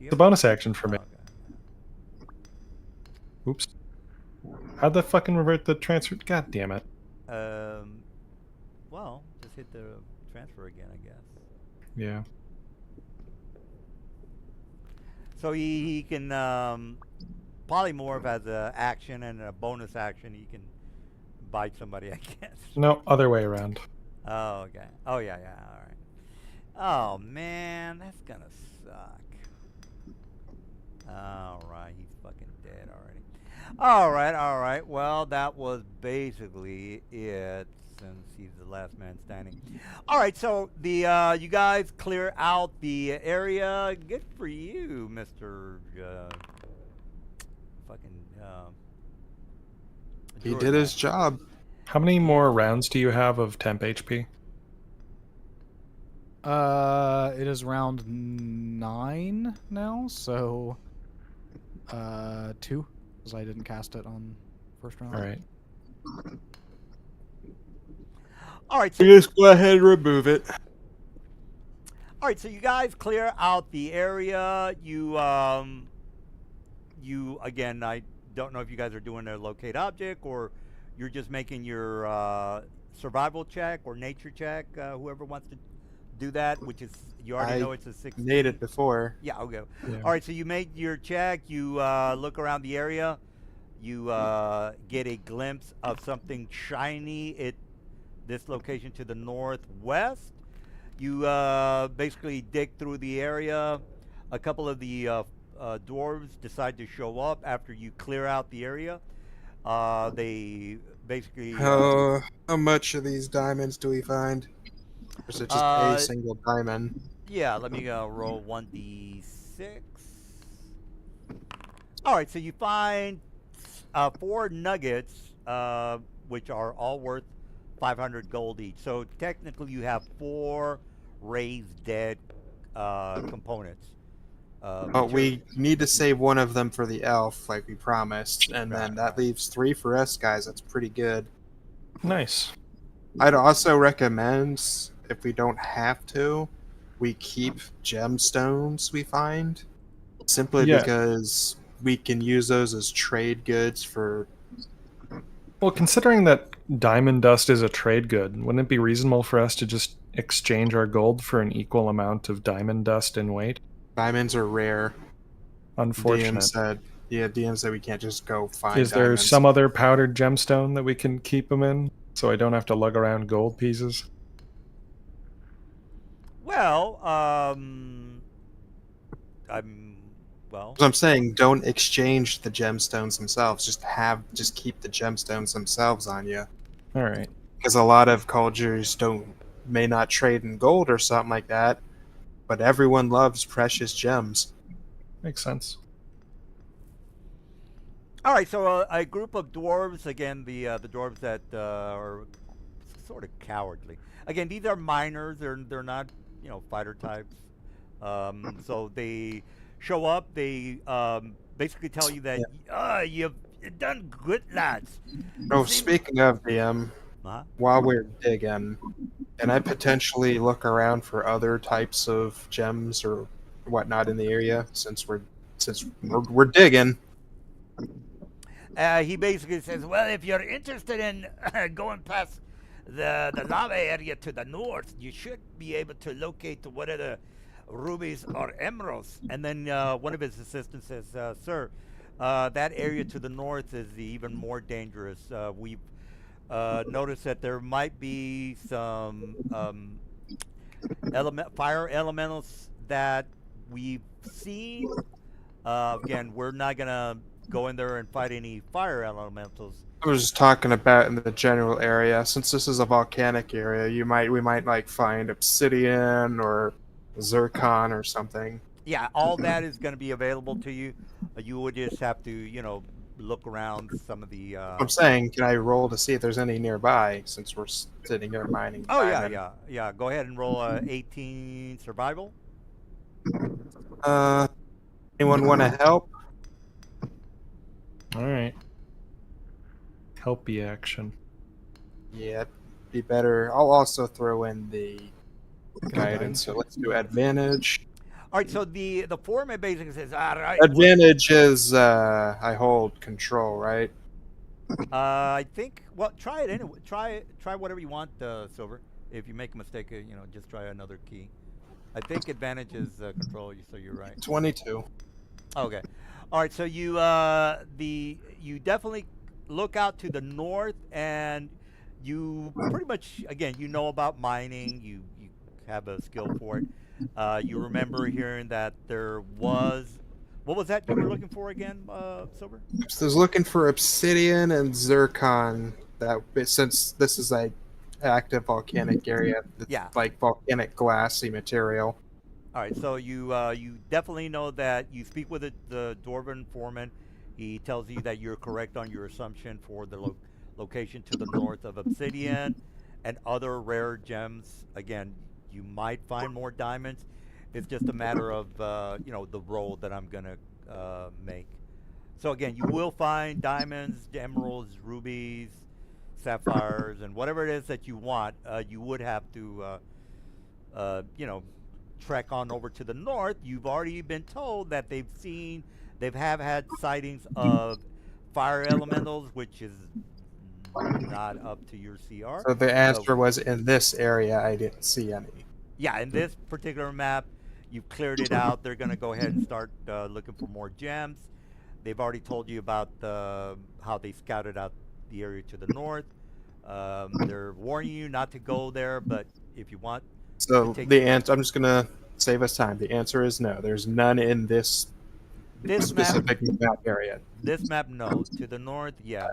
It's a have- bonus action for me. Oh, okay. Oops. How'd that fucking revert the transfer? God damn it. Well, just hit the transfer again, I guess. Yeah. So he can polymorph as an action and a bonus action. He can bite somebody, I guess. No, other way around. Oh, okay. Oh, yeah, yeah. All right. Oh, man. That's going to suck. All right. He's fucking dead already. All right. All right. Well, that was basically it since he's the last man standing. All right. So the you guys clear out the area. Good for you, Mr. Fucking. He Druid did his man. job. How many more rounds do you have of temp HP? It is round 9 now, so 2, because I didn't cast it on first round. Alright. All right. So Just go ahead and remove it. All right, so you guys clear out the area. You again, I don't know if you guys are doing a locate object or you're just making your survival check or nature check. Whoever wants to do that, which is you already I know it's a 16. Made it before. Yeah, okay. Yeah. All right, so you made your check. You look around the area. You get a glimpse of something shiny at this location to the northwest. You basically dig through the area. A couple of the dwarves decide to show up after you clear out the area. They basically. How much of these diamonds do we find? Or is it just a single diamond? Yeah, let me roll 1d6. All right, so you find 4 nuggets, which are all worth 500 gold each. So technically, you have 4 raised dead components. But we need to save one of them for the elf, like we promised, and then Right, that right. leaves 3 for us guys. That's pretty good. Nice. I'd also recommend, if we don't have to, we keep gemstones we find, simply Yeah. because we can use those as trade goods for. Well, considering that diamond dust is a trade good, wouldn't it be reasonable for us to just exchange our gold for an equal amount of diamond dust in weight? Diamonds are rare. DM Unfortunate. said. the DMs that we can't just go find. Is there diamonds. some other powdered gemstone that we can keep them in, so I don't have to lug around gold pieces? Well, well. So I'm saying don't exchange the gemstones themselves. Just keep the gemstones themselves on you. All right. Because a lot of cultures may not trade in gold or something like that, but everyone loves precious gems. Makes sense. All right, so a group of dwarves, again, the dwarves that are sort of cowardly. Again, these are miners. They're not, fighter types. So they show up. They basically tell you that you've done good, lads. Oh, speaking of DM, while we're digging, can I potentially look around for other types of gems or whatnot in the area since we're digging? He basically says, well, if you're interested in going past the lava area to the north, you should be able to locate one of the rubies or emeralds. And then one of his assistants says, sir, that area to the north is even more dangerous. We've noticed that there might be some fire elementals that we've seen. Again, we're not going to go in there and fight any fire elementals. I was just talking about in the general area. Since this is a volcanic area, we might like find obsidian or zircon or something. Yeah, all that is going to be available to you. You would just have to, look around some of the. I'm saying, can I roll to see if there's any nearby since we're sitting here mining? Oh diamond? yeah. Go ahead and roll 18 survival. Anyone want to help? All right. Helpy action. Yeah, be better. I'll also throw in the guidance. So let's do advantage. All right. So the foreman basically says, all right. Advantage is I hold control, right? I think. Well, try it anyway. Try whatever you want, Silver. If you make a mistake, just try another key. I think advantage is control. So you're right. 22. Okay. All right. So you definitely look out to the north, and you pretty much about mining. You have a skill for it. You remember hearing that there was. What was that you were looking for again, Silver? So I was looking for obsidian and zircon. Since this is like active volcanic area, Yeah. like volcanic glassy material. All right, so you definitely know that you speak with the dwarven foreman. He tells you that you're correct on your assumption for the location to the north of obsidian and other rare gems. Again, you might find more diamonds. It's just a matter of the roll that I'm gonna make. So again, you will find diamonds, emeralds, rubies, sapphires, and whatever it is that you want. You would have to trek on over to the north. You've already been told that they have had sightings of fire elementals, which is not up to your CR. So the answer was in this area, I didn't see any. Yeah, in this particular map, you've cleared it out. They're going to go ahead and start looking for more gems. They've already told you about how they scouted out the area to the north. They're warning you not to go there, but if you want. So the answer, I'm just gonna save us time. The answer is no. There's none in this specific map area. This map, no. To the north, yes.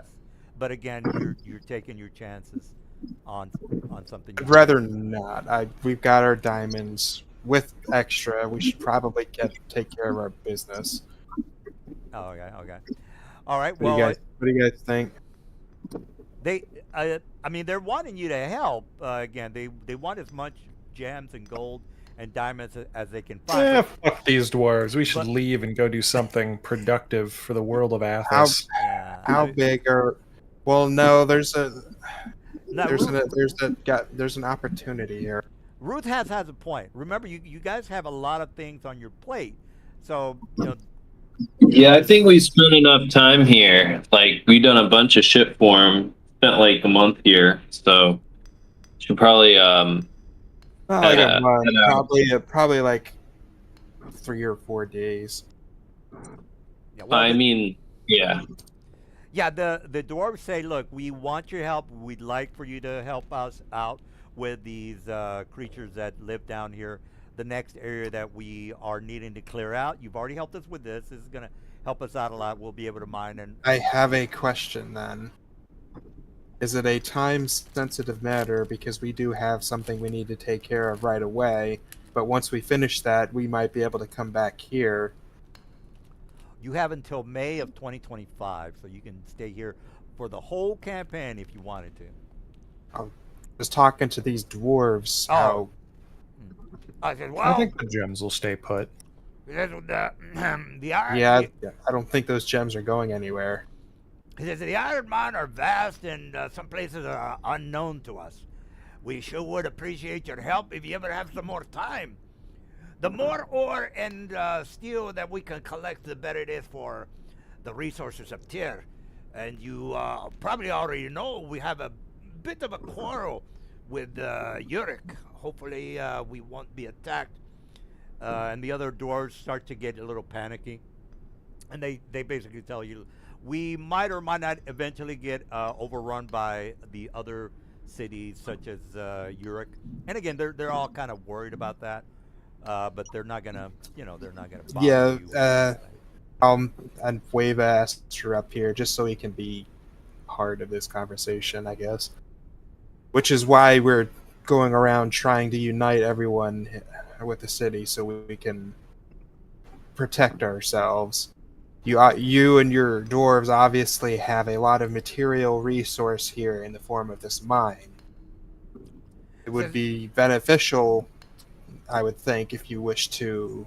But again, you're taking your chances on something. I'd rather not. We've got our diamonds with extra. We should probably take care of our business. Oh, okay. All right. What do you guys think? They're wanting you to help. Again, they want as much gems and gold and diamonds as they can find. Yeah, fuck these dwarves. We should leave and go do something productive for the world of Athos. How big are? Well, no. There's an opportunity here. Ruth has a point. Remember, you guys have a lot of things on your plate, so Yeah, I think we spent enough time here. Like, we done a bunch of shit form. Spent like a month here, so should probably Probably like 3 or 4 days. Yeah, well, I mean, yeah. yeah, the dwarves say, look, we want your help. We'd like for you to help us out with these creatures that live down here. The next area that we are needing to clear out, you've already helped us with this. This is going to help us out a lot. We'll be able to mine and. I have a question then. Is it a time-sensitive matter because we do have something we need to take care of right away, but once we finish that, we might be able to come back here? You have until May of 2025, so you can stay here for the whole campaign if you wanted to. Just talking to these dwarves, how I said, I well, think the gems will stay put. the iron, yeah, I don't think those gems are going anywhere. he says the iron mine are vast and some places are unknown to us. We sure would appreciate your help if you ever have some more time. The more ore and steel that we can collect, the better it is for the resources of Tyr. And you probably already know we have a bit of a quarrel with Yurik. Hopefully we won't be attacked. And the other dwarves start to get a little panicky. And they basically tell you, we might or might not eventually get overrun by the other cities such as Yurik. And again, they're all kind of worried about that. But they're not gonna, they're not gonna bother Yeah, you. And wave Aster up here just so he can be part of this conversation, I guess. Which is why we're going around trying to unite everyone with the city so we can protect ourselves. You and your dwarves obviously have a lot of material resource here in the form of this mine. It would be beneficial, I would think, if you wish to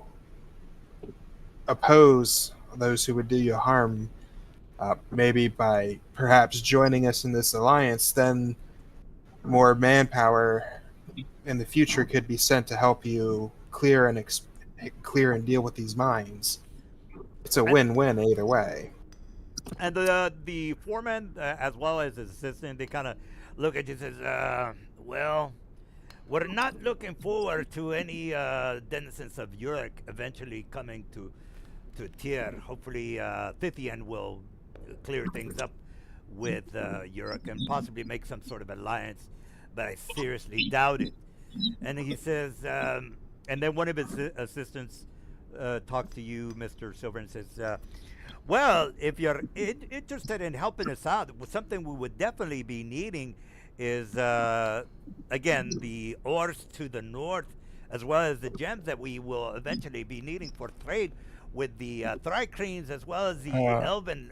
oppose those who would do you harm, maybe by perhaps joining us in this alliance, then more manpower in the future could be sent to help you clear and deal with these mines. It's a win-win either way. And the foreman, as well as his assistant, they kind of look at you and says, well, we're not looking forward to any denizens of Yurik eventually coming to Tyr. Hopefully, Thithian will clear things up with Yurik and possibly make some sort of alliance, but I seriously doubt it. And he says, and then one of his assistants talks to you, Mr. Silver, and says, well, if you're interested in helping us out, something we would definitely be needing is, again, the ores to the north, as well as the gems that we will eventually be needing for trade with the Thrycreans, as well as the Elven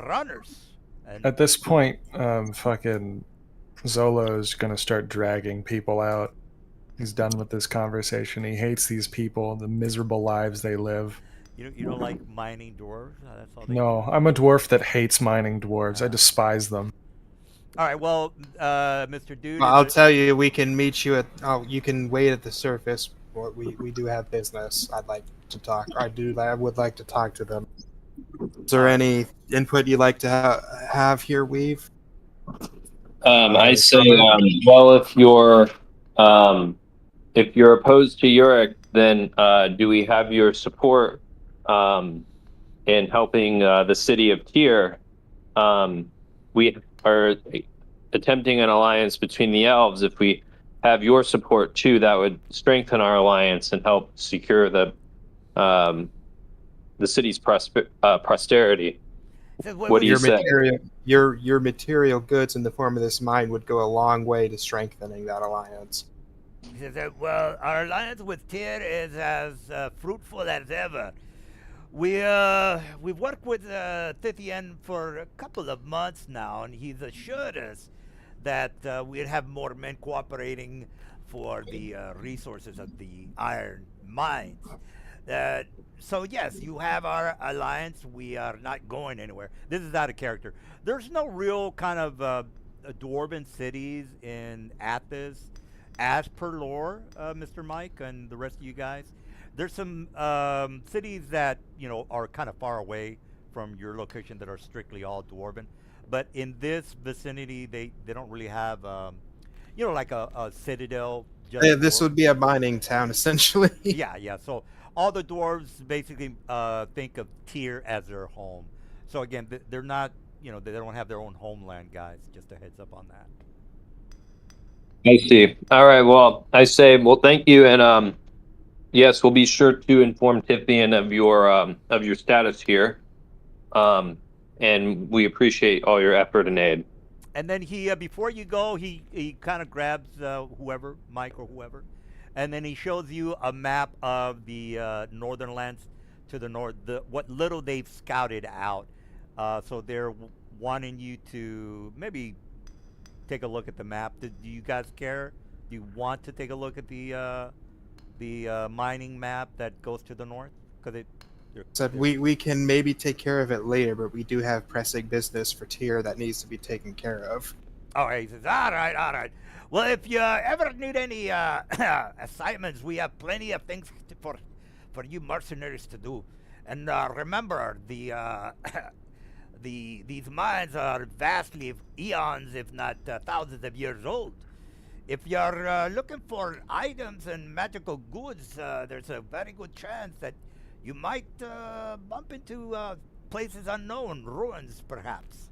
runners. And At this point, fucking Zolo's gonna start dragging people out. He's done with this conversation. He hates these people, the miserable lives they live. you don't like mining dwarves? That's all they No, do? I'm a dwarf that hates mining dwarves. I despise them. All right, well, Mr. Dude. I'll tell you, we can meet you at. Oh, you can wait at the surface. We do have business. I'd like to talk. I would like to talk to them. Is there any input you'd like to have here, Weave? I say, well, if you're opposed to Yurik, then do we have your support in helping the city of Tyr? We are attempting an alliance between the elves. If we have your support too, that would strengthen our alliance and help secure the city's prosperity. What do you say? Your material goods in the form of this mine would go a long way to strengthening that alliance. He says that, well, our alliance with Tyr is as fruitful as ever. We've worked with Thithian for a couple of months now, and he's assured us that we'd have more men cooperating for the resources of the iron mines. So yes, you have our alliance. We are not going anywhere. This is out of character. There's no real kind of dwarven cities in Athos, as per lore, Mr. Mike and the rest of you guys. There's some cities that are kind of far away from your location that are strictly all dwarven, but in this vicinity, they don't really have like a citadel. Yeah, this would be a mining town, essentially. Yeah. So all the dwarves basically think of Tyr as their home. So again, they're not, they don't have their own homeland, guys. Just a heads up on that. I see. All right. Well, I say, well, thank you, and yes, we'll be sure to inform Tiffany of your status here, and we appreciate all your effort and aid. And then he, before you go, he kind of grabs whoever, Mike or whoever, and then he shows you a map of the northern lands to the north, what little they've scouted out. So they're wanting you to maybe take a look at the map. Do you guys care? Do you want to take a look at the mining map that goes to the north? Because Said we can maybe take care of it later, but we do have pressing business for Tyr that needs to be taken care of. Oh, he says, all right, all right. Well, if you ever need any assignments, we have plenty of things for you mercenaries to do. And remember, these mines are vastly eons, if not thousands of years old. If you're looking for items and magical goods, there's a very good chance that you might bump into places unknown, ruins perhaps.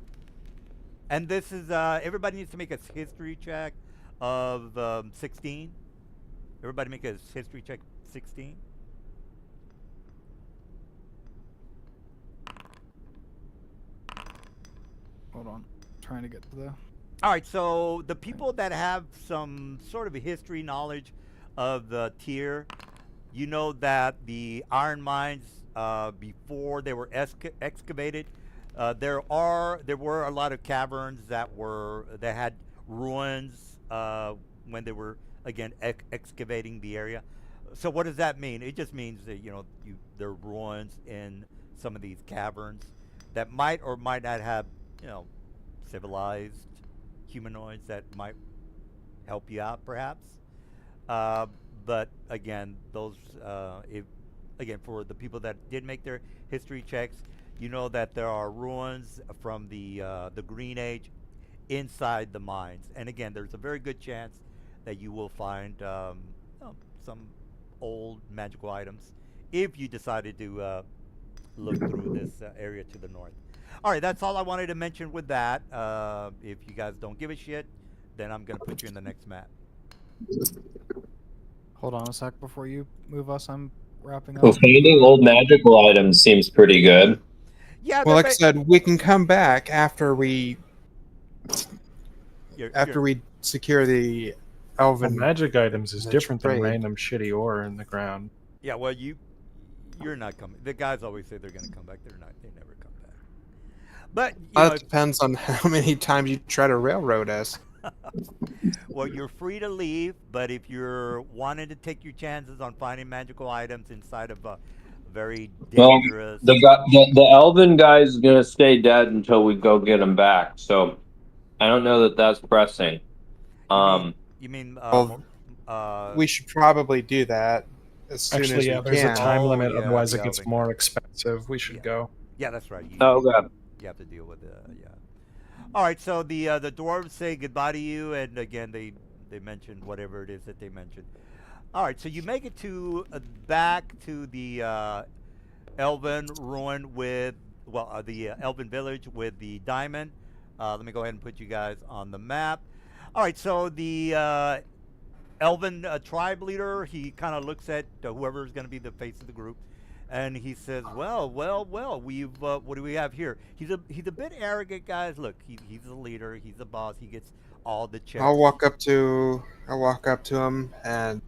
And this is, everybody needs to make a history check of 16. Everybody make a history check 16. Hold on. Trying to get to the. All right, so the people that have some sort of a history knowledge of the Tyr, you know that the iron mines, before they were excavated, there were a lot of caverns that had ruins when they were again excavating the area. So what does that mean? It just means that there are ruins in some of these caverns that might or might not have civilized humanoids that might help you out, perhaps. But again, those for the people that did make their history checks, you know that there are ruins from the Green Age inside the mines, and again, there's a very good chance that you will find some old magical items if you decided to look through this area to the north. All right, that's all I wanted to mention with that. If you guys don't give a shit, then I'm gonna put you in the next map. Hold on a sec before you move us. I'm wrapping up. Well, finding old magical items seems pretty good. Yeah. Well, like I said, we can come back after we secure the Well, elven. magic items is That's different than right. random shitty ore in the ground. Yeah. Well, you're not coming. The guys always say they're gonna come back. They're not. They never come back. But That depends on how many times you try to railroad us. well, you're free to leave, but if you're wanting to take your chances on finding magical items inside of a very Well, dangerous, the elven guy's gonna stay dead until we go get him back. So I don't know that that's pressing. you mean We should probably do that as soon as Actually, we yeah, there's can. a time Oh, limit, yeah, otherwise the it gets elven more guy. expensive. We should Yeah. go. yeah, that's right. Oh, God. You have to deal with yeah. All right, so the dwarves say goodbye to you, and again they mention whatever it is that they mentioned. All right, so you make it to back to the elven ruin with the elven village with the diamond. Let me go ahead and put you guys on the map. All right, so the elven tribe leader, he kind of looks at whoever's going to be the face of the group, and he says, well, we've what do we have here? He's a bit arrogant, guys. Look, he's the leader, he's the boss, he gets all the checks. I'll walk up to him and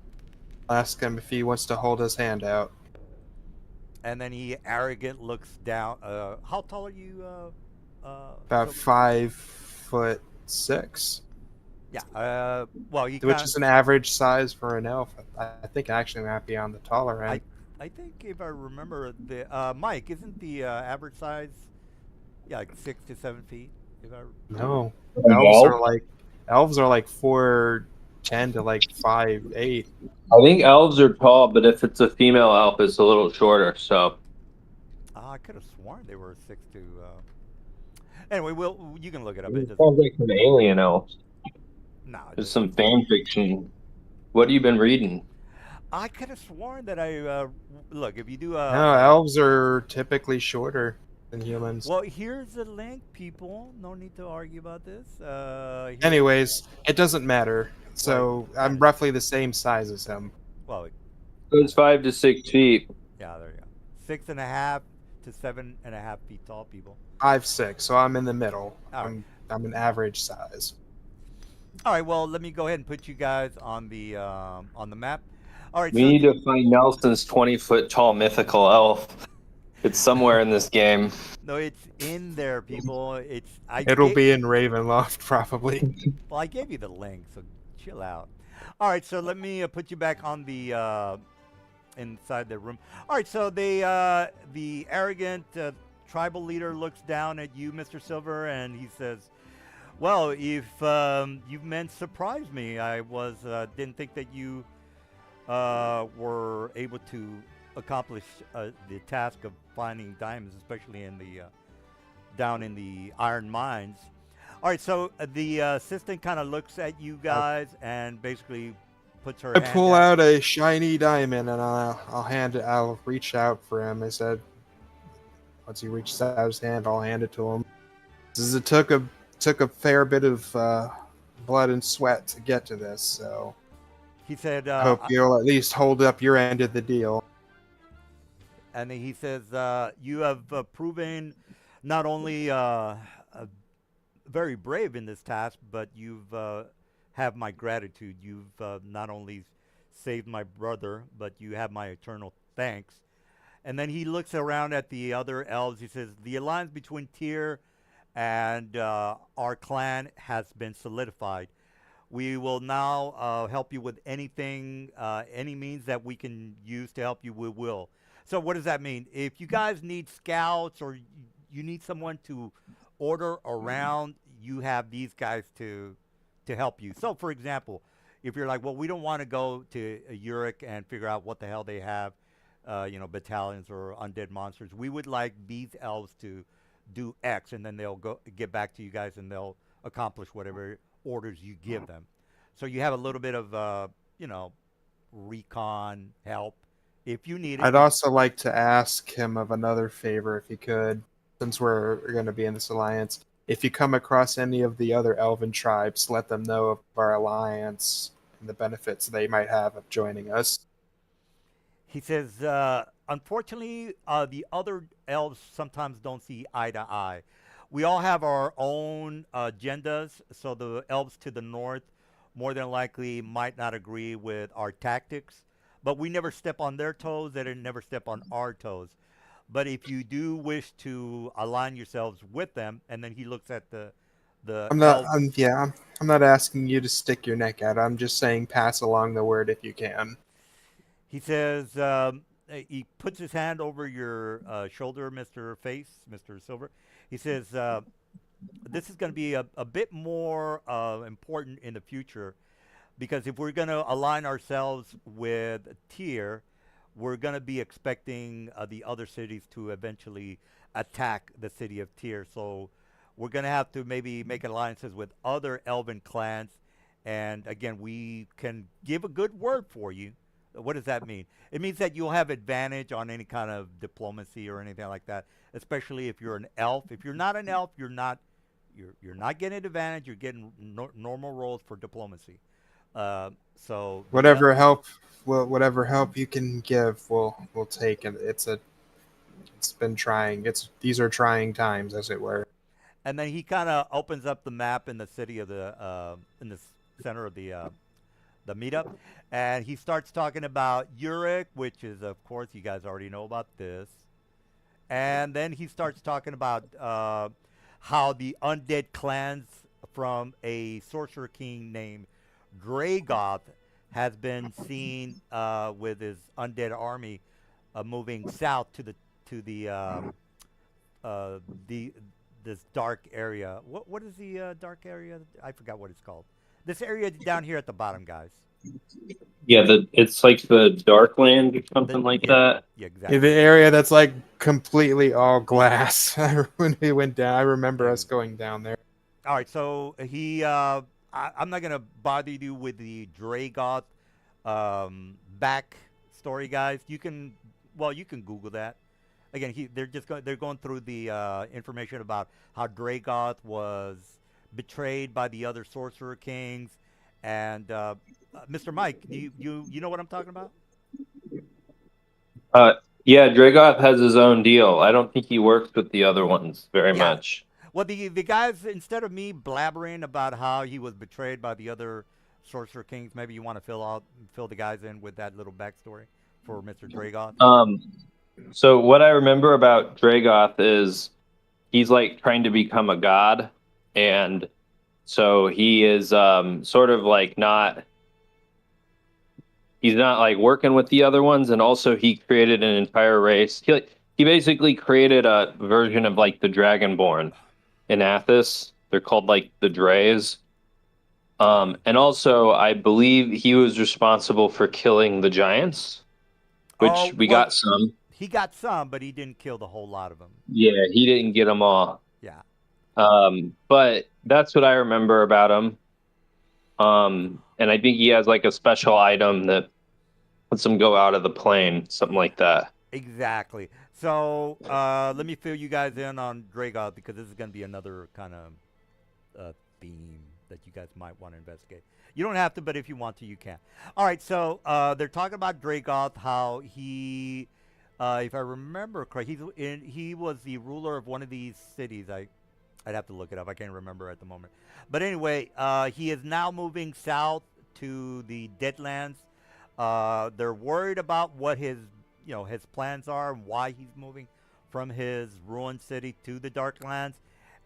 ask him if he wants to hold his hand out. And then he arrogant looks down. How tall are you? About Silver? 5'6", Yeah. Well, he which is an average size for an elf. I think actually might be on the taller end. I think if I remember the Mike, isn't the average size like 6 to 7 feet? If I No, Elf? elves are like 4'10" to like 5'8". I think elves are tall, but if it's a female elf, it's a little shorter. So I could have sworn they were 6 to. Anyway, you can look it up. It it doesn't. sounds like some alien elves. No, it There's doesn't. some fan fiction. What have you been reading? I could have sworn that I look if you do No, elves are typically shorter than humans. well, here's the link, people. No need to argue about this. Here's, Anyways, it doesn't matter. Well, So it I'm matters. roughly the same size as him. well, It's 5 to 6 feet. yeah, there you go. 6.5 to 7.5 feet tall, people. 5'6", so I'm in the middle. All right. I'm an average size. All right. Well, let me go ahead and put you guys on the map. All right. We so need to find Nelson's 20-foot tall mythical elf. It's somewhere in this game. no, it's in there, people. It'll be in Ravenloft probably. Well, I gave you the link, so chill out. All right, so let me put you back on the inside the room. All right, so the arrogant tribal leader looks down at you, Mr. Silver, and he says, "Well, if you men surprised me, I didn't think that you were able to accomplish the task of finding diamonds, especially in the down in the iron mines." All right, so the assistant kind of looks at you guys and basically puts her I hand pull down. out a shiny diamond and I'll hand it. I'll reach out for him. I said, once he reaches out his hand, I'll hand it to him. It took a fair bit of blood and sweat to get to this, so He said, I hope you'll at least hold up your end of the deal. and then he says, "You have proven not only very brave in this task, but you've have my gratitude. You've not only saved my brother, but you have my eternal thanks." And then he looks around at the other elves. He says, "The alliance between Tyr and our clan has been solidified. We will now help you with anything, any means that we can use to help you, we will." So what does that mean? If you guys need scouts or you need someone to order around, you have these guys to help you. So for example, if you're like, well, we don't want to go to Uric and figure out what the hell they have, battalions or undead monsters. We would like these elves to do X, and then they'll get back to you guys, and they'll accomplish whatever orders you give them. So you have a little bit of, recon help if you need it. I'd also like to ask him of another favor if he could, since we're going to be in this alliance. If you come across any of the other elven tribes, let them know of our alliance and the benefits they might have of joining us. He says, unfortunately, the other elves sometimes don't see eye to eye. We all have our own agendas, so the elves to the north more than likely might not agree with our tactics, but we never step on their toes. They didn't never step on our toes. But if you do wish to align yourselves with them, and then he looks at the elves. I'm not asking you to stick your neck out. I'm just saying pass along the word if you can. He says, he puts his hand over your shoulder, Mr. Mr. Silver. He says, this is going to be a bit more important in the future, because if we're going to align ourselves with Tyr, we're going to be expecting the other cities to eventually attack the city of Tyr. So we're going to have to maybe make alliances with other elven clans. And again, we can give a good word for you. What does that mean? It means that you'll have advantage on any kind of diplomacy or anything like that, especially if you're an elf. If you're not an elf, you're not getting an advantage. You're getting normal rolls for diplomacy. So Whatever help you can give, we'll take it. It's been trying. These are trying times, as it were. And then he kind of opens up the map in the city of in the center of the meetup, and he starts talking about Uric, which is, of course, you guys already know about this. And then he starts talking about how the undead clans from a sorcerer king named Dragoth has been seen with his undead army moving south to this dark area. What is the dark area? I forgot what it's called. This area down here at the bottom, guys. Yeah, it's like the Darkland or something like that. Yeah, exactly. The area that's like completely all glass. When we went down, I remember us going down there. All right, so he, I'm not gonna bother you with the Dragoth back story, guys, you can Google that. Again, they're going through the information about how Dragoth was betrayed by the other Sorcerer Kings, and Mr. Mike, you know what I'm talking about? Yeah, Dragoth has his own deal. I don't think he works with the other ones very Yeah. much. Well, the guys, instead of me blabbering about how he was betrayed by the other Sorcerer Kings, maybe you want to fill the guys in with that little backstory for Mr. Dragoth. So what I remember about Dragoth is he's like trying to become a god, and so he is sort of like not. He's not like working with the other ones, and also he created an entire race. He basically created a version of like the Dragonborn in Athos. They're called like the Drays. And also, I believe he was responsible for killing the giants, which Oh, we well, got some. he got some, but he didn't kill the whole lot of them. Yeah, he didn't get them all. Yeah. But that's what I remember about him. And I think he has like a special item that lets him go out of the plane, something like that. Exactly. So let me fill you guys in on Dragoth, because this is going to be another kind of theme that you guys might want to investigate. You don't have to, but if you want to, you can. All right, so they're talking about Dragoth, how he, if I remember correctly, he was the ruler of one of these cities. I'd have to look it up. I can't remember at the moment. But anyway, he is now moving south to the Deadlands. They're worried about what his plans are and why he's moving from his ruined city to the Darklands,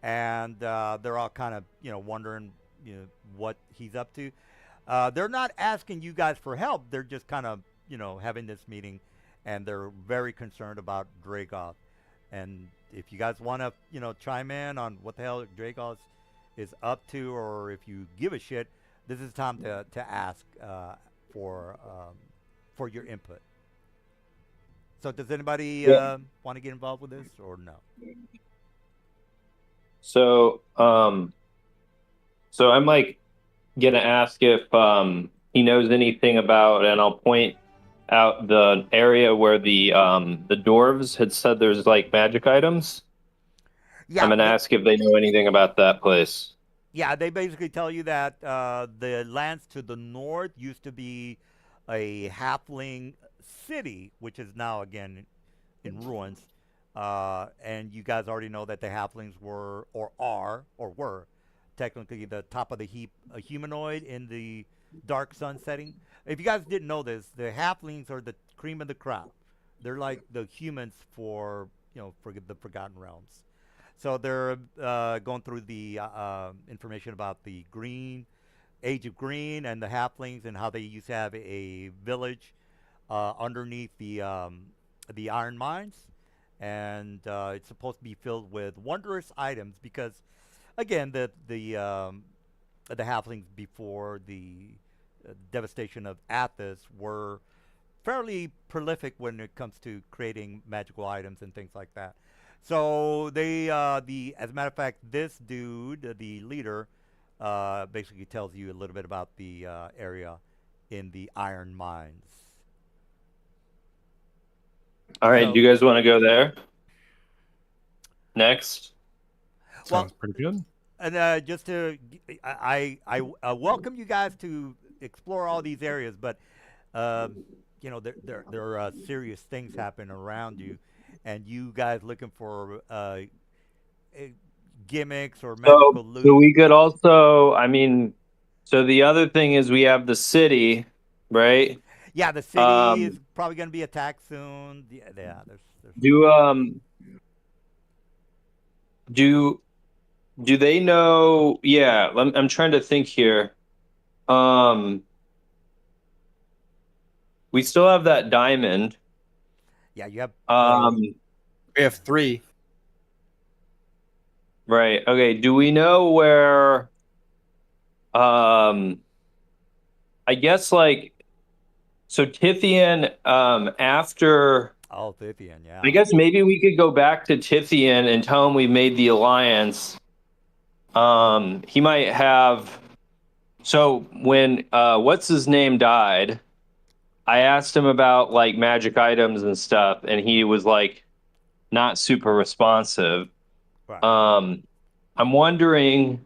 and they're all kind of wondering what he's up to. They're not asking you guys for help. They're just kind of having this meeting, and they're very concerned about Dragoth. And if you guys want to chime in on what the hell Dragoth is up to, or if you give a shit, this is time to ask for your input. So does anybody want to get involved with this or no? So I'm like gonna ask if he knows anything about, and I'll point out the area where the dwarves had said there's like magic items. Yeah, I'm gonna ask if they know anything about that place. Yeah, they basically tell you that the lands to the north used to be a halfling city, which is now again in ruins. And you guys already know that the halflings were technically the top of the heap, a humanoid in the dark sun setting. If you guys didn't know this, the halflings are the cream of the crop. They're like the humans for the Forgotten Realms. So they're going through the information about the Age of Green, and the halflings, and how they used to have a village underneath the iron mines, and it's supposed to be filled with wondrous items because, again, the halflings before the devastation of Athos were fairly prolific when it comes to creating magical items and things like that. So they, as a matter of fact, this dude, the leader, basically tells you a little bit about the area in the iron mines. All right, So- do you guys want to go there next? Well- Sounds pretty good. And just to, I welcome you guys to explore all these areas, but there are serious things happening around you, and you guys looking for gimmicks or magical loot. So we could also, so the other thing is we have the city, right? Yeah, the city is probably going to be attacked soon. Yeah, there's Do they know? Yeah, I'm trying to think here. We still have that diamond. Yeah, you have. We have 3. Right. Okay. Do we know where? I guess like, so Tithian. After. Oh, Tithian, yeah. I guess maybe we could go back to Tithian and tell him we made the alliance. He might have. So when what's his name died, I asked him about like magic items and stuff, and he was like not super responsive. Right. I'm wondering,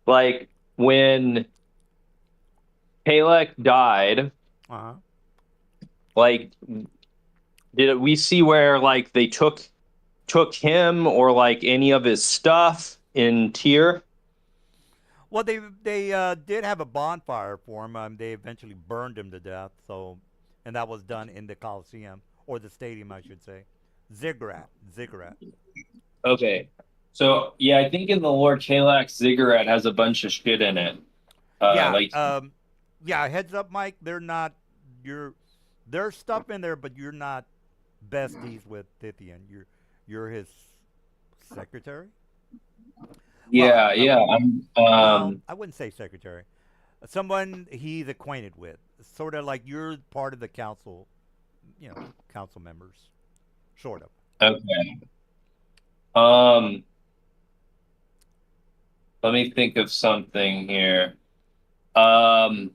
like, when Kalek died, Uh-huh. like, did we see where like they took him or like any of his stuff in Tyr? Well, they did have a bonfire for him. They eventually burned him to death. So, and that was done in the Coliseum or the stadium, I should say. Ziggurat. Ziggurat. Okay. So yeah, I think in the lore, Kalak's ziggurat has a bunch of shit in it. Yeah. Like Yeah. Heads up, Mike. They're not. There's stuff in there, but you're not besties with Tithian. You're his secretary. yeah, Well, yeah. I'm well, I wouldn't say secretary. Someone he's acquainted with, sort of like you're part of the council, council members, sort of. okay. Um, let me think of something here. I'm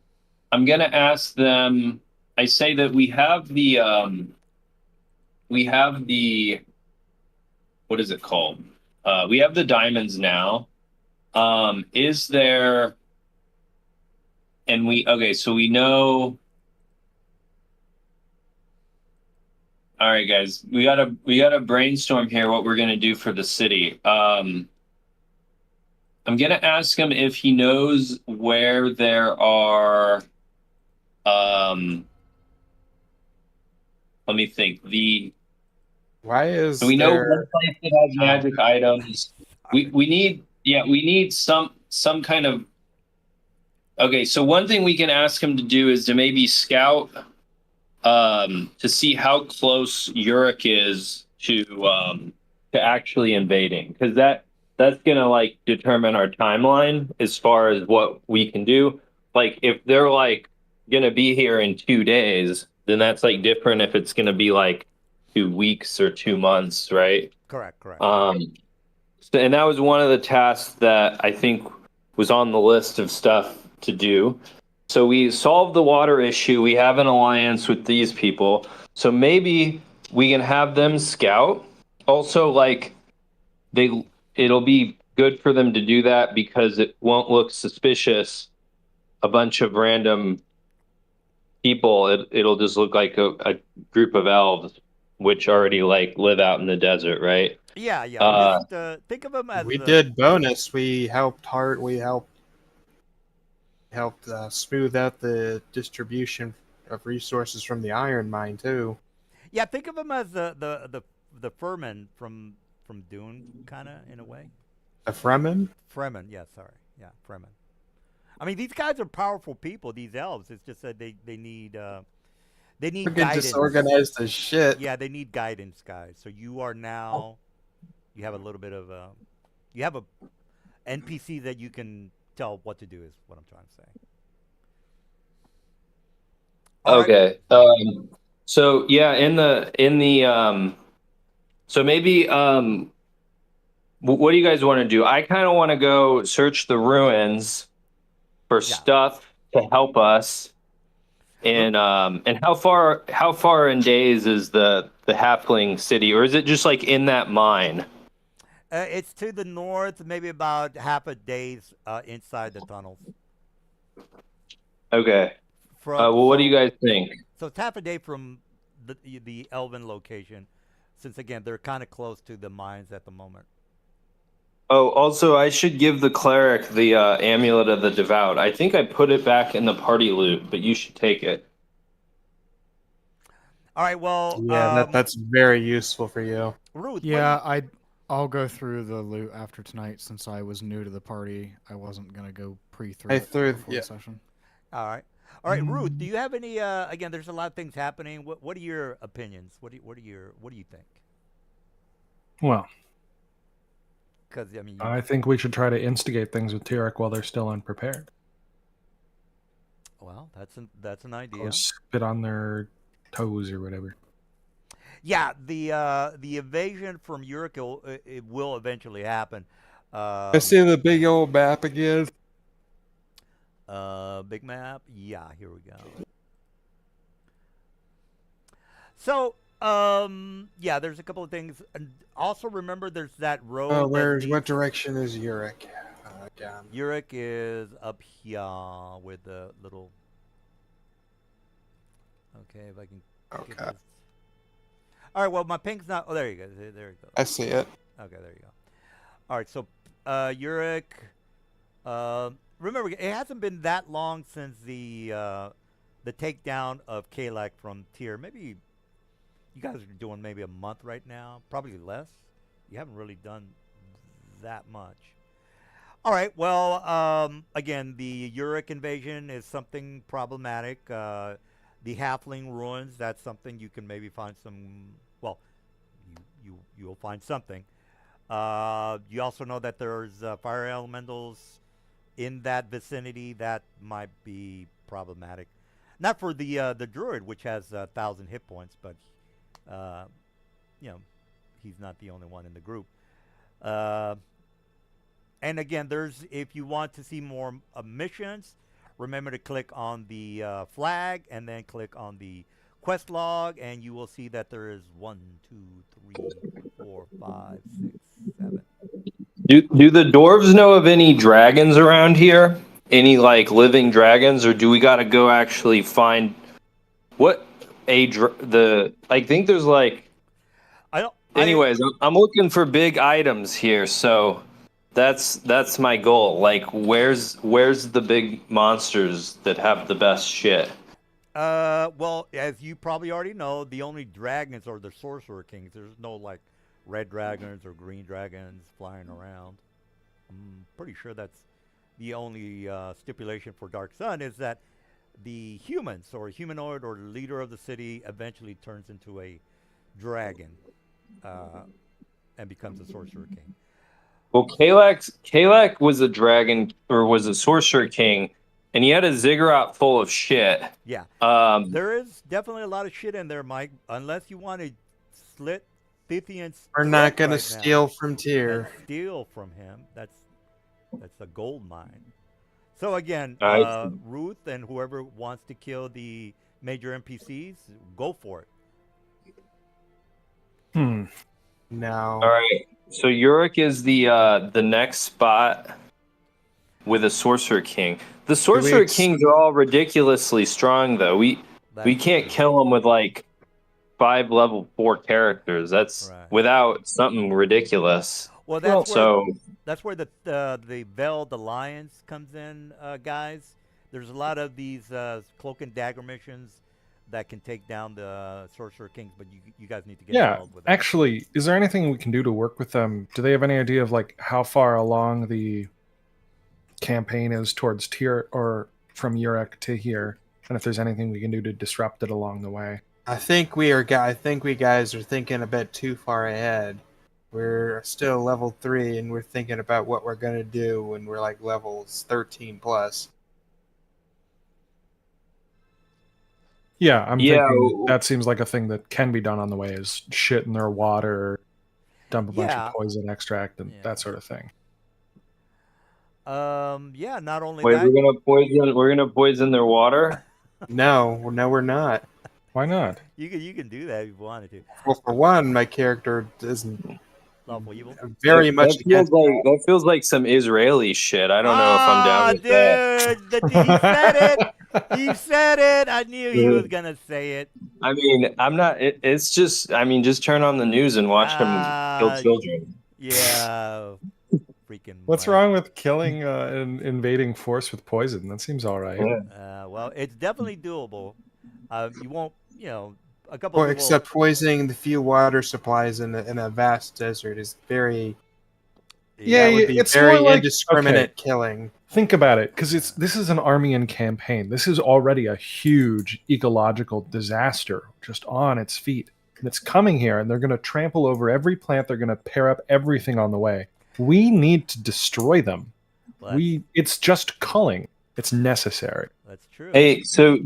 gonna ask them. I say that we have the what is it called? We have the diamonds now. Is there and we okay, so we know all right guys, we gotta brainstorm here what we're gonna do for the city. I'm gonna ask him if he knows where there are let me think. Why is So we know there? one place that has magic items. We need some kind of okay. So one thing we can ask him to do is to maybe scout to see how close Yurik is to actually invading, because that's gonna like determine our timeline as far as what we can do. Like if they're like gonna be here in 2 days, then that's like different if it's gonna be like 2 weeks or 2 months, right? Correct. Correct. So, and that was one of the tasks that I think was on the list of stuff to do. So we solved the water issue. We have an alliance with these people. So maybe we can have them scout. Also, like it'll be good for them to do that because it won't look suspicious. A bunch of random people. It'll just look like a group of elves, which already like live out in the desert, right? Yeah. Yeah. Just think of them as We did bonus. We helped Hart. We helped smooth out the distribution of resources from the iron mine too. Yeah. Think of them as the Furman from Dune, kind of in a way. A Fremen? Fremen. Yeah. Sorry. Yeah. Fremen. I mean, these guys are powerful people. These elves. It's just that they need Fucking guidance. disorganized as shit. Yeah, they need guidance, guys. So you are now, you have a little bit of you have a NPC that you can tell what to do. Is what I'm trying to say. All right. Okay. So yeah, in the so maybe what do you guys want to do? I kind of want to go search the ruins for Yeah. stuff to help us. And how far in days is the halfling city, or is it just like in that mine? It's to the north, maybe about half a day's inside the tunnels. Okay. From Well, what do you so, guys think? so it's half a day from the Elven location, since again they're kind of close to the mines at the moment. Oh, also, I should give the cleric the amulet of the devout. I think I put it back in the party loot, but you should take it. All right. Well, Yeah, that's very useful for you. Ruth. Yeah, I'll go through the loot after tonight since I was new to the party. I wasn't gonna go pre-through I it threw- before yeah. the session. All right. All right, Ruth. Do you have any? Again, there's a lot of things happening. What are your opinions? What do you think? Well, Because I mean, I think we should try to instigate things with Tyrek while they're still unprepared. well, that's an idea. Or spit on their toes or whatever. Yeah, the invasion from Uruk it will eventually happen. I see the big old map again. Big map. Yeah, here we go. So, yeah, there's a couple of things. And also, remember, there's that road. Oh, that what leads- direction is Uruk? Down. Uruk is up here with the little. Okay, if I can. Get Okay, this. All right. Well, my ping's not. Oh, there you go. There you go. I see it. Okay, there you go. All right. So, Uruk. Remember, it hasn't been that long since the takedown of Kalak from Tyr. Maybe you guys are doing maybe a month right now. Probably less. You haven't really done that much. All right. Well, again, the Uruk invasion is something problematic. The Halfling ruins. That's something you can maybe find some. Well, you'll find something. You also know that there's fire elementals in that vicinity. That might be problematic. Not for the druid, which has 1,000 hit points, but you know, he's not the only one in the group. And again, there's if you want to see more missions, remember to click on the flag and then click on the quest log, and you will see that there is 1, 2, 3, 4, 5, 6, 7. Do the dwarves know of any dragons around here? Any like living dragons, or do we got to go actually find what I think there's like. I don't. Anyways, I'm looking for big items here, so that's my goal. Like, where's the big monsters that have the best shit? Well, as you probably already know, the only dragons are the sorcerer kings. There's no like red dragons or green dragons flying around. I'm pretty sure that's the only stipulation for Dark Sun is that the humans or humanoid or leader of the city eventually turns into a dragon and becomes a sorcerer king. Well, Kalak was a dragon or was a sorcerer king, and he had a ziggurat full of shit. Yeah. Um, There is definitely a lot of shit in there, Mike. Unless you want to slit Thithian's We're not throat gonna right steal now from and Tyr. steal from him. That's a gold mine. So again, I Ruth and whoever wants to kill the major NPCs, go for it. No. all right. So Uruk is the next spot with a sorcerer king. The sorcerer kings are all ridiculously strong, though. We That's can't true. kill them with like 5 level 4 characters. That's Right. without something ridiculous. Well, that's where So the Veiled Alliance comes in, guys. There's a lot of these cloak and dagger missions that can take down the sorcerer kings, but you guys need to get Yeah, involved with that. actually, is there anything we can do to work with them? Do they have any idea of like how far along the campaign is towards Tyr or from Uruk to here, and if there's anything we can do to disrupt it along the way? I think we guys are thinking a bit too far ahead. We're still level 3, and we're thinking about what we're gonna do when we're like levels 13 plus. Yeah, I'm Yeah, thinking that seems like a thing that can be done on the way is shit in their water, dump a bunch Yeah. of poison extract and Yeah. that sort of thing. Yeah, not only wait, that. we're gonna poison their water. No, we're not. Why not? You can do that if you wanted to. Well, for one, my character isn't Lawful evil. very much against. That feels like some Israeli shit. I don't know if I'm down with that. Dude, he said it. He said it. I knew he was gonna say it. I mean, I'm not. It's just. I mean, just turn on the news and watch them kill children. Yeah, freaking. What's Mike. wrong with killing an invading force with poison? That seems all right. Yeah. Well, it's definitely doable. You won't, a couple. Well, people, except poisoning the few water supplies in a vast desert is very. Yeah, that would be it's very more like- indiscriminate okay. killing. Think about it, because this is an Armian campaign. This is already a huge ecological disaster just on its feet. And it's coming here, and they're going to trample over every plant. They're going to pair up everything on the way. We need to destroy them. Well, It's just culling. It's necessary. That's true. Hey, so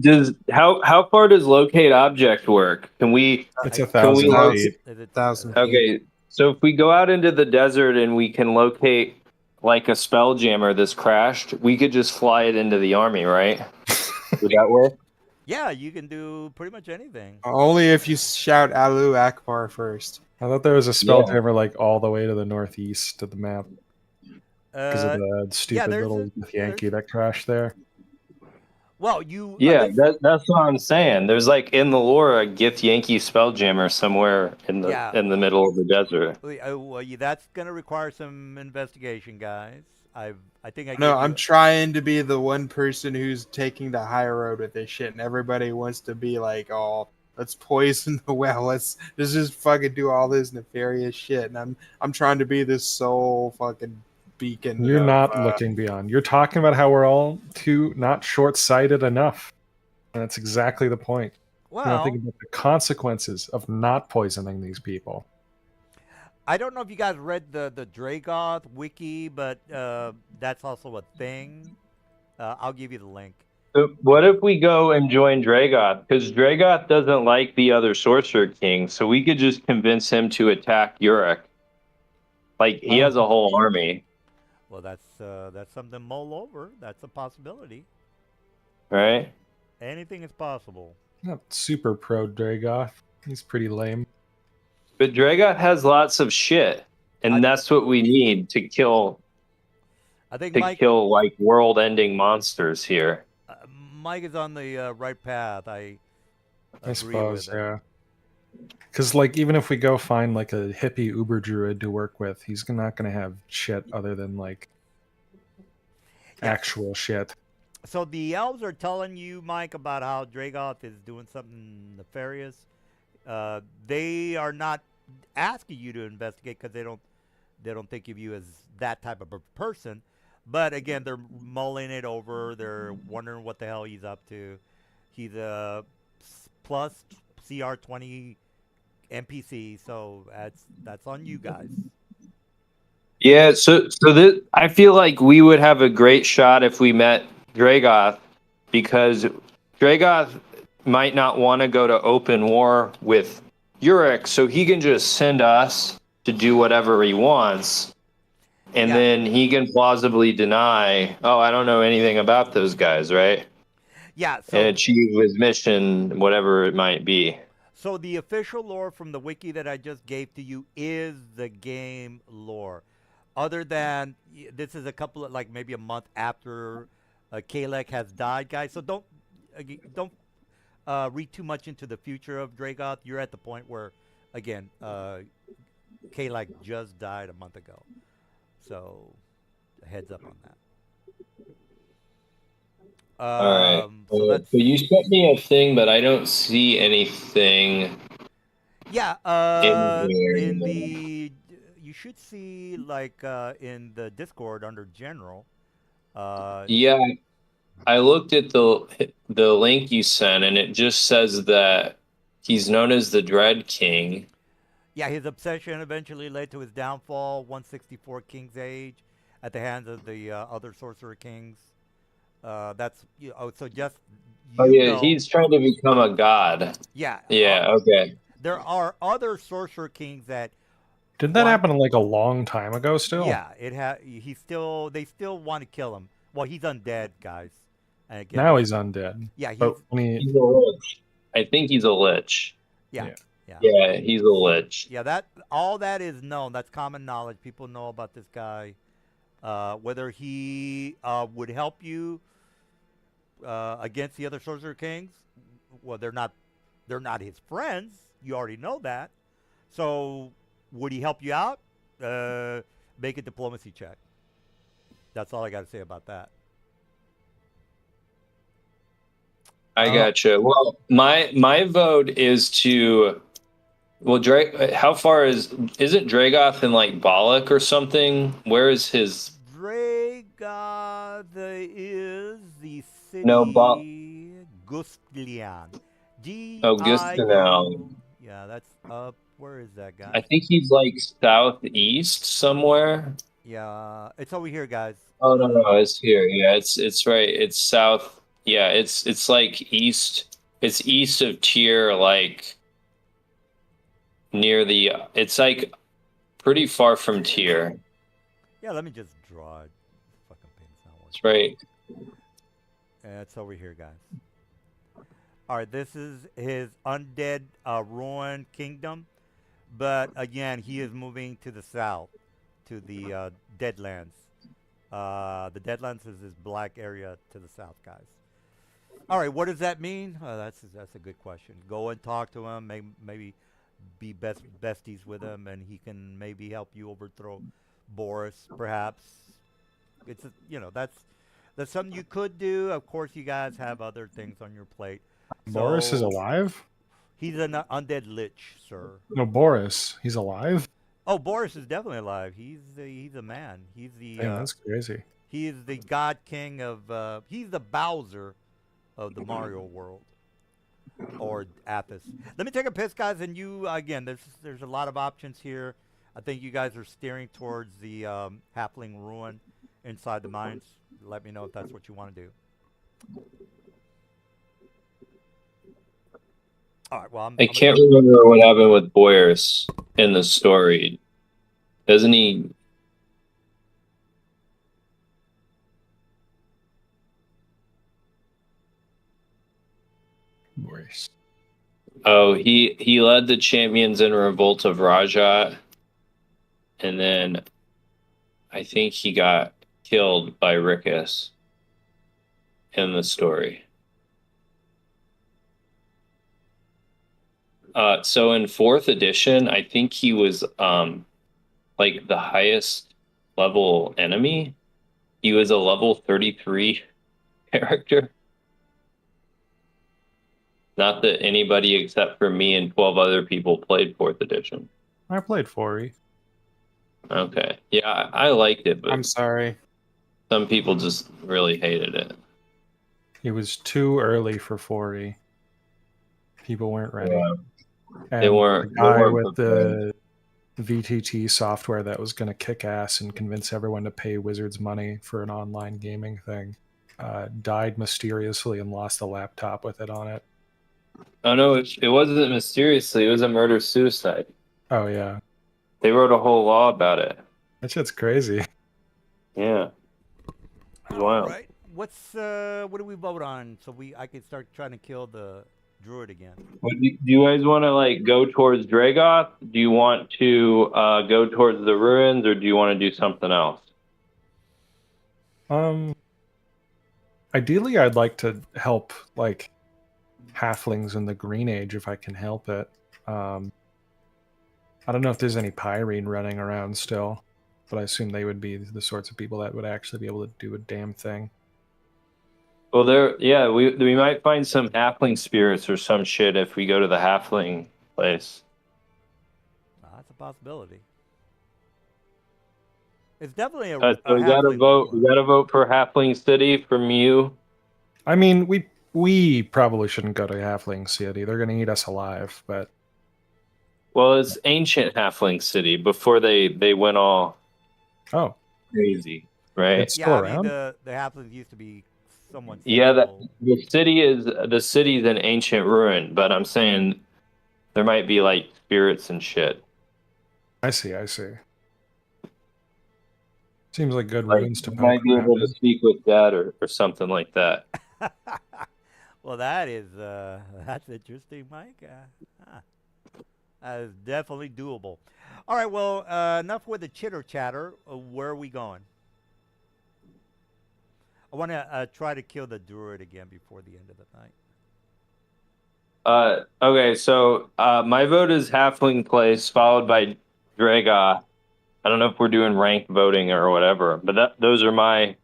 how far does locate object work? Can we? It's Can 1,000 we- feet. Is it 1,000. Okay, so if we go out into the desert and we can locate like a spell jammer that's crashed, we could just fly it into the army, right? Would that work? Yeah, you can do pretty much anything. Only if you shout Alu Akbar first. I thought there was a Yeah. spelljammer like all the way to the northeast of the map because of Uh, the stupid there's little Yankee that crashed there. well, you Yeah, this, that's what I'm saying. There's like in the lore a Gith Yankee spelljammer somewhere Yeah. in the middle of the desert. well, that's gonna require some investigation, guys. I think I No, gave I'm you- trying to be the one person who's taking the high road with this shit, and everybody wants to be like, "Oh, let's poison the well. Let's just fucking do all this nefarious shit." And I'm trying to be this sole fucking beacon. You're of, not looking beyond. You're talking about how we're all too not short-sighted enough. And that's exactly the point. You're not well, thinking about the consequences of not poisoning these people. I don't know if you guys read the Dragoth wiki, but that's also a thing. I'll give you the link. So what if we go and join Dragoth? Because Dragoth doesn't like the other Sorcerer King, so we could just convince him to attack Uruk. Like he has a whole army, Well, that's something to mull over. That's a possibility. right? Anything is possible. Not super pro Dragoth. He's pretty lame. But Dragoth has lots of shit, and I- that's what we need to kill I think Mike like world-ending monsters here. Mike is on the right path. I agree suppose, with it. yeah. Because like even if we go find like a hippie Uber druid to work with, he's not gonna have shit other than like Yeah. actual shit. So the elves are telling you, Mike, about how Dragoth is doing something nefarious. They are not asking you to investigate because they don't think of you as that type of a person. But again, they're mulling it over. They're wondering what the hell he's up to. He's a plus CR20 NPC, so that's on you guys. Yeah, so I feel like we would have a great shot if we met Dragoth, because Dragoth might not want to go to open war with Uruk, so he can just send us to do whatever he wants, and Yeah. then he can plausibly deny, "Oh, I don't know anything about those guys," right? Yeah. And So achieve his mission, whatever it might be. So the official lore from the wiki that I just gave to you is the game lore. Other than this is a couple of like maybe a month after Kalek has died, guys. So don't read too much into the future of Dragoth. You're at the point where, again, Kalek just died a month ago. So heads up on that. All right. So that's So you sent me a thing, but I don't see anything. Yeah, In here. in the you should see like in the Discord under general. Yeah, I looked at the link you sent, and it just says that he's known as the Dread King. Yeah, his obsession eventually led to his downfall. 164 King's Age, at the hands of the other Sorcerer Kings. That's so just Oh you yeah, know, he's trying to become a god. yeah. Yeah, okay. There are other Sorcerer Kings that Did that One- happen like a long time ago still? yeah, they still want to kill him. Well, he's undead, guys. And again, Now he's undead. yeah, he's But when he, He's a lich. I think he's a lich. yeah. Yeah, he's a lich. Yeah, that all that is known. That's common knowledge. People know about this guy. Whether he would help you against the other Sorcerer Kings, well, they're not his friends. You already know that. So, would he help you out? Make a diplomacy check. That's all I got to say about that. I gotcha. Well, my vote is to. Well, how far isn't Dragoth in like Balak or something? Where is his? Dragoth is the city No, Gustlian. Oh, Gustinau. Yeah, that's up. Where is that guy? I think he's like southeast somewhere. Yeah, it's over here, guys. Oh no, it's here. Yeah, it's right. It's south. Yeah, it's like east. It's east of Tyr, like near the. It's like pretty far from Tyr. Yeah, let me just draw it. Fucking paint's not working. It's right. Yeah, it's over here, guys. All right, this is his undead ruin kingdom, but again, he is moving to the south, to the Deadlands. The Deadlands is this black area to the south, guys. All right, what does that mean? That's a good question. Go and talk to him. Maybe be besties with him, and he can maybe help you overthrow Boris, perhaps. That's something you could do. Of course, you guys have other things on your plate. Boris is So alive? he's an undead lich, sir. No, Boris. He's alive? Oh, Boris is definitely alive. He's a man. Damn, that's crazy. He is the god king of. He's the Bowser of the Mario world, or Athos. Let me take a piss, guys, and you again. There's a lot of options here. I think you guys are steering towards the Halfling ruin inside the mines. Let me know if that's what you want to do. All right. Well, I can't remember what happened with Boyers in the story. Doesn't he? Boris. Oh, he led the champions in Revolt of Raja, and then I think he got killed by Rickus in the story. So in 4th edition, I think he was like the highest level enemy. He was a level 33 character. Not that anybody except for me and 12 other people played 4th edition. I played 4E. Okay. Yeah, I liked it, but I'm sorry. some people just really hated it. It was too early for 4E. People weren't ready. Yeah. And They weren't- the guy they weren't with the VTT software that was going to kick ass and convince everyone to pay Wizards money for an online gaming thing died mysteriously and lost a laptop with it on it. Oh no, it wasn't mysteriously. It was a murder-suicide. Oh, yeah. They wrote a whole law about it. That shit's crazy. Yeah. All Wow. right. What do we vote on so I can start trying to kill the druid again? Do you guys want to like go towards Dragoth? Do you want to go towards the ruins, or do you want to do something else? Ideally, I'd like to help, like, halflings in the Green Age if I can help it. I don't know if there's any Pyrene running around still, but I assume they would be the sorts of people that would actually be able to do a damn thing. Well, we might find some halfling spirits or some shit if we go to the halfling place. That's a possibility. It's definitely a. So we gotta halfling vote. ruin. We gotta vote for Halfling City from you. I mean, we probably shouldn't go to Halfling City. They're going to eat us alive, but... Well, it's ancient Halfling City before they went all Oh, crazy, right? It's still Yeah, I around? mean the halflings used to be somewhat. Yeah, sensible. the city's an ancient ruin, but I'm saying there might be like spirits and shit. I see. Seems like good Like, ruins to you poke might be around able to in. speak with that or something like that. Well, that's interesting, Mike. That is definitely doable. All right, well, enough with the chitter chatter. Where are we going? I want to try to kill the druid again before the end of the night. Okay, so my vote is Halfling Place, followed by Dragoth. I don't know if we're doing ranked voting or whatever, but those are my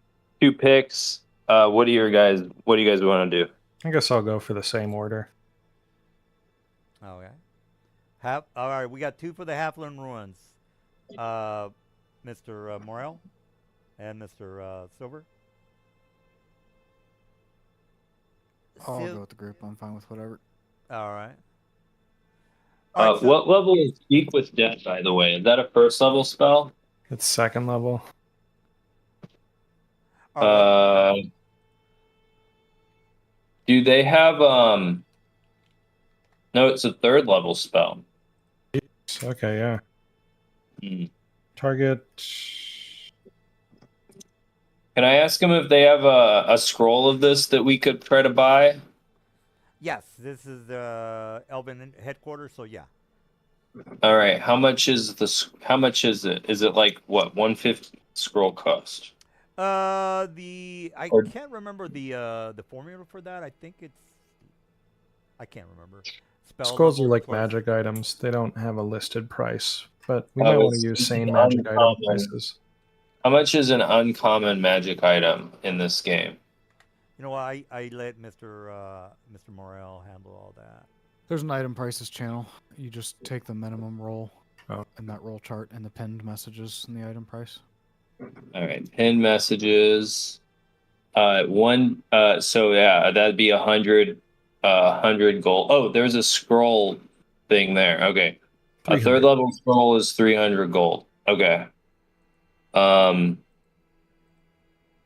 2 picks. What do you guys want to do? I guess I'll go for the same order. Okay. All right, we got 2 for the Halfling ruins. Mr. Morel and Mr. Silver. I'll go with the group. I'm fine with whatever. All right. All right, so- What level is Speak with Death, by the way? Is that a 1st level spell? It's 2nd level. all right. Do they have no, it's a 3rd level spell. Okay, yeah. Hmm. Target. Can I ask them if they have a scroll of this that we could try to buy? Yes, this is the Elven headquarters. So yeah. All right. How much is How much is it? Is it like what 150 scroll cost? I Or can't remember the formula for that. I think it's I can't remember. Spell Scrolls are level like plus. magic items. They don't have a listed price, but we I might want to was use thinking same magic item uncommon. prices. How much is an uncommon magic item in this game? You know, I let Mr. Morel handle all that. There's an item prices channel. You just take the minimum roll Oh. in that roll chart and the pinned messages in the item price. All right. Pin messages. One. So yeah, that'd be 100 gold. Oh, there's a scroll thing there. Okay. A 300. third level scroll is 300 gold. Okay. Um,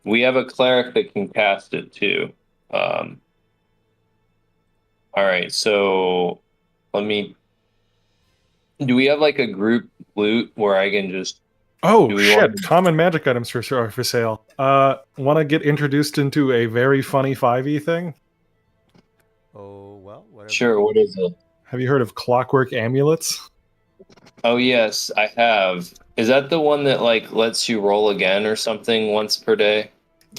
we have a cleric that can cast it too. All right. So let me. Do we have like a group loot where I can just? Oh Do we shit! want? Common magic items for sure for sale. Want to get introduced into a very funny 5e thing? Oh well, whatever. Sure. What is it? Have you heard of clockwork amulets? Oh yes, I have. Is that the one that like lets you roll again or something once per day?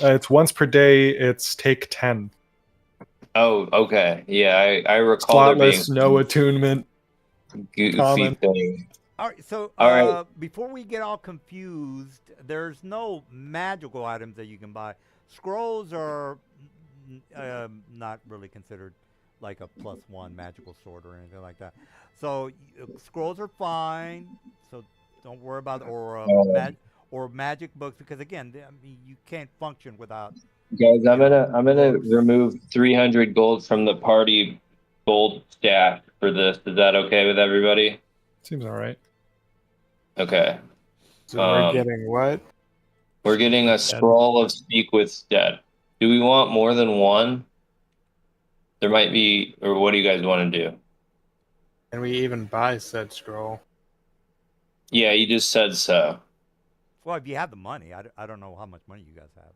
It's once per day. It's take 10. Oh, okay. Yeah, I recall there being Slotless, no attunement. goofy common. thing. All right, so All right. before we get all confused, there's no magical items that you can buy. Scrolls are not really considered like a +1 magical sword or anything like that. So scrolls are fine. So don't worry about or magic books because again, I mean, you can't function without Guys, I'm gonna books. remove 300 gold from the party gold stack for this. Is that okay with everybody? Seems all right. Okay. So we're Um, getting what? We're getting a scroll of speak with Stead. Do we want more than one? There might be, or what do you guys want to do? And we even buy said scroll. Yeah, you just said so. Well, if you have the money, I don't know how much money you guys have.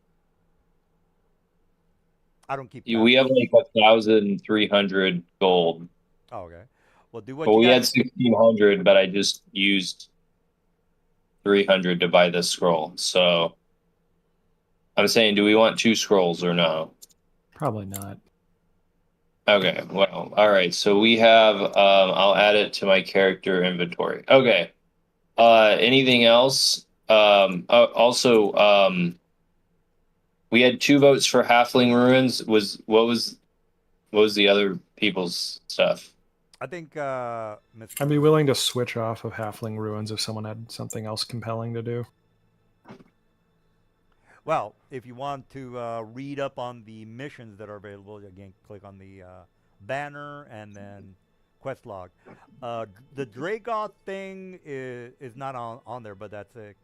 I don't keep that. We have like 1,300 gold. Oh, okay. Well, do what But you we had guys. 1,600, but I just used 300 to buy this scroll. So I'm saying, do we want 2 scrolls or no? Probably not. Okay, well, all right. So we have, I'll add it to my character inventory. Okay. Anything else? Also, we had 2 votes for Halfling Ruins. What was the other people's stuff? I think Mr. I'd be willing to switch off of Halfling Ruins if someone had something else compelling to do. Well, if you want to read up on the missions that are available, again, click on the banner and then quest log. The Dragoth thing is not on there, but that's it's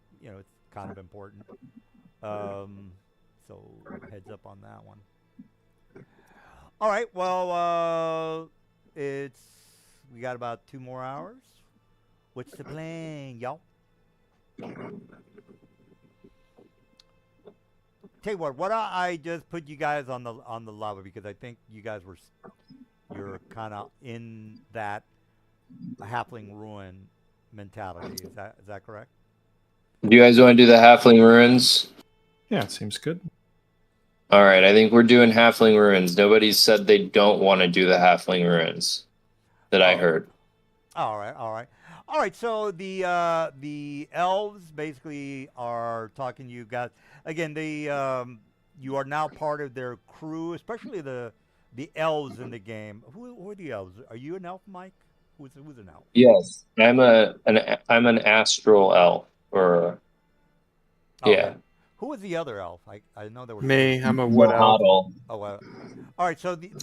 kind of important. So heads up on that one. All right. Well, we got about 2 more hours. What's the plan, y'all? Tell you what I just put you guys on the lava because I think you guys you're kind of in that halfling ruin mentality. Is that correct? Do you guys want to do the Halfling Ruins? Yeah, it seems good. All right, I think we're doing Halfling Ruins. Nobody said they don't want to do the Halfling Ruins that I heard. All right. So the elves basically are talking to you guys again. You are now part of their crew, especially the elves in the game. Who are the elves? Are you an elf, Mike? Who's an elf? Yes, I'm an astral elf. Or Okay. yeah, Who was the other elf? I know there was Me, two. I'm a wood elf. Mahadal. Oh, all right. So the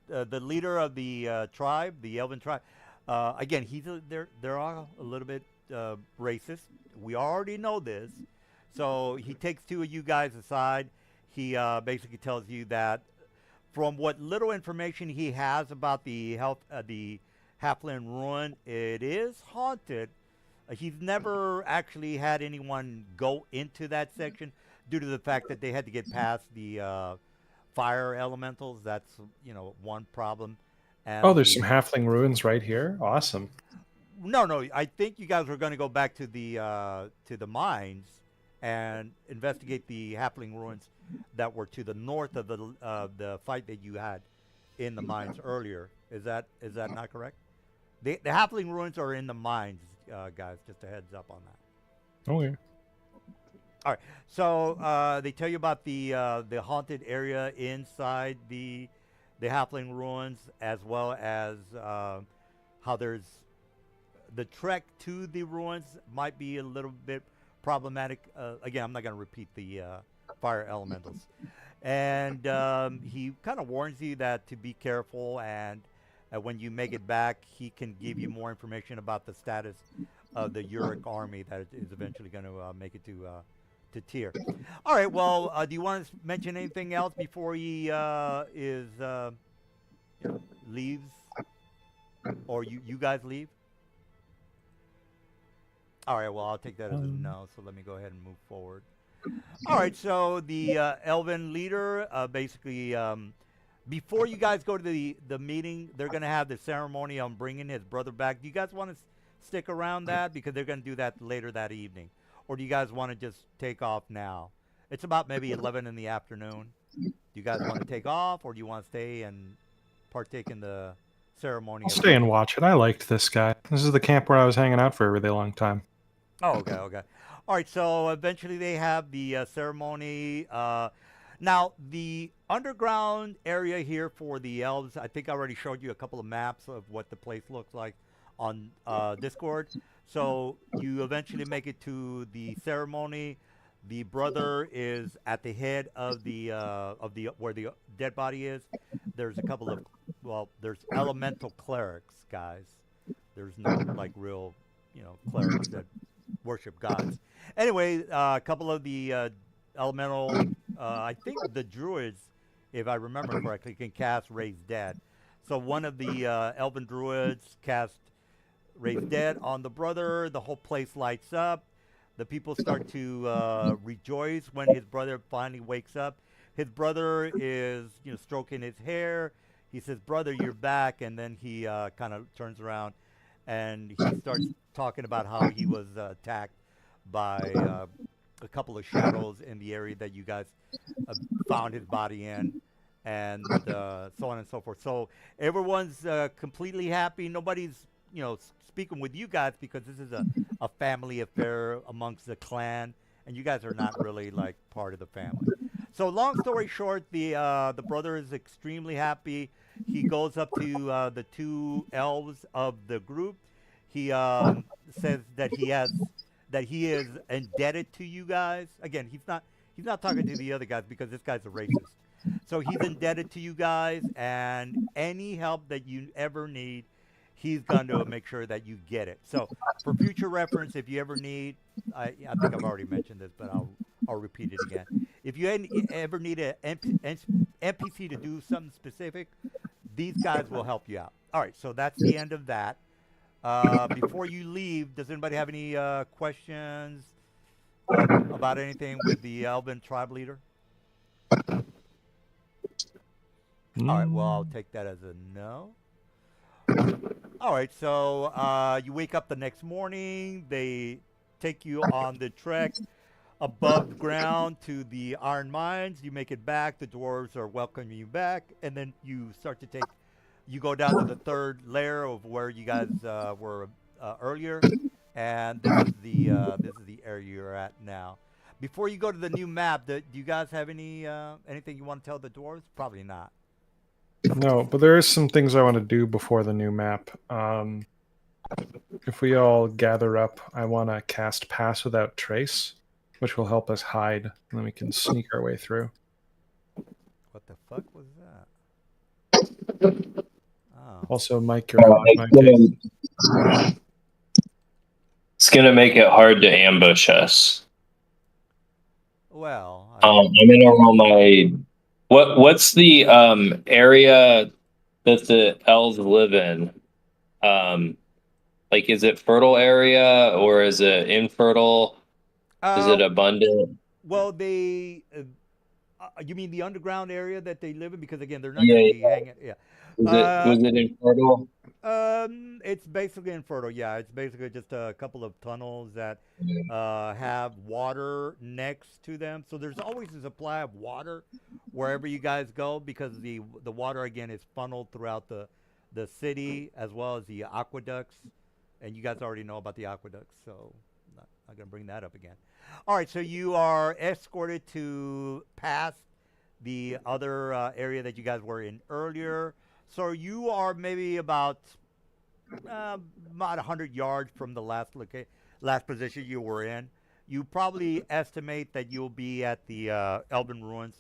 leader of the tribe, the Elven tribe, again, they're all a little bit racist. We already know this. So he takes 2 of you guys aside. He basically tells you that from what little information he has about the Halfling Ruin, it is haunted. He's never actually had anyone go into that section due to the fact that they had to get past the fire elementals. That's one problem. And Oh, there's some halfling ruins right here. Awesome. No. I think you guys were going to go back to the mines and investigate the halfling ruins that were to the north of the fight that you had in the mines earlier. Is that not correct? The halfling ruins are in the mines, guys. Just a heads up on that. Okay. All right. So they tell you about the haunted area inside the halfling ruins, as well as how there's the trek to the ruins might be a little bit problematic. Again, I'm not going to repeat the fire elementals. And he kind of warns you that to be careful, and when you make it back, he can give you more information about the status of the Uric army that is eventually going to make it to Tyr. All right. Well, do you want to mention anything else before he leaves, or you guys leave? All right. Well, I'll take that as a no. So let me go ahead and move forward. All right. So the Elven leader, basically, before you guys go to the meeting, they're going to have the ceremony on bringing his brother back. Do you guys want to stick around that, because they're going to do that later that evening, or do you guys want to just take off now? It's about maybe 11 in the afternoon. Do you guys want to take off, or do you want to stay and partake in the ceremony? I'll stay and watch it. I liked this guy. This is the camp where I was hanging out for a really long time. Oh, okay. All right, so eventually they have the ceremony. Now, the underground area here for the elves, I think I already showed you a couple of maps of what the place looks like on Discord. So you eventually make it to the ceremony. The brother is at the head of the where the dead body is. There's a couple of, there's elemental clerics, guys. There's no like real, clerics that worship gods. Anyway, a couple of the elemental, I think the druids, if I remember correctly, can cast Raise Dead. So one of the elven druids cast Raise Dead on the brother. The whole place lights up. The people start to rejoice when his brother finally wakes up. His brother is, stroking his hair. He says, "Brother, you're back." And then he kind of turns around and he starts talking about how he was attacked by a couple of shadows in the area that you guys found his body in, and so on and so forth. So everyone's completely happy. Nobody's, speaking with you guys, because this is a family affair amongst the clan, and you guys are not really like part of the family. So long story short, the brother is extremely happy. He goes up to the two elves of the group. He says that he is indebted to you guys. Again, he's not talking to the other guys, because this guy's a racist. So he's indebted to you guys, and any help that you ever need, he's going to make sure that you get it. So for future reference, if you ever need, I think I've already mentioned this, but I'll repeat it again. If you ever need an NPC to do something specific, these guys will help you out. All right, so that's the end of that. Before you leave, does anybody have any questions about anything with the Elven tribe leader? All right, well, I'll take that as a no. All right, so you wake up the next morning. They take you on the trek above ground to the iron mines. You make it back. The dwarves are welcoming you back, and then you start to you go down to the third layer of where you guys were earlier, and this is the area you're at now. Before you go to the new map, do you guys have anything you want to tell the dwarves? Probably not. No, but there is some things I want to do before the new map. If we all gather up, I want to cast Pass Without Trace, which will help us hide, and then we can sneak our way through. What the fuck was that? Oh. Also, Mike, you're on. It's gonna make it hard to ambush us. Well, I'm gonna roll my. What's the area that the elves live in? Like, is it fertile area or is it infertile? Is it abundant? Well, You mean the underground area that they live in? Because again, they're not Yeah, going to be yeah. hanging. Yeah. Was it infertile? It's basically infertile. Yeah, it's basically just a couple of tunnels that have water next to them. So there's always a supply of water wherever you guys go because the water again is funneled throughout the city as well as the aqueducts. And you guys already know about the aqueducts, so I'm not gonna bring that up again. All right, so you are escorted to past the other area that you guys were in earlier. So you are maybe about 100 yards from the last position you were in. You probably estimate that you'll be at the Elven Ruins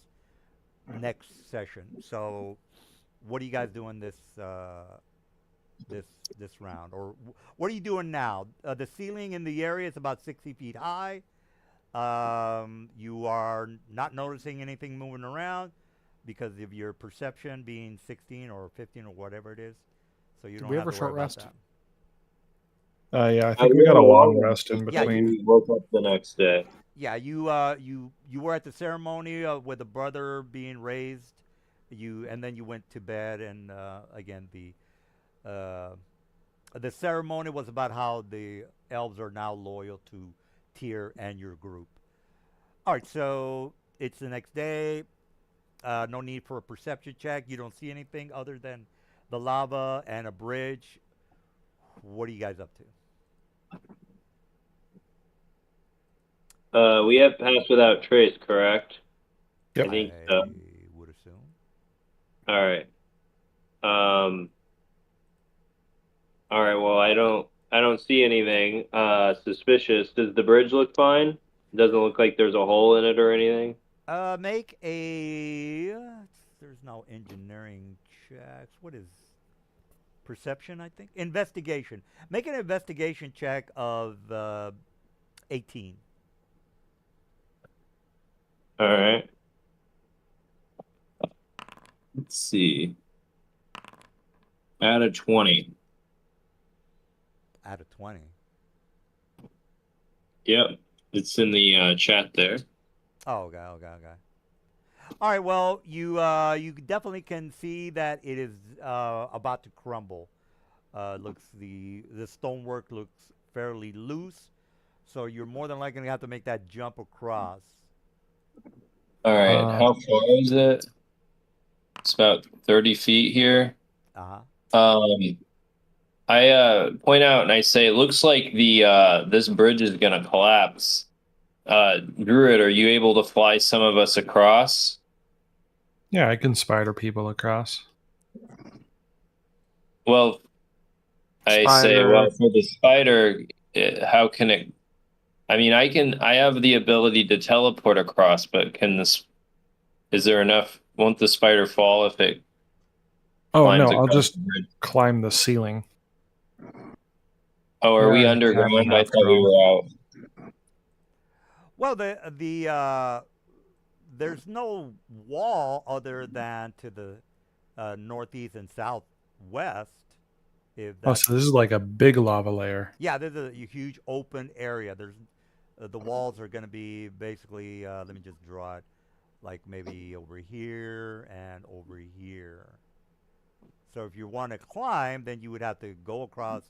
next session. So, what are you guys doing this round, or what are you doing now? The ceiling in the area is about 60 feet high. You are not noticing anything moving around because of your perception being 16 or 15 or whatever it is. So you Did don't we have have a to short worry about rest? that. Yeah, I think we got a long rest in Yeah, between. We woke up the next day. Yeah, you were at the ceremony with the brother being raised. And then you went to bed, and again the ceremony was about how the elves are now loyal to Tyr and your group. All right, so it's the next day. No need for a perception check. You don't see anything other than the lava and a bridge. What are you guys up to? We have passed without trace, correct? Yep. I think I so. would assume. All right. All right. Well, I don't see anything suspicious. Does the bridge look fine? Doesn't look like there's a hole in it or anything. Make a. There's no engineering checks. What is perception? I think investigation. Make an investigation check of 18. All right. Let's see. Out of 20. Out of 20. Yep. It's in the chat there. Oh, okay. All right. Well, you definitely can see that it is about to crumble. Looks the stonework looks fairly loose, so you're more than likely gonna have to make that jump across. All right. How far is it? It's about 30 feet here. Uh-huh. I point out and I say, it looks like the this bridge is gonna collapse. Druid, are you able to fly some of us across? Yeah, I can spider people across. Well, I say, Spider. well, for the spider, how can it? I mean, I have the ability to teleport across, but can this? Is there enough? Won't the spider fall if it? Oh climbs no, I'll across just the bridge? climb the ceiling. Oh, are Yeah, we I underground? can I thought we were out. Well, there's no wall other than to the northeast and southwest. If Oh, that's, so this is like a big lava layer. yeah, there's a huge open area. There's the walls are going to be basically. Let me just draw it, like maybe over here and over here. So if you want to climb, then you would have to go across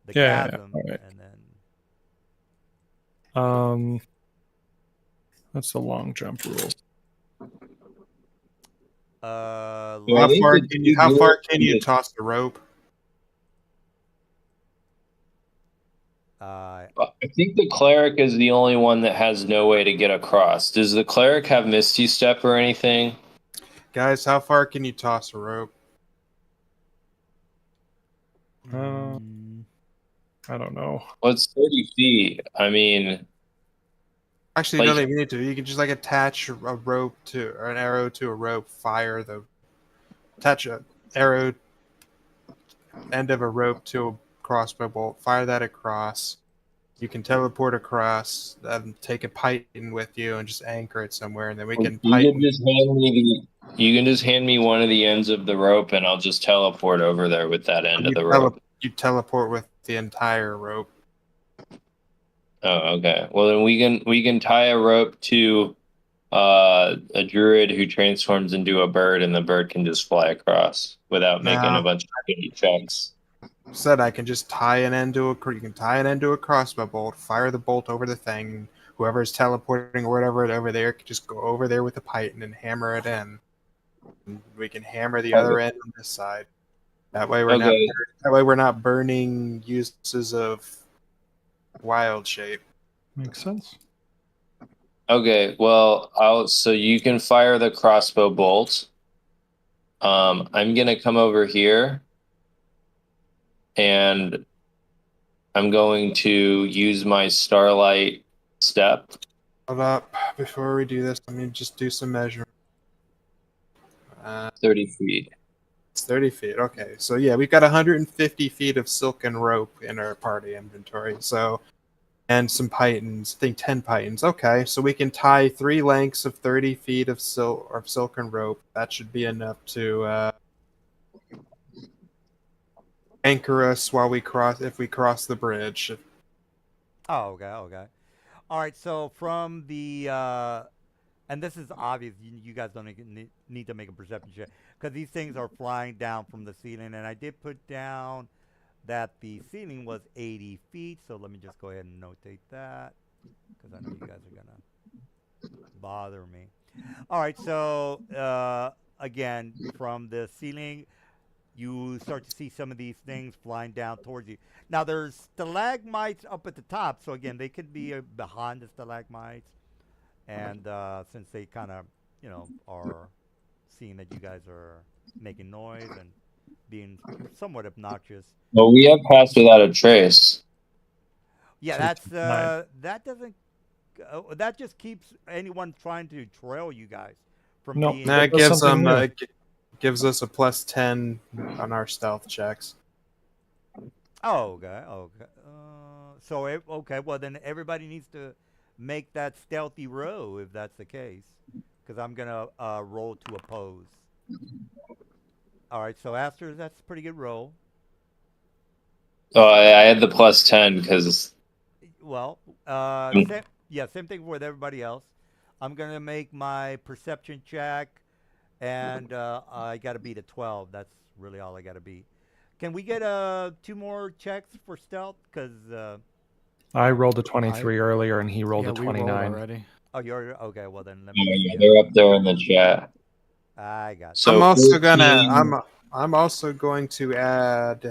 the Yeah, chasm alright. and then. That's the long jump rules. Well, How I think far the can you? two How far dudes can you is- toss the rope? Uh, I think the cleric is the only one that has no way to get across. Does the cleric have Misty Step or anything? Guys, how far can you toss a rope? I don't know. Well, it's 30 feet. I mean, Actually, you Like- don't even need to. You can just like attach a rope to or an arrow to a rope, attach a arrow end of a rope to a crossbow bolt, fire that across. You can teleport across, take a python with you, and just anchor it somewhere, and then we can you python. can just hand me one of the ends of the rope, and I'll just teleport over there with that end of the rope. You teleport with the entire rope. Oh, okay. Well, then we can tie a rope to a druid who transforms into a bird, and the bird can just fly across without making No. a bunch of shitty checks. Said I can just tie an end to you can tie an end to a crossbow bolt, fire the bolt over the thing. Whoever's teleporting or whatever over there can just go over there with a python and hammer it in. And we can hammer the other end on this side. That way Okay. we're not burning uses of wild shape. Makes sense. Okay, well, so you can fire the crossbow bolt. I'm gonna come over here, and I'm going to use my starlight step. Hold up, before we do this, let me just do some measurement. 30 feet. It's 30 feet. Okay, so yeah, we've got 150 feet of silken rope in our party inventory. So, and some pythons. I think 10 pythons. Okay, so we can tie 3 lengths of 30 feet of silken rope. That should be enough to anchor us while if we cross the bridge. Oh, okay, okay. All right, so from the and this is obvious. You guys don't need to make a perception check because these things are flying down from the ceiling. And I did put down that the ceiling was 80 feet. So let me just go ahead and notate that because I know you guys are gonna bother me. All right, so again, from the ceiling, you start to see some of these things flying down towards you. Now, there's stalagmites up at the top, so again, they could be behind the stalagmites. And since they kind of, are seeing that you guys are making noise and being somewhat obnoxious. Well, we have passed without a trace. Yeah, So that's nine. that doesn't that just keeps anyone trying to trail you guys from Nope. being. Nah, it That's gives something them new. it gives us a plus 10 on our stealth checks. Oh, okay, okay. Okay, well then everybody needs to make that stealthy roll if that's the case, because I'm gonna roll to oppose. All right, so Aster, that's a pretty good roll. Oh, I had the plus 10 because Well, same thing with everybody else. I'm gonna make my perception check, and I gotta beat a 12. That's really all I gotta beat. Can we get 2 more checks for stealth? Because I rolled a 23 earlier, and he rolled Yeah, a we rolled 29. already. oh, you're okay. Well, then let me. yeah, they're up there in the chat. I got. So I'm also 14 gonna I'm also going to add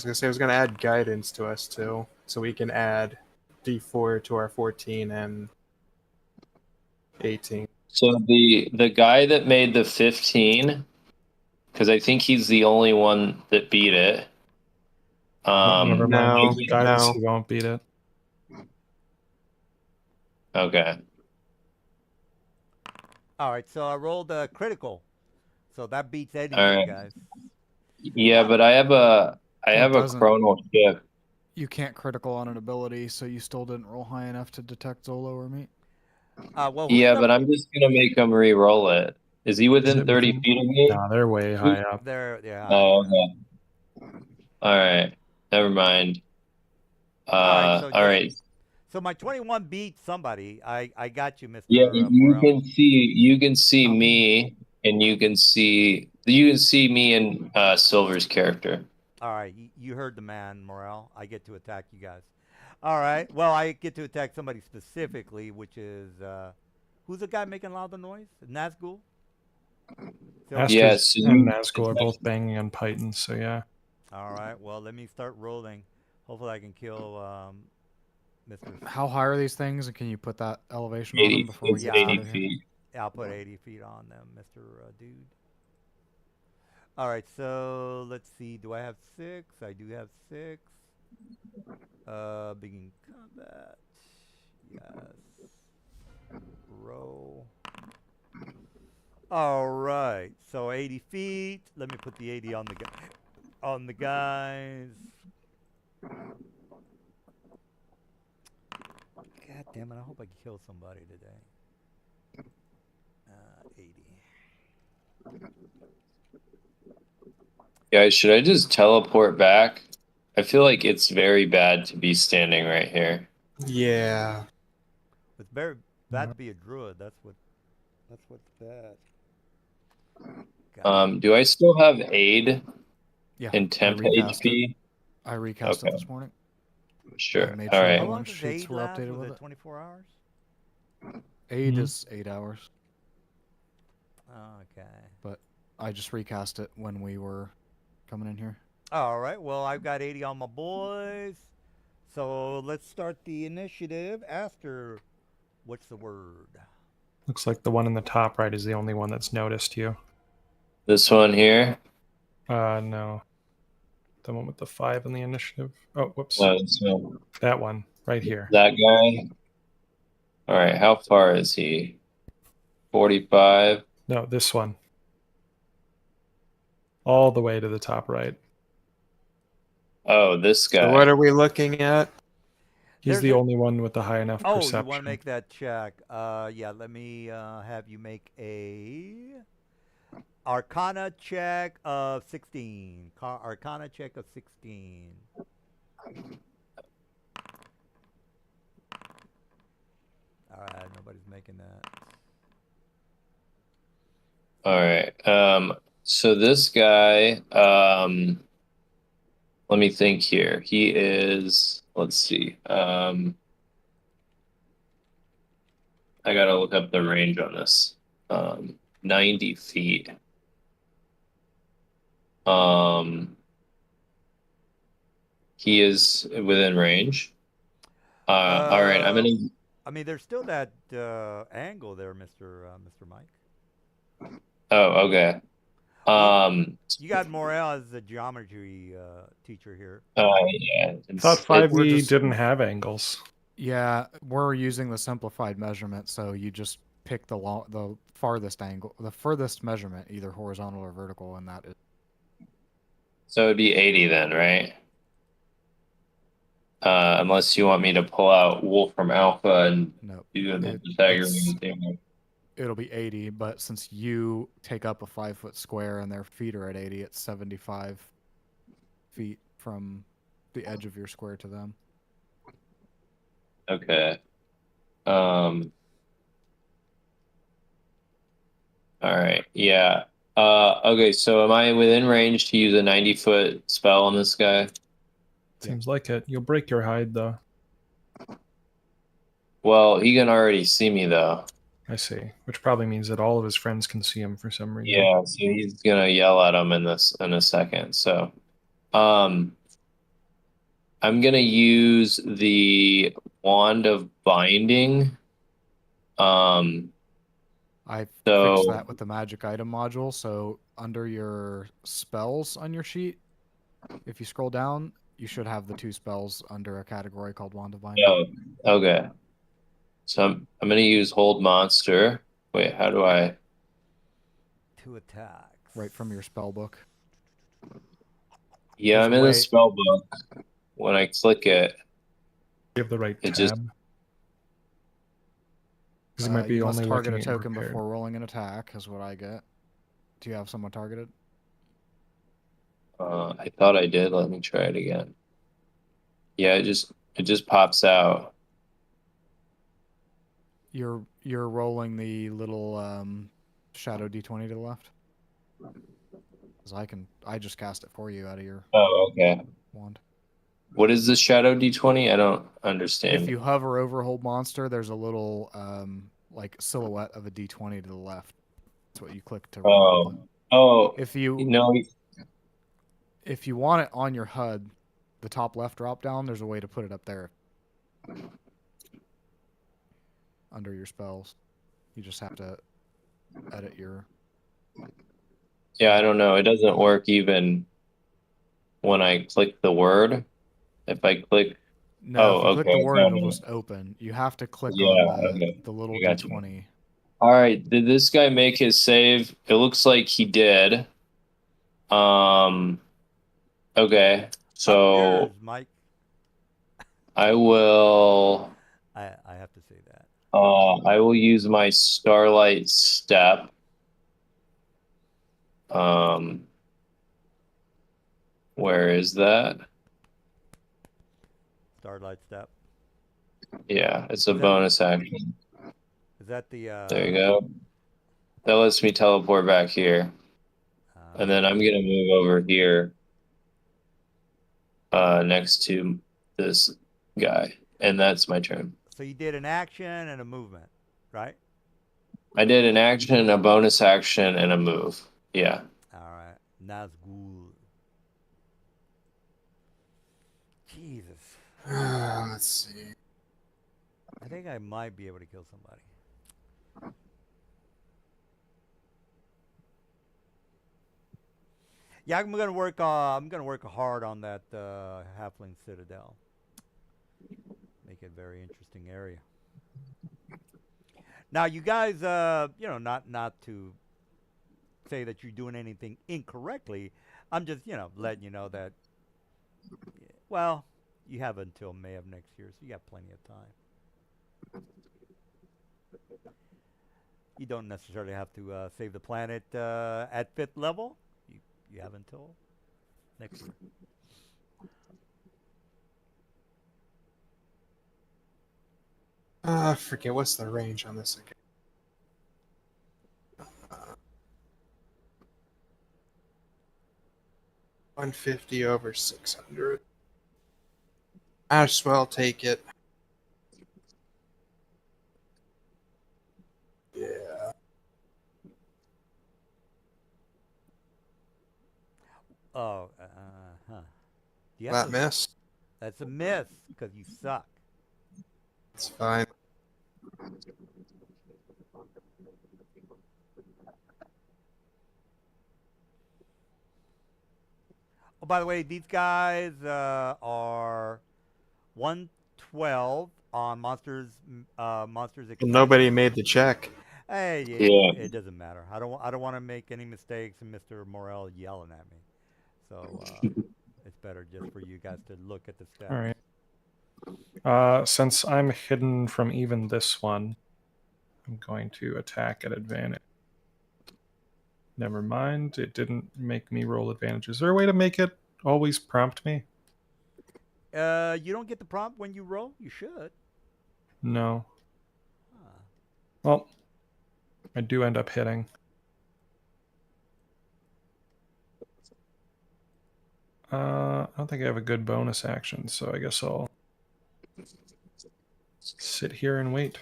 I was gonna add guidance to us too, so we can add D4 to our 14 and 18. So the guy that made the 15, because I think he's the only one that beat it. Never mind. No, Guidance, no. he won't beat it. Okay. All right, so I rolled a critical, so that beats any All of you right. guys. Yeah, but I have a doesn't. chronal ship. You can't critical on an ability, so you still didn't roll high enough to detect Zolo or me. Well, who's Yeah, the- but I'm just gonna make him re-roll it. Is he within it 30 within- feet of me? Nah, they're way high up. There, yeah. Oh, okay. All right. Never mind. Alright, so All just- right. So my 21 beat somebody. I got you, Mr. Yeah, you Morel. can see me, and you can see me and Silver's character. All right, you heard the man, Morel. I get to attack you guys. All right. Well, I get to attack somebody specifically, which is who's the guy making a lot of the noise? Nazgul. So- Asterisk Yes, and Nazgul are both banging on Python, so yeah. All right. Well, let me start rolling. Hopefully, I can kill Mr. How high are these things, and can you put that elevation on 80, them before we it's get 80 started here? feet. I'll put 80 feet on them, Mr. Dude. All right, so let's see. Do I have 6? I do have 6. Begin combat. Yes. Roll. All right, so 80 feet. Let me put the 80 on the guys. God damn it! I hope I can kill somebody today. 80. Guys, should I just teleport back? I feel like it's very bad to be standing right here. Yeah. It's very. bad to be a druid. That's what's bad. Do I still have aid Yeah. and I temp recast it. HP? I recast Okay. it this morning. Sure. made All sure right. How Everyone long does sheets aid were last? updated Was with it it. 24 hours? Aid Mhm. is 8 hours, Oh, okay. but I just recast it when we were coming in here. All right. Well, I've got 80 on my boys. So let's start the initiative after. What's the word? Looks like the one in the top right is the only one that's noticed you. This one here. No. The one with the 5 in the initiative. Oh, whoops. So That one right here. that guy. All right. How far is he? 45. No, this one. All the way to the top right. Oh, this guy. So what are we looking at? He's There's the a- only one with the high enough Oh, perception. you want to make that check? Yeah. Let me have you make a Arcana check of 16. Arcana check of 16. All right. Nobody's making that. All right. So this guy, let me think here. He is, let's see. I gotta look up the range on this. 90 feet. He is within range. All right, I'm gonna. I mean, there's still that angle there, Mr. Mike. Oh, okay. You got Morel as the geometry teacher here. Yeah. I thought We're 5e just- didn't have angles. Yeah, we're using the simplified measurement, so you just pick the farthest angle, the furthest measurement, either horizontal or vertical, and that is. So it'd be 80 then, right? Unless you want me to pull out Wolfram Alpha and No, do the It- Pythagorean thing. it'll be 80, but since you take up a 5-foot square and their feet are at 80, it's 75 feet from the edge of your square to them. Okay. All right. Yeah. Okay. So am I within range to use a 90-foot spell on this guy? Seems like it. You'll break your hide, though. Well, he can already see me though. I see. Which probably means that all of his friends can see him for some reason. Yeah. So he's gonna yell at him in a second. So, I'm gonna use the Wand of Binding. I So- fixed that with the magic item module. So under your spells on your sheet, if you scroll down, you should have the 2 spells under a category called Wand of Binding. Oh, okay. So I'm gonna use Hold Monster. Wait, how do I? 2 attacks. Right from your spell book. Yeah, There's I'm a in way- the spell book. When I click it, You have the right It tab. just- Because he might be You must only target a looking at token prepared. before rolling an attack, is what I get. Do you have someone targeted? I thought I did. Let me try it again. Yeah, it just pops out. You're rolling the little shadow d20 to the left. Because I just cast it for you out of your Oh, okay. wand. What is the Shadow D20? I don't understand. If you hover over Hold Monster, there's a little like silhouette of a d20 to the left. That's what you click to roll. with it. Oh, If you no. if you want it on your HUD, the top left drop down, there's a way to put it up there. Under your spells. You just have to edit your Yeah, I don't know. It doesn't work even when I click the word. If I click, No, if you click the okay, word, no, it'll no. just open. You have to click Yeah, on okay. the little I got you. d20. all right, did this guy make his save? It looks like he did. Okay, Up so yours, Mike. I will. I have to say that. I will use my Starlight Step. Where is that? Starlight Step. Yeah, it's a Is that- bonus action. that the? There you go. That lets me teleport back here. And then I'm gonna move over here next to this guy. And that's my turn. So you did an action and a movement, right? I did an action, a bonus action, and a move. Yeah. All right. Nazgul. Jesus. Let's see. I think I might be able to kill somebody. Yeah, I'm gonna work. I'm gonna work hard on that halfling citadel. Make it a very interesting area. Now, you guys, you know, not to say that you're doing anything incorrectly. I'm just, you know, letting you know that. Well, you have until May of next year, so you got plenty of time. You don't necessarily have to save the planet at 5th level. You have until next year. I forget what's the range on this again. 150 over 600. I just well take it. Yeah. Oh, huh. Do you have That to- miss. That's a miss because you suck. It's fine. Oh, by the way, these guys are 112 on Monsters. Monsters. Nobody made the check. Hey, Yeah. it doesn't matter. I don't want to make any mistakes, and Mr. Morel yelling at me. So it's better just for you guys to look at the stats. All right. Since I'm hidden from even this one, I'm going to attack at advantage. Never mind. It didn't make me roll advantage. Is there a way to make it always prompt me? You don't get the prompt when you roll. You should. No. Huh. Well, I do end up hitting. I don't think I have a good bonus action, so I guess I'll sit here and wait.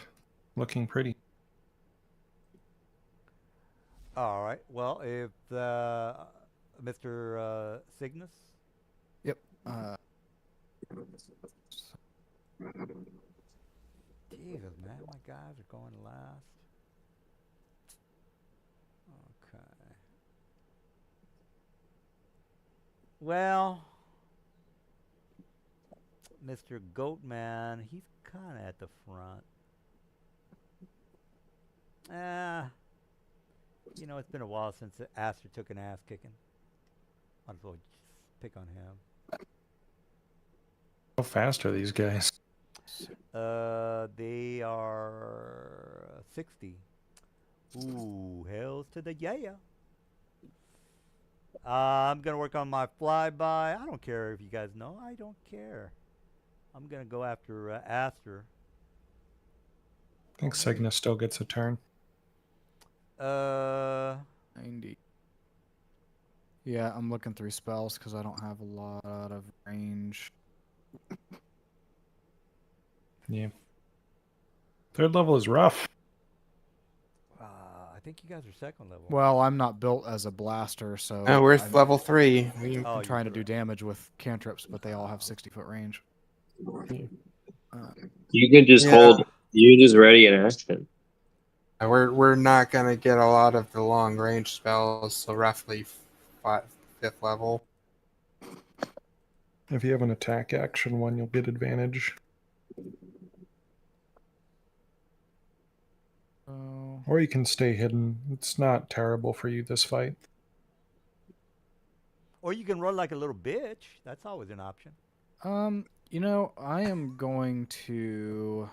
Looking pretty. All right. Well, if Mr. Cygnus. Yep. Jesus, man, my guys are going last. Okay. Well, Mr. Goatman, he's kind of at the front. You know, it's been a while since Aster took an ass kicking. Might as well just pick on him. How fast are these guys? They are 60. Ooh, hells to the yeah. I'm gonna work on my flyby. I don't care if you guys know. I don't care. I'm gonna go after Aster. I think Cygnus still gets a turn. 90. Yeah, I'm looking through spells because I don't have a lot of range. Yeah. 3rd level is rough. I think you guys are 2nd level. Well, I'm not built as a blaster, so Oh, we're I'm, level 3. I'm Oh, trying to you're do damage with cantrips, but they all have 60-foot range. You can just Yeah. hold. You can just ready an action. We're not gonna get a lot of the long range spells, so roughly 5th level. If you have an attack action one, you'll get advantage. So Or you can stay hidden. It's not terrible for you this fight. Or you can run like a little bitch. That's always an option. you know, I am going to.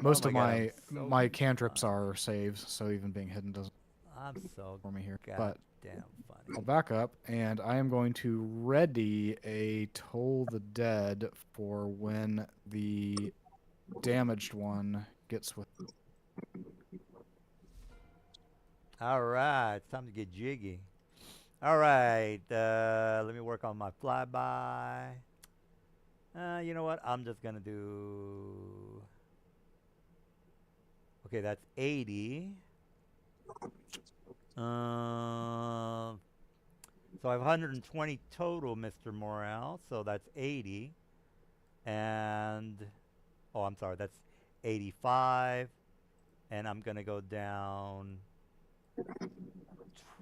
Most of my God, my I'm so my cantrips are saves, so even being hidden doesn't I'm so for me here. But goddamn funny. I'll back up, and I am going to ready a Toll the Dead for when the damaged one gets with. All right, it's time to get jiggy. All right, let me work on my flyby. You know what? I'm just gonna do. Okay, that's 80. So I have 120 total, Mr. Morale. So that's 80. And, oh, I'm sorry, that's 85. And I'm going to go down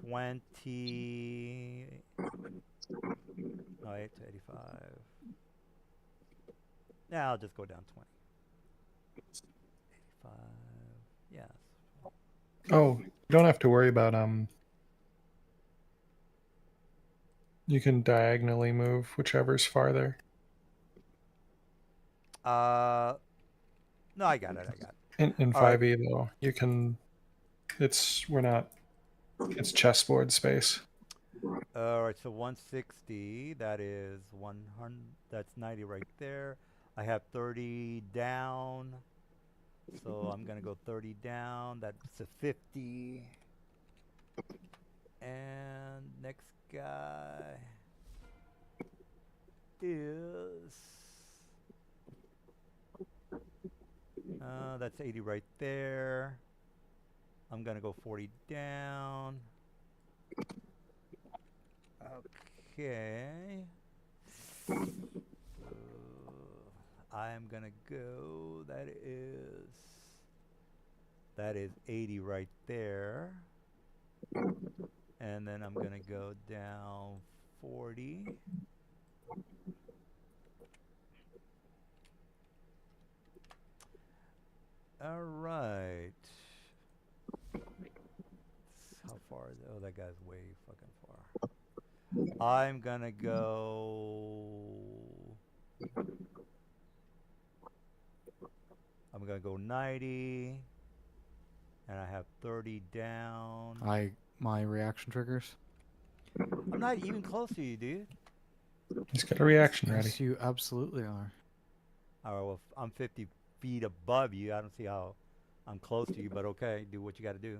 20. No, 8 to 85. Yeah, I'll just go down 20. 85. Yes. Oh, you don't have to worry about you can diagonally move whichever's farther. No, I got it. I got it. In All right. 5e though, you can we're not it's chessboard space. All right, so 160, that is 100, that's 90 right there. I have 30 down, so I'm going to go 30 down. That's a 50. And next guy is, that's 80 right there. I'm going to go 40 down. Okay. I'm gonna go. That is 80 right there. And then I'm gonna go down 40. All right. How far is it? Oh, that guy's way fucking far. I'm gonna go. I'm gonna go 90, and I have 30 down. My reaction triggers. I'm not even close to you, dude. He's got a reaction ready. Yes, you absolutely are. All right, well, I'm 50 feet above you. I don't see how I'm close to you, but okay, do what you got to do.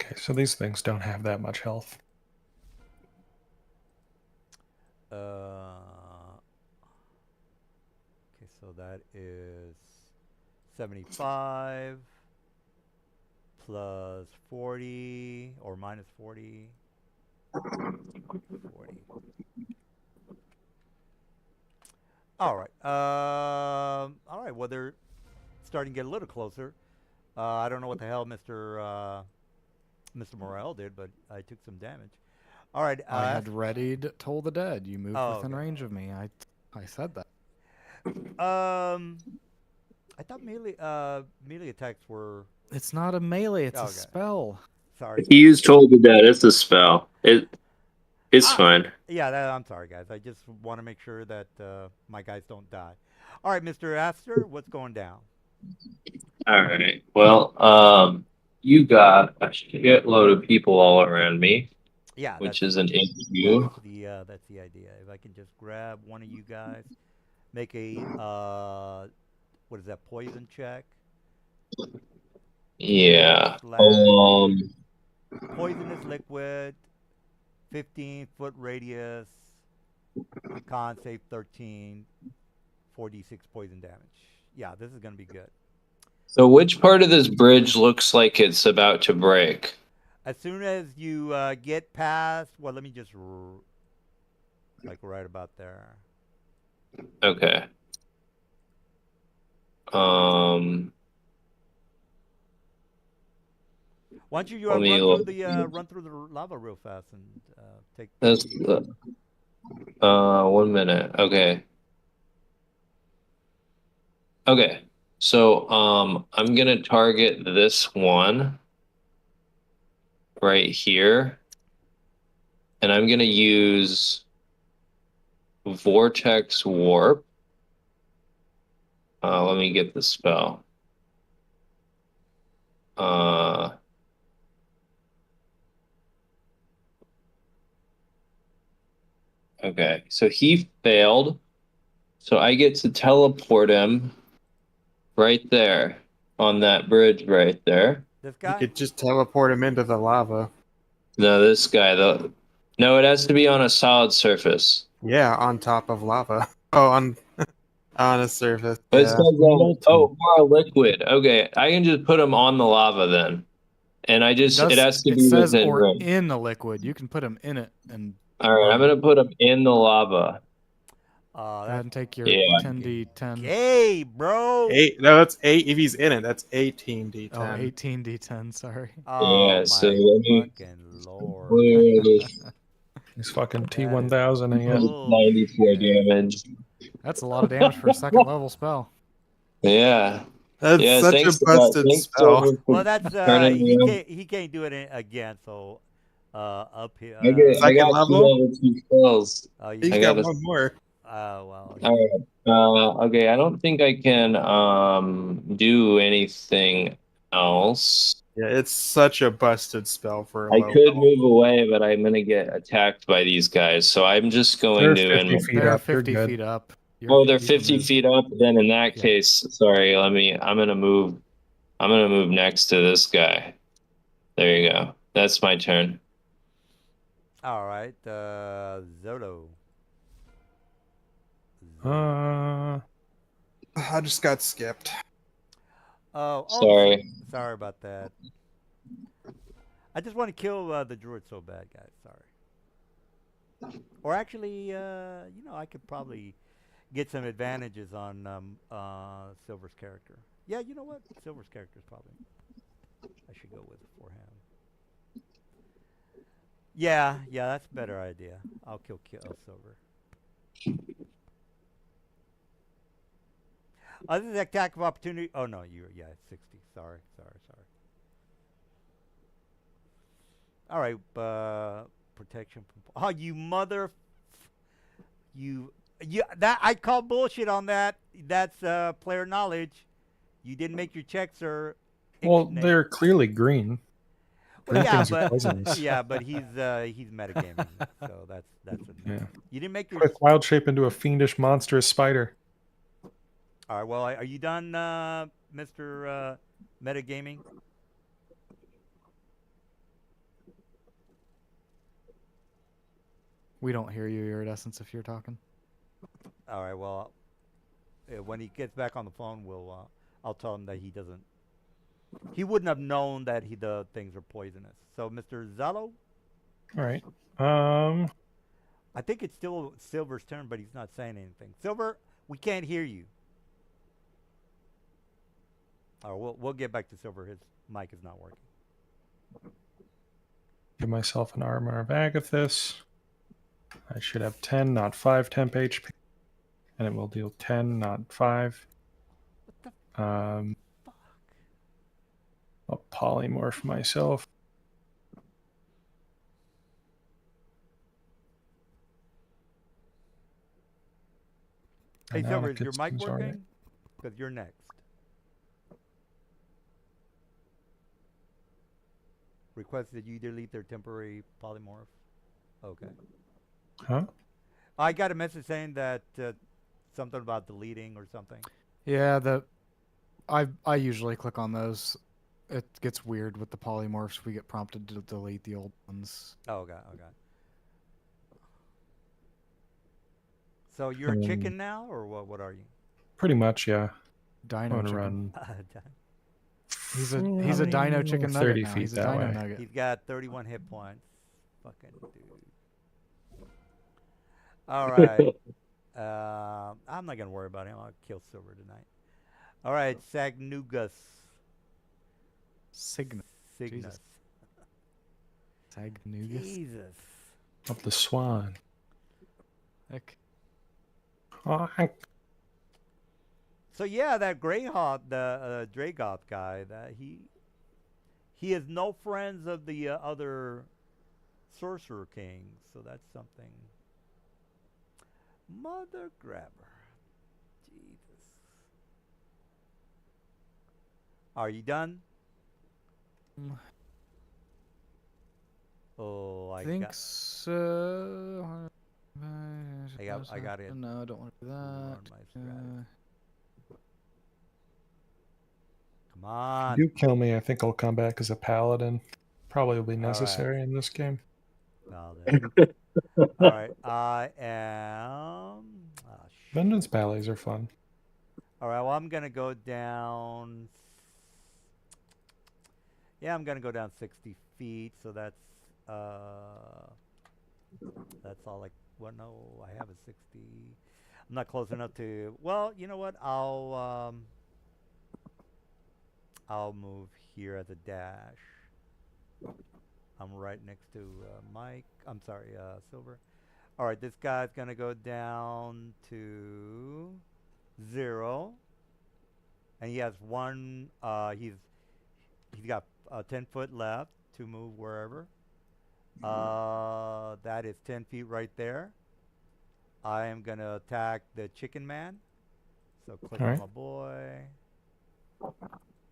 Okay, so these things don't have that much health. Okay, so that is 75 plus 40 or minus 40. 40. All right. All right. Well, they're starting to get a little closer. I don't know what the hell Mr. Morel did, but I took some damage. All right. I had readied Toll the Dead. You moved within okay. range of me. I said that. I thought melee attacks were. It's not a melee. It's a Okay. spell. Sorry. He used Toll the Dead. It's a spell. It's fine. Yeah, I'm sorry, guys. I just want to make sure that my guys don't die. All right, Mr. Astor, what's going down? All right. Well, you got a shitload of people all around me. Yeah, which is an issue. That's the idea. If I can just grab one of you guys, make a what is that, poison check? Yeah. Poisonous liquid, 15-foot radius, con save 13, 4d6 poison damage. Yeah, this is gonna be good. So which part of this bridge looks like it's about to break? As soon as you get past, well, let me just like right about there. Okay. Why don't you run through the lava real fast and take. That's 1 minute. Okay. Okay. So I'm gonna target this one right here, and I'm gonna use Vortex Warp. Let me get the spell. Okay, so he failed. So I get to teleport him right there on that bridge right there. This You guy? could just teleport him into the lava. No, this guy though. No, it has to be on a solid surface. Yeah, on top of lava. Oh, on a surface. But it Yeah. says, Molten. oh, or a liquid. Okay, I can just put him on the lava then, and it has to It be says within or range. in a liquid. You can put them in it and All right, I'm gonna put him in the lava. go ahead That's and take your Yeah. 10d10. gay, bro. 8. No, that's 8. If he's in it, that's 18 d10. Oh, 18d10. Sorry. Oh Yeah, my so let me- fucking lord. He's fucking That T1000 is again. bull- 94 Bullshit. damage. That's a lot of damage for a second level spell. Yeah. That's Yeah, such a thanks to busted thanks spell. Silver, for Well, that's turning me on. he can't do it again. So up here. I got Second 2 level? level 2 spells. Oh, He's I got gotta- one more. well. All right. Okay, I don't think I can do anything else. Yeah, it's such a busted spell for a I low could level. move away, but I'm gonna get attacked by these guys, so I'm just going They're to. 50 feet They're up. You're 50 good. feet up. Oh, they're You can 50 move. feet up. Then in that Yeah. case, sorry. I'm gonna move. I'm gonna move next to this guy. There you go. That's my turn. All right, Zoto. I just got skipped. Oh, Sorry. sorry about that. I just want to kill the druid so bad, guys. Sorry. Or actually, I could probably get some advantages on Silver's character. Yeah, you know what? Silver's character is probably I should go with for him. Yeah, that's a better idea. I'll kill Silver. This is attack of opportunity. Oh no, it's 60. Sorry. All right, protection. Oh, you mother. You that I call bullshit on that. That's player knowledge. You didn't make your checks, sir. Well, Ixnay. they're clearly green. Well, Green yeah, things are but poisonous. yeah, but he's metagaming, so that's a no. Yeah. You didn't make your. Quick wild shape into a fiendish monstrous spider. All right. Well, are you done, Mr. Metagaming? We don't hear you, Iridescence, if you're talking. All right. Well, when he gets back on the phone, I'll tell him that he doesn't. He wouldn't have known that the things are poisonous. So, Mr. Zalo, All right. I think it's still Silver's turn, but he's not saying anything. Silver, we can't hear you. All right, we'll get back to Silver. His mic is not working. Give myself an armor of Agathis. I should have 10, not 5 temp HP. And it will deal 10, not 5. What the fuck? I'll polymorph myself. Hey, And Silver, Alec is your gets mic things already. working? Because you're next. Request that you delete their temporary polymorph. Okay. Huh? I got a message saying that something about deleting or something. Yeah, I usually click on those. It gets weird with the polymorphs. We get prompted to delete the old ones. Oh, okay. So you're a chicken now, or what? What are you? Pretty much, yeah. I'm Dino gonna chicken. run He's a dino chicken nugget 30 now. feet He's a that dino way. nugget. He's got 31 hit points. Fucking dude. All right. I'm not gonna worry about him. I'll kill Silver tonight. All right, Sagnugus. Cygnus. Cygnus. Sagnugus. Jesus. up the swan. Heck. So yeah, that Greyhawk, the Dragoth guy, that he has no friends of the other sorcerer kings, so that's something. Mother grabber, Jesus. Are you done? Oh, I think got. so. I got it. No, I don't want to do Ruin that. my strategy. Come on. If you kill me, I think I'll come back as a paladin. Probably will be right. necessary in this game. Paladin. All right. I am. Oh, Vengeance ballets are fun. All right. Well, I'm gonna go down. Yeah, I'm gonna go down 60 feet. So that's all. Well, no, I have a 60. I'm not close enough to. Well, you know what? I'll move here as a dash. I'm right next to Mike. I'm sorry, Silver. All right, this guy's gonna go down to 0, and he has one. He's got 10 foot left to move wherever. That is 10 feet right there. I am gonna attack the chicken man. So click on Alright. my boy.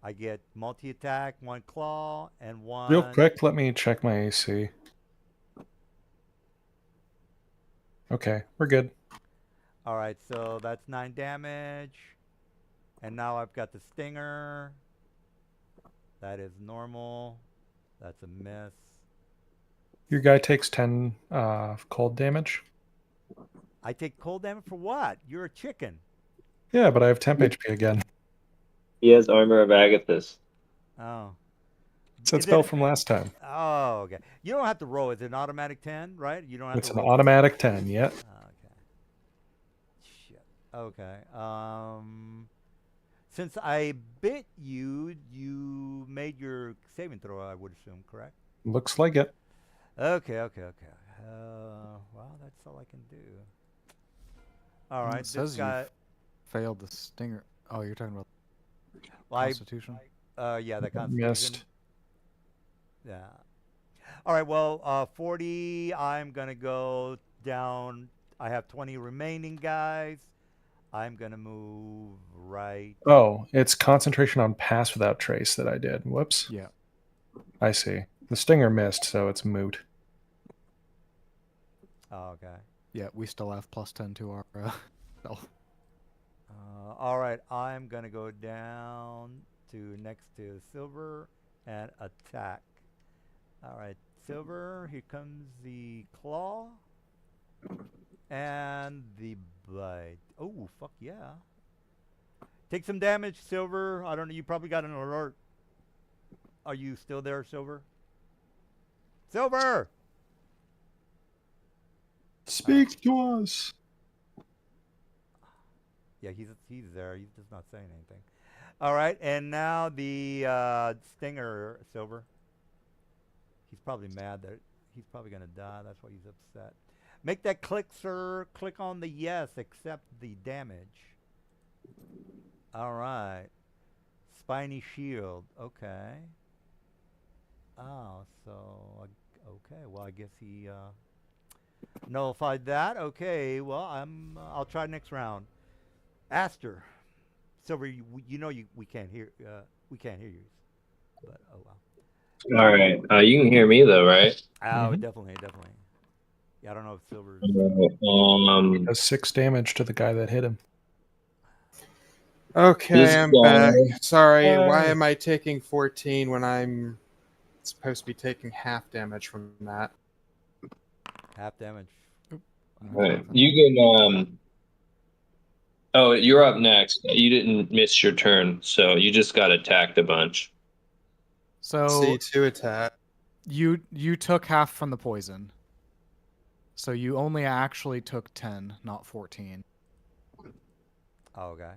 I get multi-attack, 1 claw, and 1. Real quick, let me check my AC. Okay, we're good. All right, so that's 9 damage. And now I've got the stinger. That is normal. That's a miss. Your guy takes 10 cold damage. I take cold damage for what? You're a chicken. Yeah, but I have temp HP again. He has Armor of Agathis. Oh. It's that Is spell it- from last time. Oh, okay. You don't have to roll. It's an automatic 10, right? You don't have It's to an roll. automatic 10, yep. Okay. Shit. Okay. Since I bit you, you made your saving throw, I would assume, correct? Looks like it. Okay. Well, that's all I can do. All right. It says This guy. you've failed the stinger. Oh, you're talking about Well, I Constitution? yeah, the Constitution. Missed. Yeah. All right. Well, 40. I'm gonna go down. I have 20 remaining guys. I'm gonna move right. Oh, it's concentration on pass without trace that I did. Whoops. Yeah. I see. The stinger missed, so it's moot. Oh, okay. Yeah, we still have +10 to our spell. All right. I'm gonna go down to next to Silver and attack. All right, Silver. Here comes the claw and the bite. Oh, fuck yeah! Take some damage, Silver. I don't know. You probably got an alert. Are you still there, Silver? Silver. Speak to us. Yeah, he's there. He's just not saying anything. All right, and now the stinger, Silver. He's probably mad that he's probably gonna die. That's why he's upset. Make that click, sir. Click on the yes. Accept the damage. All right. Spiny shield. Okay. Oh, so okay. Well, I guess he nullified that. Okay. Well, I'll try next round. Aster, Silver, we can't hear you, but oh well. All right. You can hear me though, right? Oh, Mhm. definitely. Yeah, I don't know if Silver's. Does 6 damage to the guy that hit him. Okay, This I'm guy- back. Sorry, why Yay. am I taking 14 when I'm supposed to be taking half damage from that? Half damage. All right. You can. Oh, you're up next. You didn't miss your turn, so you just got attacked a bunch. So C2 attack. you took half from the poison. So you only actually took 10, not 14. Oh, okay.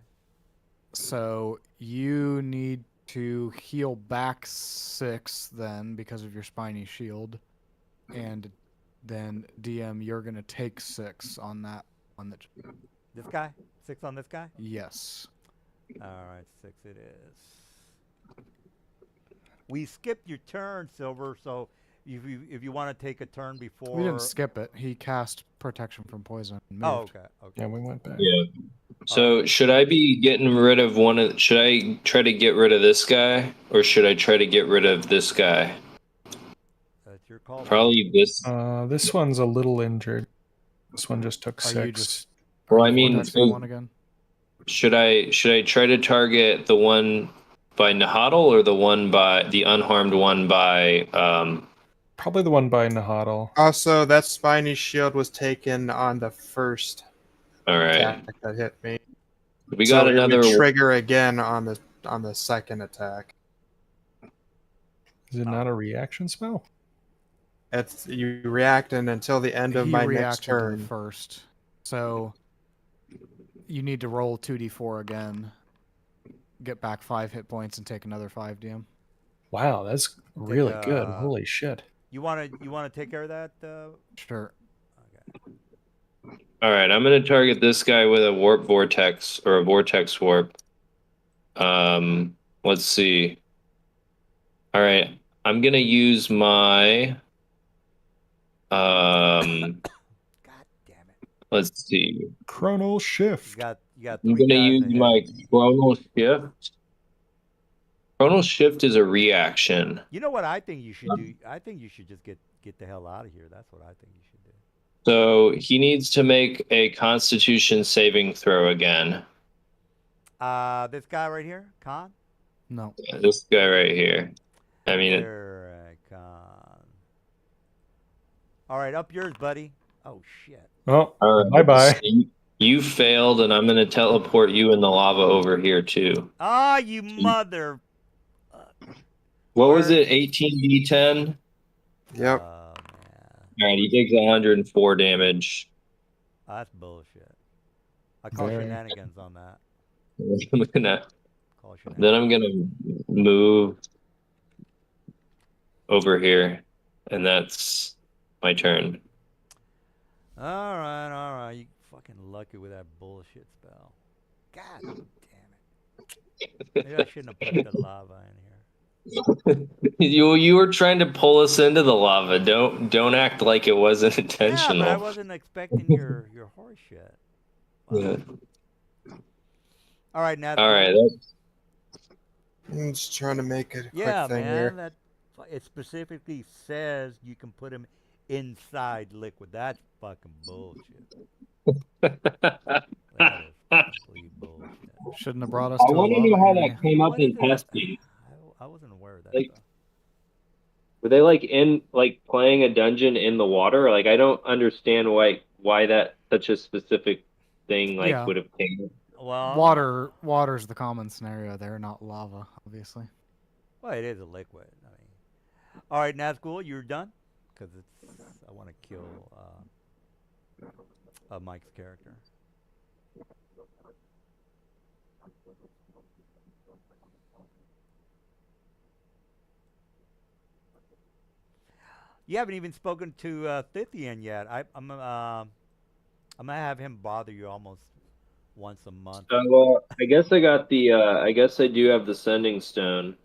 So you need to heal back 6 then because of your spiny shield. And then DM, you're going to take 6 on that one that This guy. 6 on this guy. yes. All right, 6 it is. We skipped your turn, Silver. So if you want to take a turn before. We didn't skip it. He cast protection from poison and moved. Oh, okay. Yeah, we went back. Yeah. So should I be getting rid of one of? Should I try to get rid of this guy, or should I try to get rid of this guy? That's your call. Probably this. This one's a little injured. This one just took Are 6. you just? Well, are I you mean, vortexing one again. Should I try to target the one by Nahuatl or the one by the unharmed one by Probably the one by Nahuatl. Also, that spiny shield was taken on the first all right. attack that hit me. We So got it would another trigger again on the second attack. Is it not a reaction spell? It's you react, and until the end of He my next reacted to the turn. first, so you need to roll 2d4 again, get back 5 hit points, and take another 5 DM. Wow, that's really good. Holy shit. You wanna take care of that? Sure. Okay. All right, I'm going to target this guy with a warp vortex or a vortex warp. Let's see. All right, I'm going to use my God damn it! let's see. Chronal shift. You got I'm 3 going to guys use ahead my of me. chronal shift. Chronal shift is a reaction. You know what I think you should do? I think you should just get the hell out of here. That's what I think you should do. So he needs to make a Constitution saving throw again. This guy right here, Khan. No. This guy right here. I mean, Alright, Khan. All right, up yours, buddy. Oh shit. Oh, all right, bye-bye. so you failed, and I'm going to teleport you in the lava over here too. Ah, you mother. What was Where- it? 18d10. Yep. Oh man, All right, he takes 104 damage. that's bullshit. I call Very. shenanigans on that. I'm gonna, Call then shenanigans. I'm gonna move over here, and that's my turn. All right. You fucking lucky with that bullshit spell. God damn it. Maybe I shouldn't have put the lava in here. You were trying to pull us into the lava. Don't act like it wasn't Yeah, intentional. but I wasn't expecting your horse shit. Wow. Yeah. All right, now. All right. I'm just trying to make it a Yeah, quick thing man. here. That it specifically says you can put him inside liquid. That's fucking bullshit. That is complete bullshit. Shouldn't have brought us I to a want to know lava how area. that came up What in is it? testing. I wasn't aware of that Like- stuff. Were they like playing a dungeon in the water? Like I don't understand why that such a specific thing Yeah. would have came. Well, Water's the common scenario there, not lava, obviously. Well, it is a liquid. I mean, all right, Nazgul, you're done, because I want to kill Mike's character. You haven't even spoken to Thythian yet. I'm gonna have him bother you almost once a month. I guess I got the. I guess I do have the sending stone.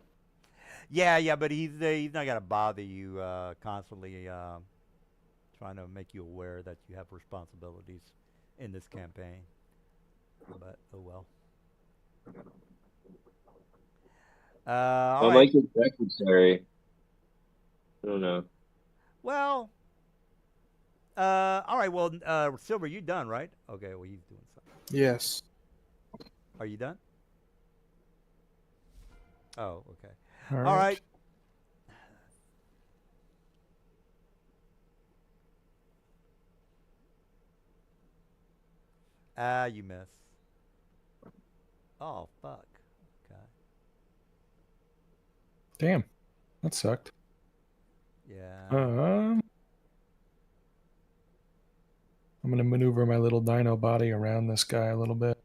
Yeah, but he's not gonna bother you constantly, trying to make you aware that you have responsibilities in this campaign. But oh well. All I'm right. like your secretary. I don't know. Well. All right. Well, Silver, you done, right? Okay. Well, he's doing something. Yes. Are you done? Oh, okay. All All right. You miss. Oh, fuck. Okay. Damn. That sucked. Yeah. I'm going to maneuver my little dino body around this guy a little bit.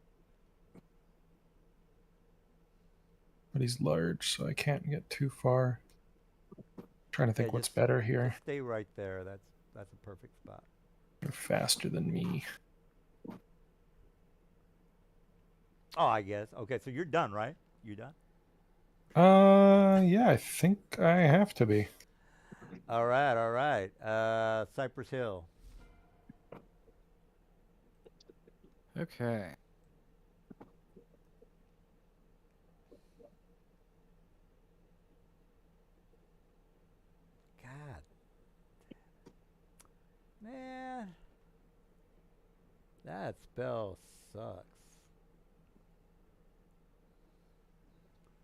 But he's large, so I can't get too far. Trying to think Yeah, what's just- better here. Just stay right there. That's a perfect spot. You're faster than me. Oh, I guess. Okay, so you're done, right? You done? Yeah, I think I have to be. All right. Cypress Hill. Okay. God. Man. That spell sucks.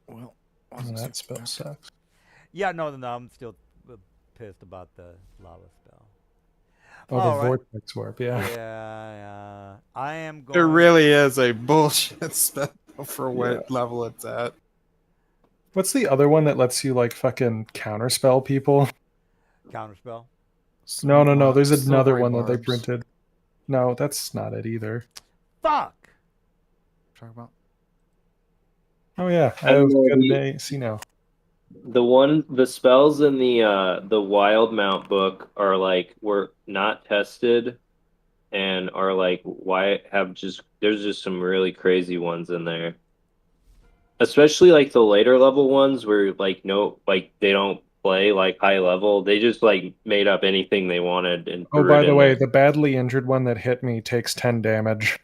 Well, That spell sucks. Yeah, no, I'm still pissed about the lava spell. Oh, the All right. vortex warp. Yeah. Yeah. I am It going. really is a bullshit spell for Yeah. what level it's at. What's the other one that lets you like fucking counterspell people? Counterspell. No. There's another Silvery one that they barbs. printed. No, that's not it either. Fuck. Talk about. Oh yeah, I don't was know, good today. See now. the spells in the Wild Mount book are like were not tested and are like why have just there's just some really crazy ones in there. Especially like the later level ones where like no like they don't play like high level. They just like made up anything they wanted and Oh, threw by it the in way, there. the badly injured one that hit me takes 10 damage.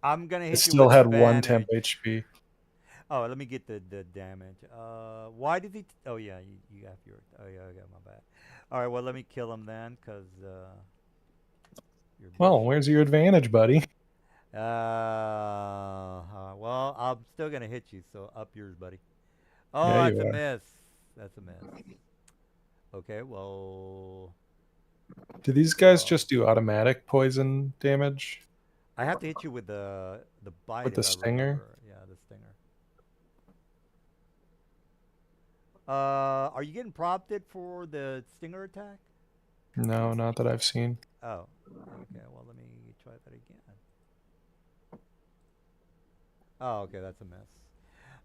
I'm gonna It hit you still with had one temp advantage. HP. Oh, let me get the damage. Why did he? Oh yeah, you got your. Oh yeah, I got my bad. All right, well let me kill him then, cause you're Well, bullshit. where's your advantage, buddy? Well, I'm still gonna hit you, so up yours, buddy. Oh, Yeah, that's you a are. miss. That's a miss. Okay, well, Do these guys uh, just do automatic poison damage I have to hit you with the bite with if the I stinger? remember. Yeah, the stinger. Are you getting prompted for the stinger attack? No, not that I've seen. Oh, okay. Well, let me try that again. Oh, okay, that's a miss.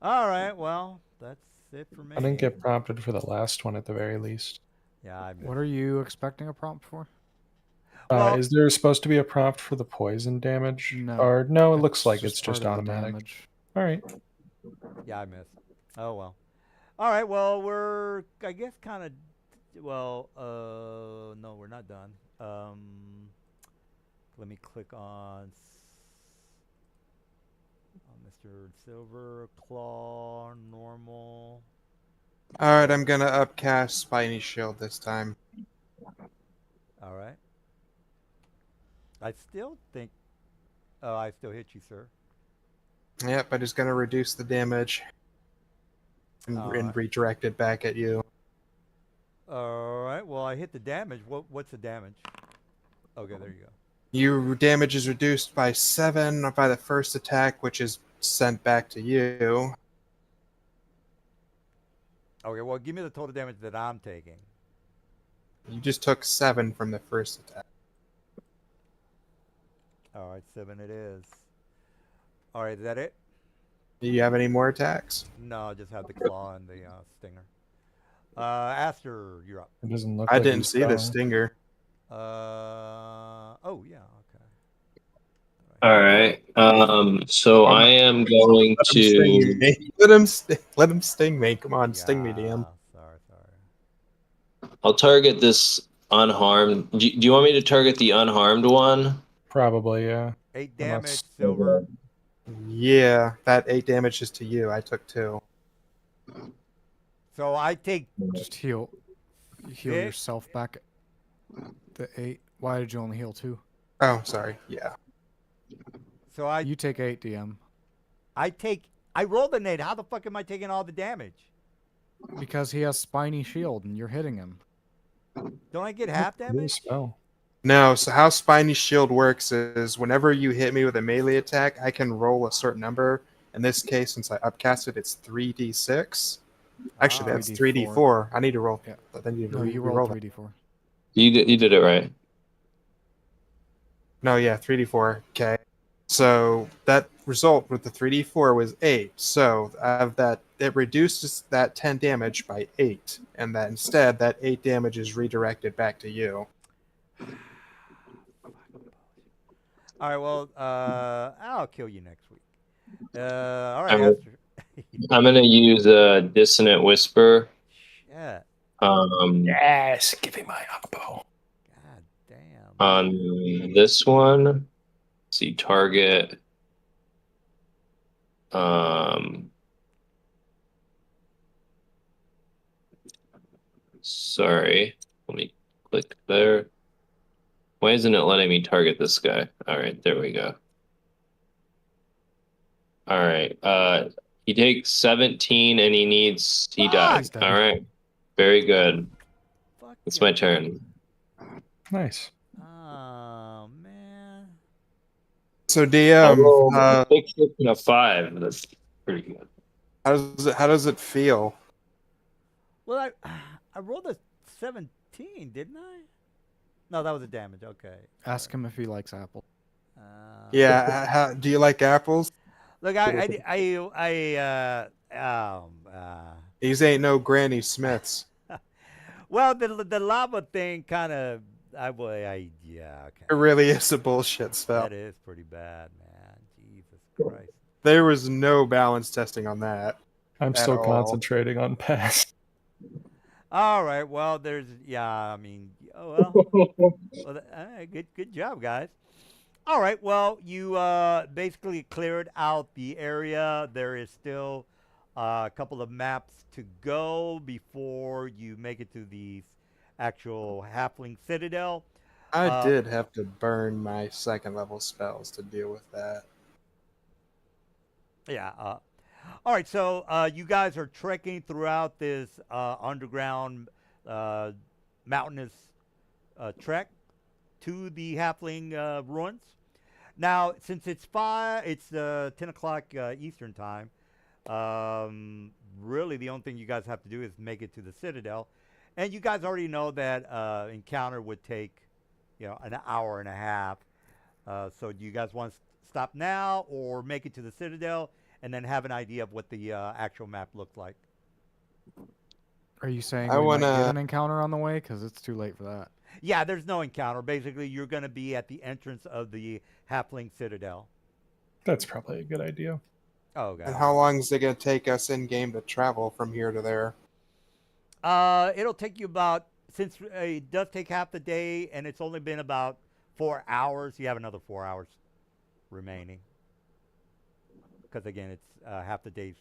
All right, well, that's it for me. I didn't get prompted for the last one at the very least. Yeah, I missed. What are you expecting a prompt for? Well, Is there supposed to be a prompt for the poison damage? No. Or no, it looks like it's part just of the automatic. damage. All right. yeah, I missed. Oh well. All right. Well, we're I guess kind of. Well, no, we're not done. Let me click on Mr. Silver Claw normal. All right, I'm gonna upcast Spiny Shield this time. All right. I still think. Oh, I still hit you, sir. Yep, but it's gonna reduce the damage and, All and right. redirect it back at you. All right. Well, I hit the damage. What's the damage? Okay, there you go. Your damage is reduced by 7 by the first attack, which is sent back to you. Okay. Well, give me the total damage that I'm taking. You just took 7 from the first attack. All right, 7 it is. All right, is that it? Do you have any more attacks? No, I just have the claw and the stinger. Aster, you're up. It doesn't look I like didn't he's see the going. stinger. Oh yeah, okay. All right. So I am going Let him sting to. me. Let him sting me. Come on, sting me, DM. Sorry. I'll target this unharmed. Do you want me to target the unharmed one? Probably, yeah. 8 Unless- damage, silver. Yeah, that 8 damage is to you. I took 2. So I take. Just heal Okay. yourself back. The 8. Why did you only heal 2? Oh, sorry. Yeah. So I You take 8, DM. I rolled an 8. How the fuck am I taking all the damage? Because he has spiny shield and you're hitting him. Don't I get half Really damage? spell. No, so how Spiny Shield works is whenever you hit me with a melee attack, I can roll a certain number. In this case, since I upcast it, it's 3d6. Actually, Ah, that's 3d4. 3d4. I need to roll. Yeah. But then you No, you re-roll rolled that. 3d4. You did it right. No, yeah, 3d4. Okay. So that result with the 3d4 was 8. So out of that, it reduces that 10 damage by 8. And that instead, that 8 damage is redirected back to you. All right. Well, I'll kill you next week. All right, I'm- Aster. I'm gonna use a dissonant whisper. Shit. Yes, give me my Akbo. God damn. On this one. Let's see, target. Sorry. Let me click there. Why isn't it letting me target this guy? All right, there we go. All right. He takes 17 and he died. He's dead. All right. Very good. Fuck It's yeah. my turn. Nice. Oh man. So DM, Oh, 6, 6, and a 5. That's pretty good. how does it feel? Well, I rolled a 17, didn't I? No, that was a damage. Okay. Ask him if he likes apple. Uh, Yeah. Do you like apples? Look, These ain't no Granny Smiths. well, the lava thing kind of, yeah, okay. It really is a bullshit spell. That is pretty bad, man. Jesus Christ. There was no balance testing on that. I'm At still all. concentrating on pass. All right. Well, I mean, oh, well, good job, guys. All right. Well, you basically cleared out the area. There is still a couple of maps to go before you make it to the actual Halfling Citadel. I did have to burn my second level spells to deal with that. Yeah. All right. So you guys are trekking throughout this underground mountainous trek to the Halfling ruins. Now, since it's 10 o'clock Eastern time. Really, the only thing you guys have to do is make it to the Citadel, and you guys already know that encounter would take, an hour and a half. So, do you guys want to stop now or make it to the Citadel and then have an idea of what the actual map looked like? Are you saying I we might wanna- get an encounter on the way? Because it's too late for that. Yeah, there's no encounter. Basically, you're going to be at the entrance of the Halfling Citadel. That's probably a good idea. Oh, God. And how long is it going to take us in game to travel from here to there? It'll take you about, since it does take half the day and it's only been about 4 hours, you have another 4 hours remaining. Because, again, it's half the days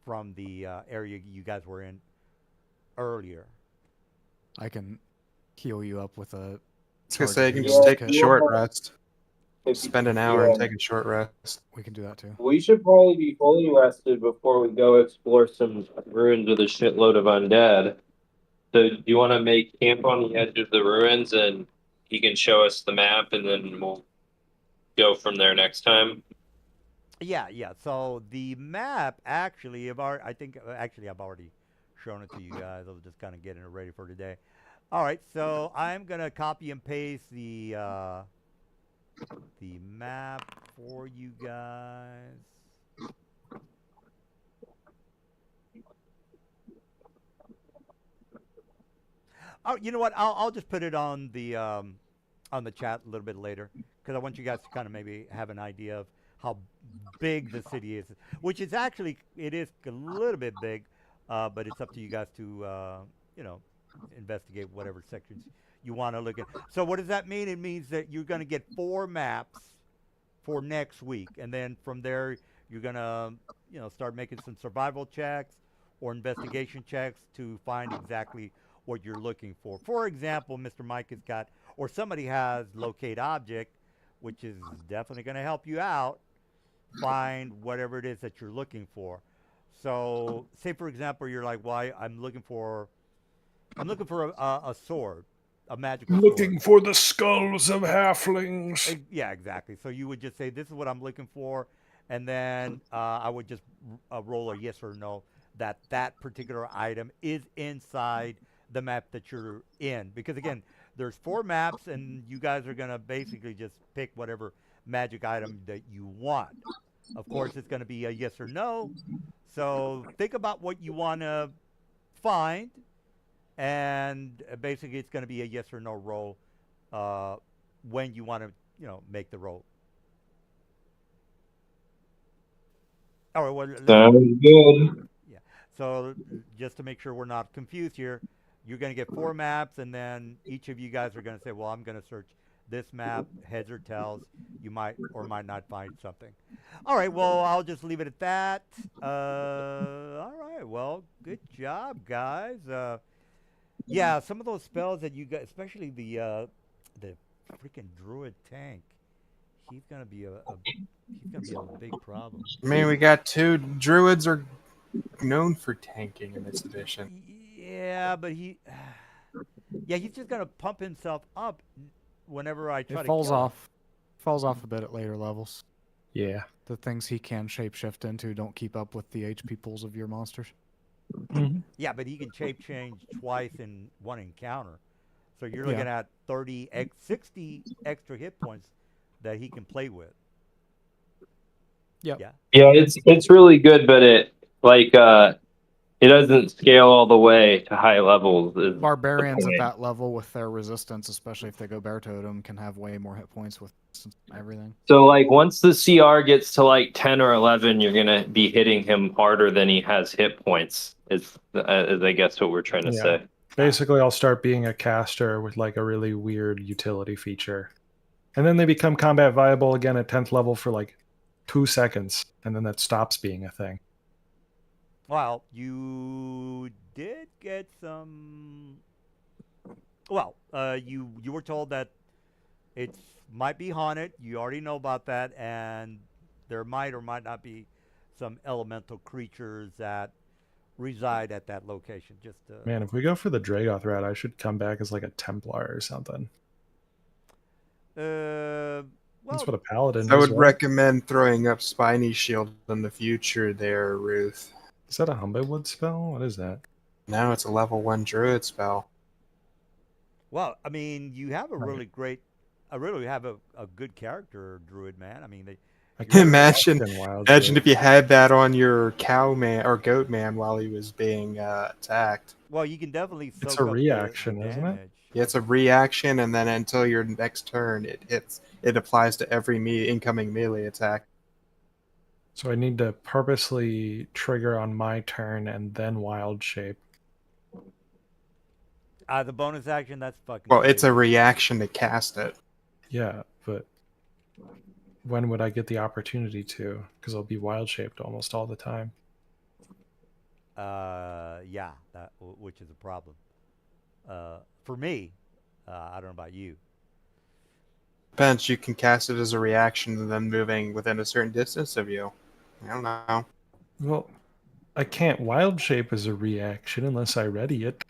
from the area you guys were in earlier. I can heal you up with a. I was going to say, you can target just healing take a kit. short rest. Spend an hour and take a short rest. We can do that too. We should probably be fully rested before we go explore some ruins with a shitload of undead. So, do you want to make camp on the edge of the ruins and he can show us the map and then we'll go from there next time? Yeah. So the map, actually, I've already shown it to you guys. I was just kind of getting it ready for today. All right, so I'm going to copy and paste the map for you guys. Oh, you know what? I'll just put it on the chat a little bit later because I want you guys to kind of maybe have an idea of how big the city is, which is actually it is a little bit big, but it's up to you guys to investigate whatever sections you want to look at. So what does that mean? It means that you're going to get 4 maps for next week, and then from there you're going to start making some survival checks or investigation checks to find exactly what you're looking for. For example, Mr. Mike has got, or somebody has locate object, which is definitely going to help you out find whatever it is that you're looking for. So say for example you're like, well, I'm looking for a sword, a magical sword. for the skulls of halflings. Yeah, exactly. So you would just say, this is what I'm looking for, and then I would just roll a yes or no that particular item is inside the map that you're in. Because again, there's 4 maps, and you guys are going to basically just pick whatever magic item that you want. Of course, it's going to be a yes or no. So think about what you want to find, and basically it's going to be a yes or no roll when you want to, make the roll. All right. Well, Sounds good. yeah. So just to make sure we're not confused here, you're going to get 4 maps, and then each of you guys are going to say, well, I'm going to search this map, heads or tails. You might or might not find something. All right. Well, I'll just leave it at that. All right. Well, good job, guys. Yeah, some of those spells that you guys, especially the freaking druid tank. He's gonna be he's gonna be a big problem. I mean, we got two druids are known for tanking in this edition. Yeah, but yeah, he's just gonna pump himself up whenever I try It to falls kill him. off. Falls off a bit at later levels. Yeah. The things he can shapeshift into don't keep up with the HP pools of your monsters. Yeah, but he can shape change twice in one encounter. So you're Yeah. looking at 60 extra hit points that he can play with. Yep. Yeah. Yeah, it's really good, but it doesn't scale all the way to high levels. is the Barbarians at point. that level with their resistance, especially if they go bear totem, can have way more hit points with everything. So like once the CR gets to like 10 or 11, you're gonna be hitting him harder than he has hit points. Is I guess what we're trying to Yeah. say. Basically, I'll start being a caster with like a really weird utility feature. And then they become combat viable again at 10th level for like 2 seconds. And then that stops being a thing. Well, you did get some. Well, you were told that it might be haunted. You already know about that, and there might or might not be some elemental creatures that reside at that location. Just Man, if we go for the Dragoth route, I should come back as like a Templar or something. well, That's what a Paladin I is. would right? recommend throwing up Spiny Shield in the future there, Ruth. Is that a Humblewood spell? What is that? No, it's a level 1 druid spell. well, I mean, you have a Right. really great. I really have a good character, druid man. I mean, I You're can't Imagine- imagine Wild Imagine Shape. if you had that on your cow man or goat man while he was being attacked. well, you can definitely. It's soak a up the reaction, isn't it? damage. Yeah, it's a reaction, and then until your next turn, it hits. It applies to every incoming melee attack. So I need to purposely trigger on my turn and then Wild Shape. The bonus action, that's fucking. Well, it's a crazy. reaction to cast it. Yeah, but when would I get the opportunity to? Because I'll be Wild Shaped almost all the time. Yeah, which is a problem. For me, I don't know about you. Depends. You can cast it as a reaction and then moving within a certain distance of you. I don't know. Well, I can't Wild Shape as a reaction unless I ready it.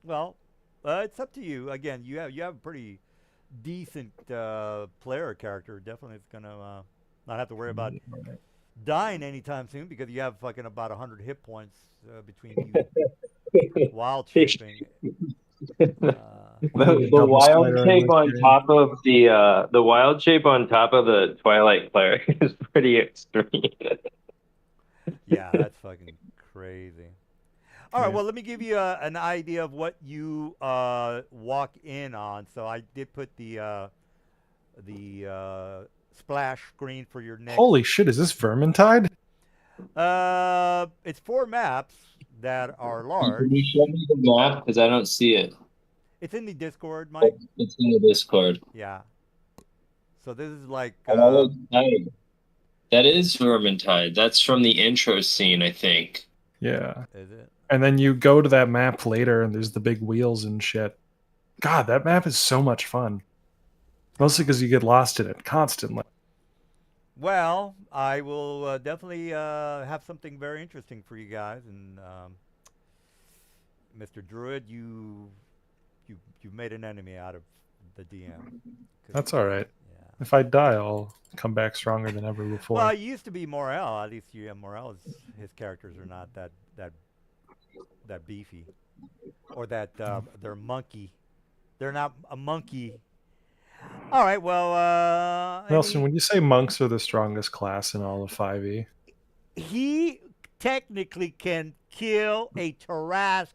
Well, it's up to you. Again, you have a pretty decent player character. Definitely, it's gonna not have to worry about dying anytime soon because you have fucking about 100 hit points between you wild shaping. The Double wild spider shape on experience. top of the wild shape on top of the Twilight Cleric is pretty extreme. Yeah, that's fucking crazy. All right, Yeah. well, let me give you an idea of what you walk in on. So I did put the splash screen for your next. Holy shit, is this Vermintide? It's 4 maps that are large. Can you show me the map? Because I don't see it. It's in the Discord, Mike. It's in the Discord. Yeah. So this is like. Oh, okay. That is Vermintide. That's from the intro scene, I think. Yeah. Is it? And then you go to that map later and there's the big wheels and shit. God, that map is so much fun. Mostly because you get lost in it constantly. Well, I will definitely have something very interesting for you guys, and Mr. Druid, you've made an enemy out of the DM. 'Cause- That's all right. Yeah. If I die, I'll come back stronger than ever before. Well, it used to be Morel. At least Morel, his characters are not that beefy, or that they're monkey. They're not a monkey. All right. Well, Nelson, when you say monks are the strongest class in all of 5e, he technically can kill a Tarask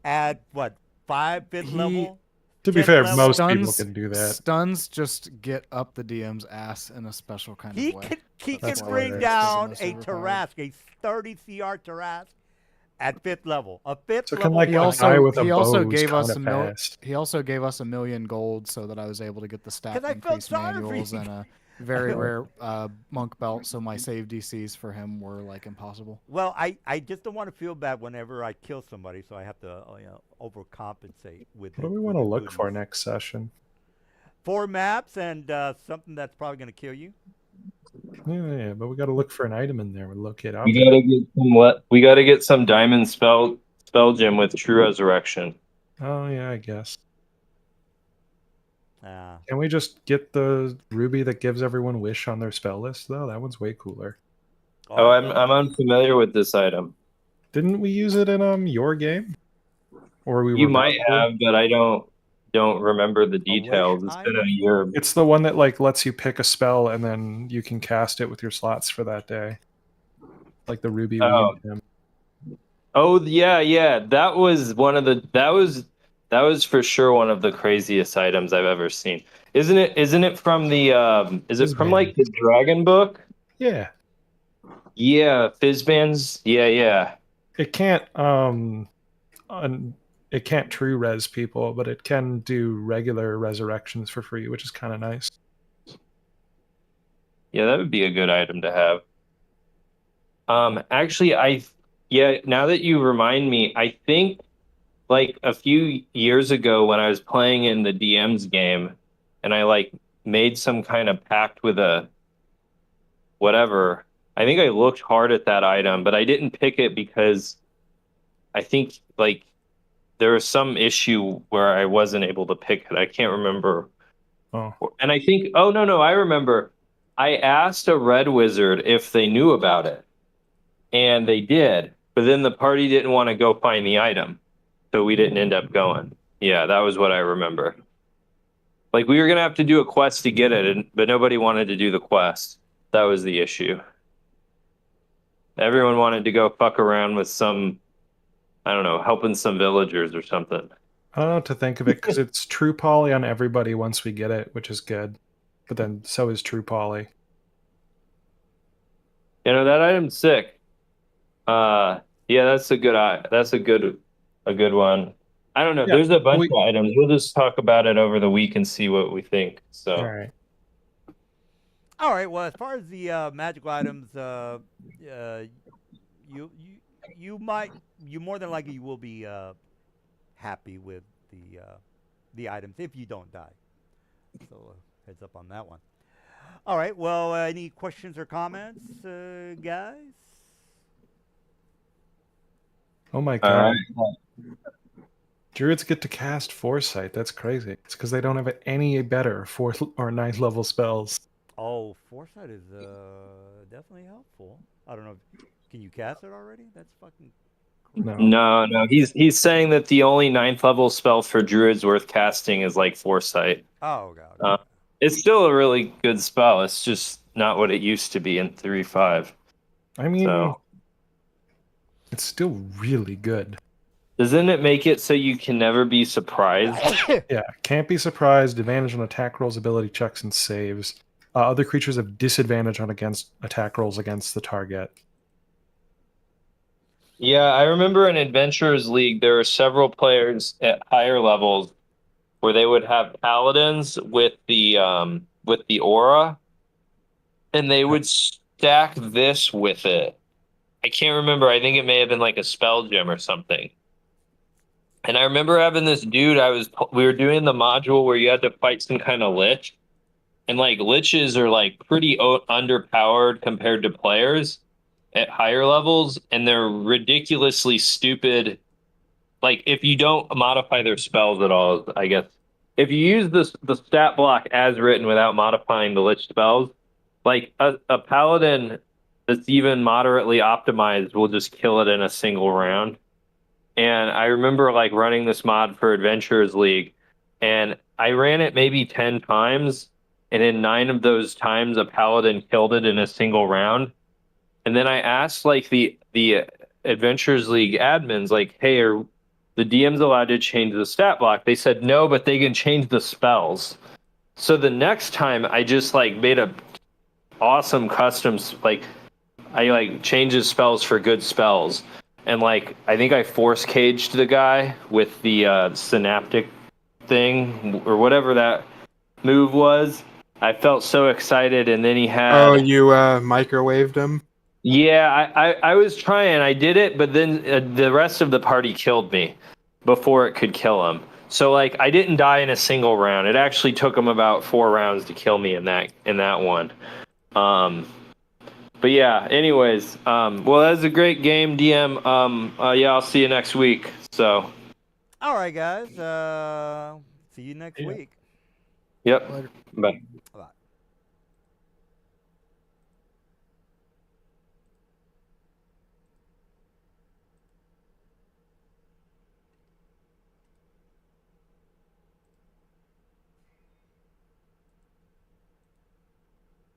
at what 5th level. to be 10th fair, level. most people Stuns- can do that. Stuns just get up the DM's ass in a special kind He of way. can That's can why bring they're down so a overpowered. Tarask, a 30 CR Tarask at 5th level. A 5th So level. can like He a also- guy with a he bow also who's gave us kinda a fast. He also gave us 1 million gold so that I was able to get the stat 'Cause I felt increase sorry for manuals you. and a very rare monk belt, so my save DCs for him were like impossible. Well, I just don't want to feel bad whenever I kill somebody, so I have to overcompensate with What do we with want to the look for goodies. next session? 4 maps and something that's probably going to kill you. Yeah, but we got to look for an item in there. We locate We object. gotta get some we gotta get some diamond spell gem with true resurrection. Oh yeah, I guess. Uh, Can we just get the ruby that gives everyone wish on their spell list though? That one's way cooler. Oh, I'm unfamiliar with this item. Didn't we use it in your game? Or we You were might have, but I don't remember the wish details. It's been a item? year. It's the one that like lets you pick a spell and then you can cast it with your slots for that day. Like the ruby Oh. we used. Oh yeah. That was one of the that was for sure one of the craziest items I've ever seen. Isn't it from the is it from Fizzband. like the Dragon Book? Yeah. Yeah, Fizzbands. Yeah. It can't it can't true res people, but it can do regular resurrections for free, which is kind of nice. Yeah, that would be a good item to have. Actually, now that you remind me, I think like a few years ago when I was playing in the DM's game and I like made some kind of pact with a whatever, I think I looked hard at that item, but I didn't pick it because I think like there was some issue where I wasn't able to pick it. I can't remember. Oh. And I think, oh no, I remember. I asked a red wizard if they knew about it. And they did. But then the party didn't want to go find the item. So we didn't end up going. Yeah, that was what I remember. Like we were gonna have to do a quest to get it, but nobody wanted to do the quest. That was the issue. Everyone wanted to go fuck around with some, I don't know, helping some villagers or something. I don't know what to think of it because it's true poly on everybody once we get it, which is good. But then so is true poly. You know, that item's sick. Yeah, that's a good one. I don't know. Yeah, There's a bunch of items. We'll just talk about it over the week and see what we think. So All right. All right. Well, as far as the magical items, you more than likely you will be happy with the items if you don't die. So heads up on that one. All right. Well, any questions or comments, guys? Oh my god. all Druids get to cast Foresight. That's crazy. It's because they don't have any better 4th or 9th level spells. Oh, foresight is definitely helpful. I don't know. Can you cast it already? That's fucking crazy. No. No. He's saying that the only 9th level spell for druids worth casting is like Foresight. Oh god. It's still a really good spell. It's just not what it used to be in 3.5. I mean, So it's still really good. doesn't it make it so you can never be surprised? Yeah, can't be surprised. Advantage on attack rolls, ability checks, and saves. Other creatures have disadvantage on against attack rolls against the target. Yeah, I remember in Adventurers League there were several players at higher levels where they would have paladins with the aura, and they would stack this with it. I can't remember. I think it may have been like a spell gem or something. And I remember having this dude. We were doing the module where you had to fight some kind of lich, and like liches are like pretty underpowered compared to players at higher levels, and they're ridiculously stupid. Like if you don't modify their spells at all, I guess if you use the stat block as written without modifying the lich spells, like a paladin that's even moderately optimized will just kill it in a single round. And I remember like running this mod for Adventurers League, and I ran it maybe 10 times, and in 9 of those times a paladin killed it in a single round. And then I asked like the Adventurers League admins, like, hey, are the DMs allowed to change the stat block? They said no, but they can change the spells. So the next time I just like made a awesome customs, like I like changed his spells for good spells. And like I think I force caged the guy with the synaptic thing or whatever that move was. I felt so excited, and then he had. Oh, you microwaved him? Yeah, I was trying. I did it, but then the rest of the party killed me before it could kill him. So like I didn't die in a single round. It actually took him about 4 rounds to kill me in that one. But yeah. Anyways, well, that was a great game, DM. Yeah, I'll see you next week. So. All right, guys. See you next week. Yep. Later. Bye.